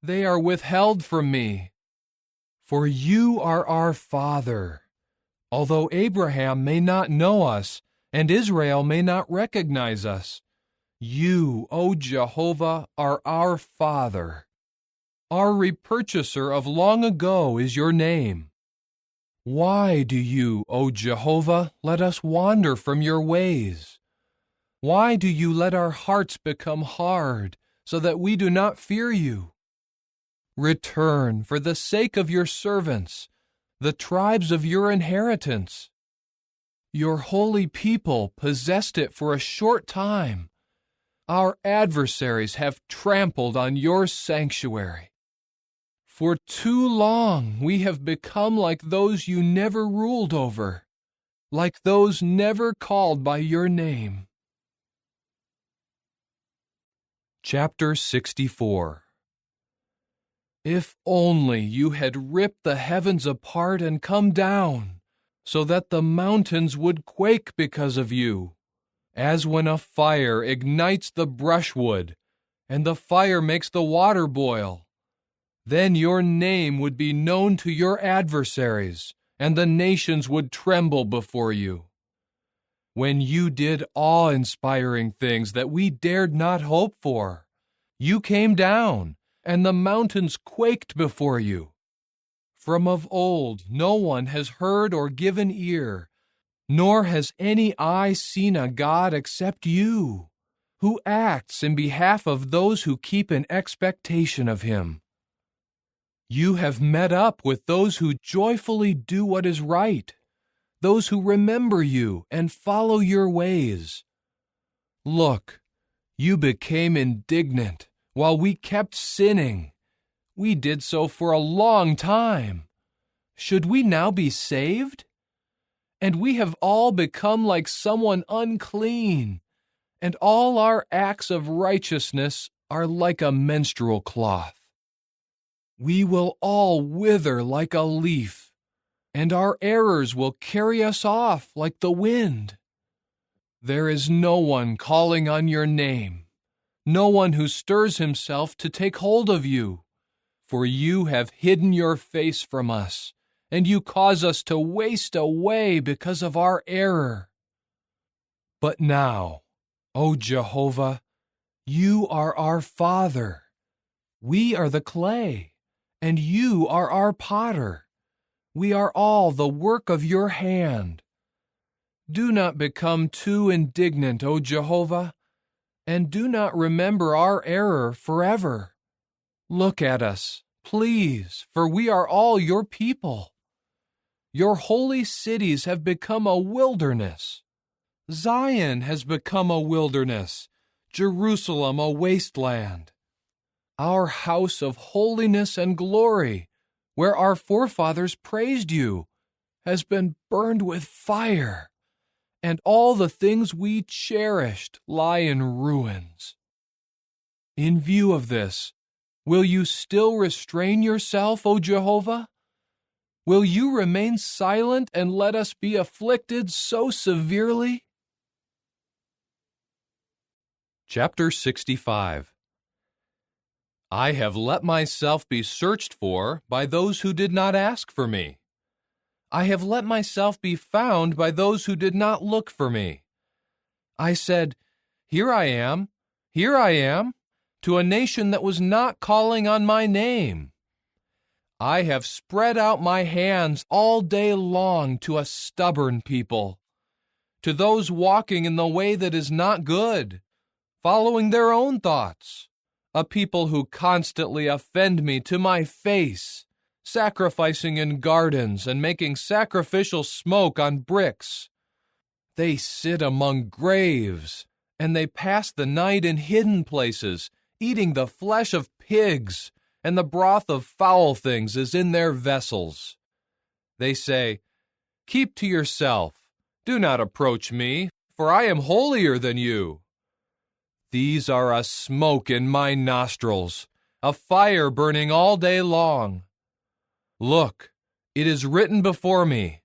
They are withheld from me. For you are our Father. Although Abraham may not know us, and Israel may not recognize us, you, O Jehovah, are our Father. Our repurchaser of long ago is your name. Why do you, O Jehovah, let us wander from your ways? Why do you let our hearts become hard, so that we do not fear you? Return for the sake of your servants, the tribes of your inheritance. Your holy people possessed it for a short time. Our adversaries have trampled on your sanctuary. For too long we have become like those you never ruled over, like those never called by your name. Chapter 64. If only you had ripped the heavens apart and come down, so that the mountains would quake because of you, as when a fire ignites the brushwood, and the fire makes the water boil. Then your name would be known to your adversaries, and the nations would tremble before you. When you did awe-inspiring things that we dared not hope for, you came down, and the mountains quaked before you. From of old no one has heard or given ear, nor has any eye seen a God except you, who acts in behalf of those who keep in expectation of him. You have met up with those who joyfully do what is right, those who remember you and follow your ways. Look, you became indignant while we kept sinning. We did so for a long time. Should we now be saved? And we have all become like someone unclean, and all our acts of righteousness are like a menstrual cloth. We will all wither like a leaf, and our errors will carry us off like the wind. There is no one calling on your name, no one who stirs himself to take hold of you, for you have hidden your face from us, and you cause us to waste away because of our error. But now, O Jehovah, you are our Father. We are the clay, and you are our potter. We are all the work of your hand. Do not become too indignant, O Jehovah, and do not remember our error forever. Look at us, please, for we are all your people. Your holy cities have become a wilderness. Zion has become a wilderness, Jerusalem a wasteland. Our house of holiness and glory, where our forefathers praised you, has been burned with fire, and all the things we cherished lie in ruins. In view of this, will you still restrain yourself, O Jehovah? Will you remain silent and let us be afflicted so severely? Chapter 65. I have let myself be searched for by those who did not ask for me. I have let myself be found by those who did not look for me. I said, Here I am, to a nation that was not calling on my name. I have spread out my hands all day long to a stubborn people, to those walking in the way that is not good, following their own thoughts, a people who constantly offend me to my face, sacrificing in gardens and making sacrificial smoke on bricks. They sit among graves, and they pass the night in hidden places, eating the flesh of pigs, and the broth of foul things is in their vessels. They say, Keep to yourself, do not approach me, for I am holier than you. These are a smoke in my nostrils, a fire burning all day long. Look, it is written before me,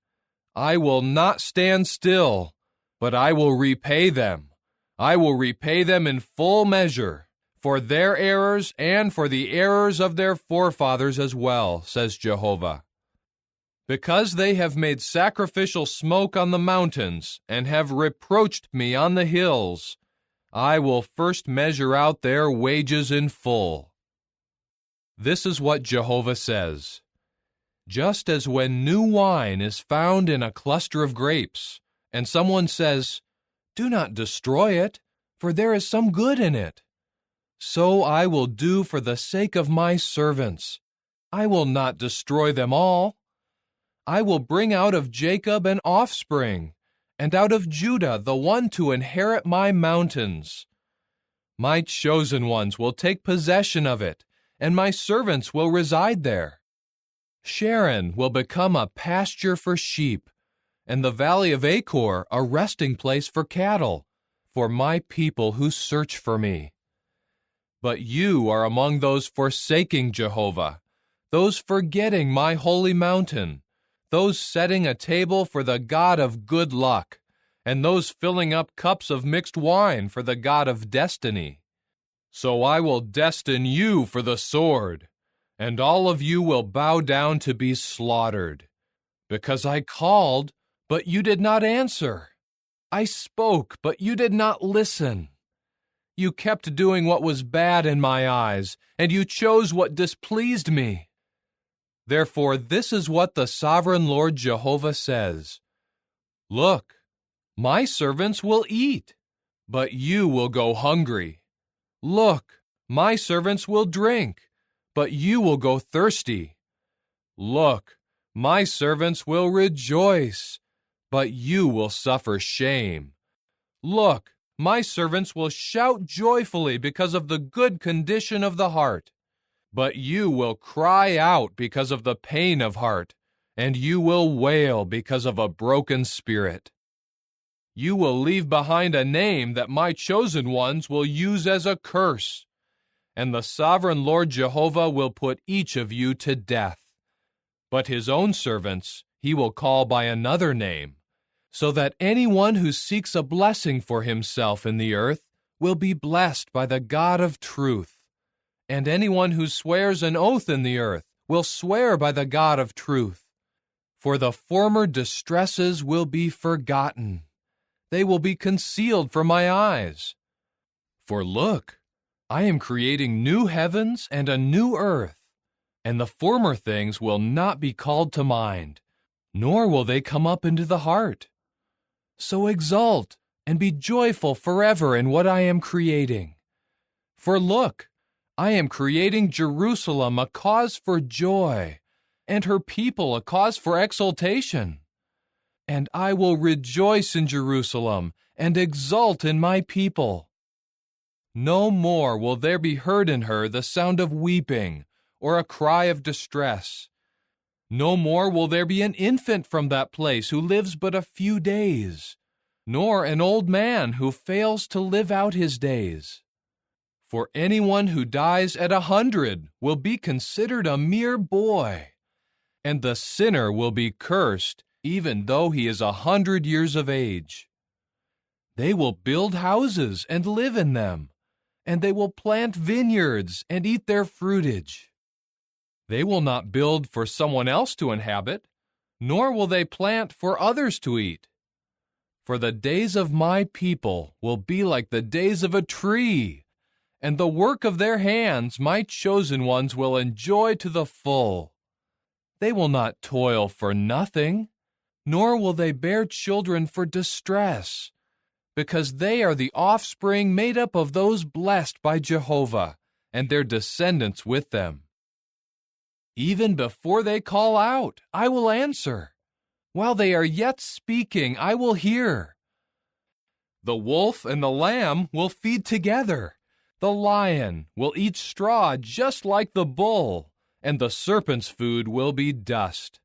I will not stand still. but I will repay them. I will repay them in full measure, for their errors and for the errors of their forefathers as well, says Jehovah. Because they have made sacrificial smoke on the mountains, and have reproached me on the hills, I will first measure out their wages in full. This is what Jehovah says. Just as when new wine is found in a cluster of grapes, and someone says, "Do not destroy it, for there is some good in it," so I will do for the sake of my servants. I will not destroy them all. I will bring out of Jacob an offspring, and out of Judah the one to inherit my mountains. My chosen ones will take possession of it, and my servants will reside there. Sharon will become a pasture for sheep, and the valley of Achor a resting place for cattle, for my people who search for me. But you are among those forsaking Jehovah, those forgetting my holy mountain, those setting a table for the God of good luck, and those filling up cups of mixed wine for the God of destiny. So I will destine you for the sword, and all of you will bow down to be slaughtered. Because I called, but you did not answer. I spoke, but you did not listen. You kept doing what was bad in my eyes, and you chose what displeased me. Therefore, this is what the sovereign Lord Jehovah says. Look, my servants will eat, but you will go hungry. Look, my servants will drink, but you will go thirsty. Look, my servants will rejoice, but you will suffer shame. Look, my servants will shout joyfully because of the good condition of the heart. But you will cry out because of the pain of heart, and you will wail because of a broken spirit. You will leave behind a name that my chosen ones will use as a curse, and the sovereign Lord Jehovah will put each of you to death. But his own servants he will call by another name, so that anyone who seeks a blessing for himself in the earth will be blessed by the God of truth. And anyone who swears an oath in the earth will swear by the God of truth. For the former distresses will be forgotten. They will be concealed from my eyes. For look, I am creating new heavens and a new earth, and the former things will not be called to mind, nor will they come up into the heart. So exult and be joyful forever in what I am creating. For look, I am creating Jerusalem a cause for joy, and her people a cause for exultation. And I will rejoice in Jerusalem and exult in my people. No more will there be heard in her the sound of weeping or a cry of distress. No more will there be an infant from that place who lives but a few days, nor an old man who fails to live out his days. For anyone who dies at 100 will be considered a mere boy, and the sinner will be cursed even though he is 100 years of age. They will build houses and live in them, and they will plant vineyards and eat their fruitage. They will not build for someone else to inhabit, nor will they plant for others to eat. For the days of my people will be like the days of a tree, and the work of their hands my chosen ones will enjoy to the full. They will not toil for nothing, nor will they bear children for distress, because they are the offspring made up of those blessed by Jehovah, and their descendants with them. Even before they call out, I will answer. While they are yet speaking, I will hear. The wolf and the lamb will feed together. The lion will eat straw just like the bull, and the serpent's food will be dust.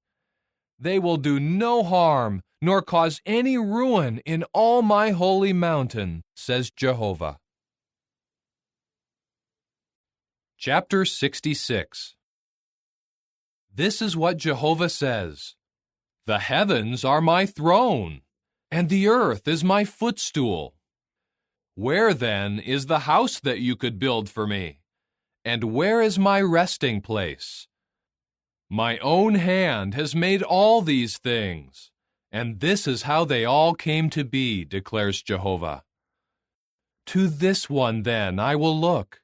They will do no harm, nor cause any ruin in all my holy mountain, says Jehovah. Chapter 66. This is what Jehovah says. The heavens are my throne, and the earth is my footstool. Where then is the house that you could build for me? And where is my resting place? My own hand has made all these things, and this is how they all came to be, declares Jehovah. To this one then I will look,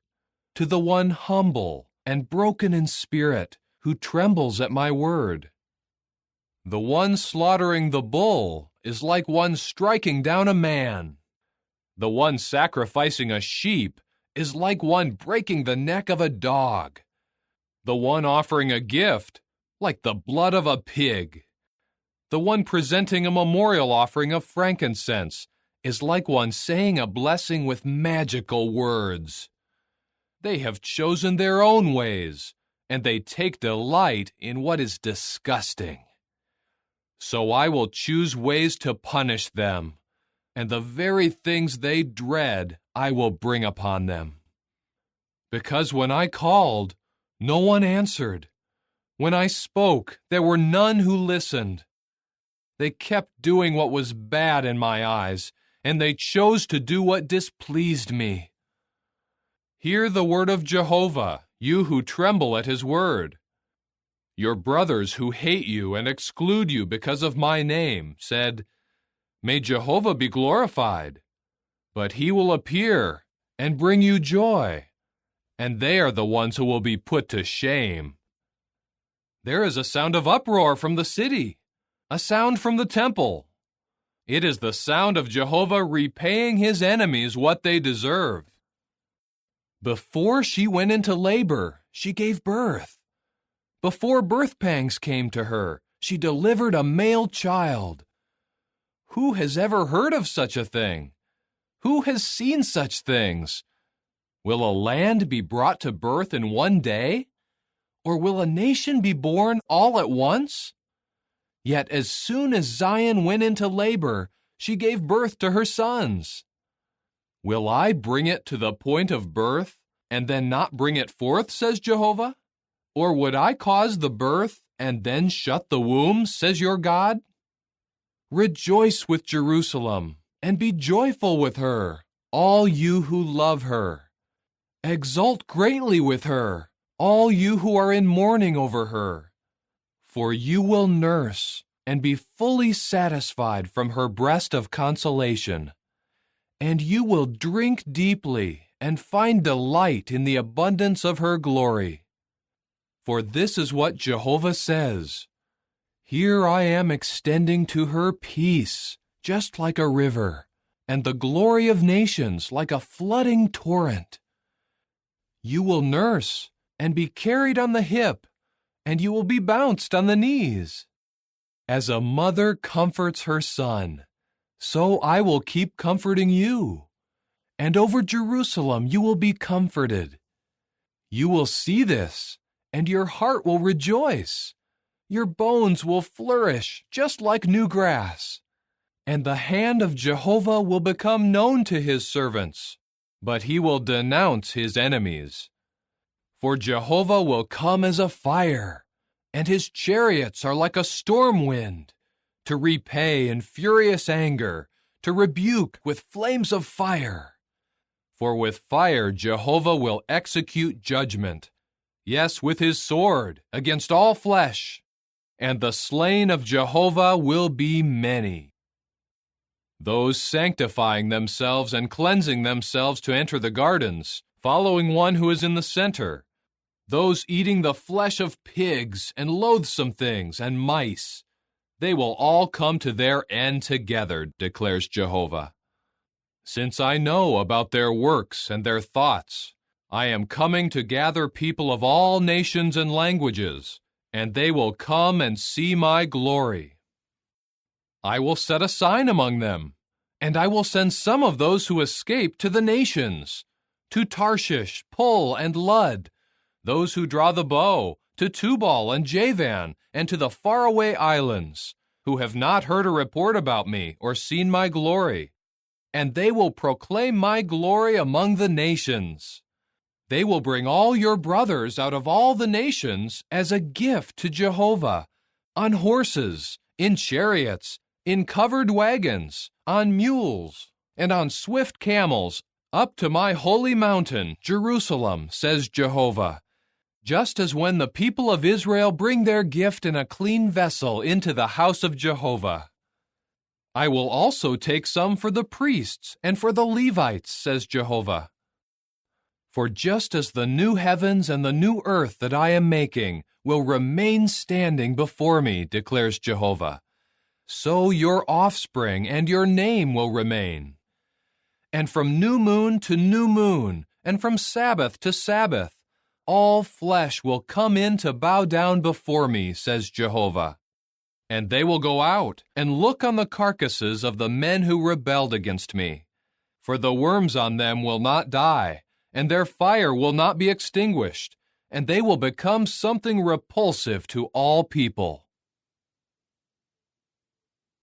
to the one humble and broken in spirit, who trembles at my word. The one slaughtering the bull is like one striking down a man. The one sacrificing a sheep is like one breaking the neck of a dog. The one offering a gift, like the blood of a pig. The one presenting a memorial offering of frankincense is like one saying a blessing with magical words. They have chosen their own ways, and they take delight in what is disgusting. So I will choose ways to punish them, and the very things they dread I will bring upon them. Because when I called, no one answered. When I spoke, there were none who listened. They kept doing what was bad in my eyes, and they chose to do what displeased me. Hear the word of Jehovah, you who tremble at his word. Your brothers who hate you and exclude you because of my name said, May Jehovah be glorified. But he will appear and bring you joy, and they are the ones who will be put to shame. There is a sound of uproar from the city, a sound from the temple. It is the sound of Jehovah repaying his enemies what they deserve. Before she went into labor, she gave birth. Before birth pangs came to her, she delivered a male child. Who has ever heard of such a thing? Who has seen such things? Will a land be brought to birth in one day? Or will a nation be born all at once? Yet as soon as Zion went into labor, she gave birth to her sons. Will I bring it to the point of birth, and then not bring it forth, says Jehovah? Or would I cause the birth, and then shut the womb, says your God? Rejoice with Jerusalem, and be joyful with her, all you who love her. Exult greatly with her, all you who are in mourning over her. For you will nurse, and be fully satisfied from her breast of consolation. And you will drink deeply, and find delight in the abundance of her glory. For this is what Jehovah says, Here I am extending to her peace, just like a river, and the glory of nations like a flooding torrent. You will nurse, and be carried on the hip, and you will be bounced on the knees. As a mother comforts her son, so I will keep comforting you. And over Jerusalem you will be comforted. You will see this, and your heart will rejoice. Your bones will flourish just like new grass. And the hand of Jehovah will become known to his servants, but he will denounce his enemies. For Jehovah will come as a fire, and his chariots are like a storm wind, to repay in furious anger, to rebuke with flames of fire. For with fire Jehovah will execute judgment, yes, with his sword, against all flesh, and the slain of Jehovah will be many. Those sanctifying themselves and cleansing themselves to enter the gardens, following one who is in the center, those eating the flesh of pigs and loathsome things and mice, they will all come to their end together, declares Jehovah. Since I know about their works and their thoughts, I am coming to gather people of all nations and languages, and they will come and see my glory. I will set a sign among them, and I will send some of those who escape to the nations, to Tarshish, Pul, and Lud, those who draw the bow, to Tubal and Javan, and to the faraway islands, who have not heard a report about me or seen my glory. And they will proclaim my glory among the nations. They will bring all your brothers out of all the nations as a gift to Jehovah, on horses, in chariots, in covered wagons, on mules, and on swift camels, up to my holy mountain, Jerusalem, says Jehovah, just as when the people of Israel bring their gift in a clean vessel into the house of Jehovah. I will also take some for the priests and for the Levites, says Jehovah. For just as the new heavens and the new earth that I am making will remain standing before me, declares Jehovah, so your offspring and your name will remain. And from new moon to new moon, and from Sabbath to Sabbath, all flesh will come in to bow down before me, says Jehovah. And they will go out and look on the carcasses of the men who rebelled against me. For the worms on them will not die, and their fire will not be extinguished, and they will become something repulsive to all people.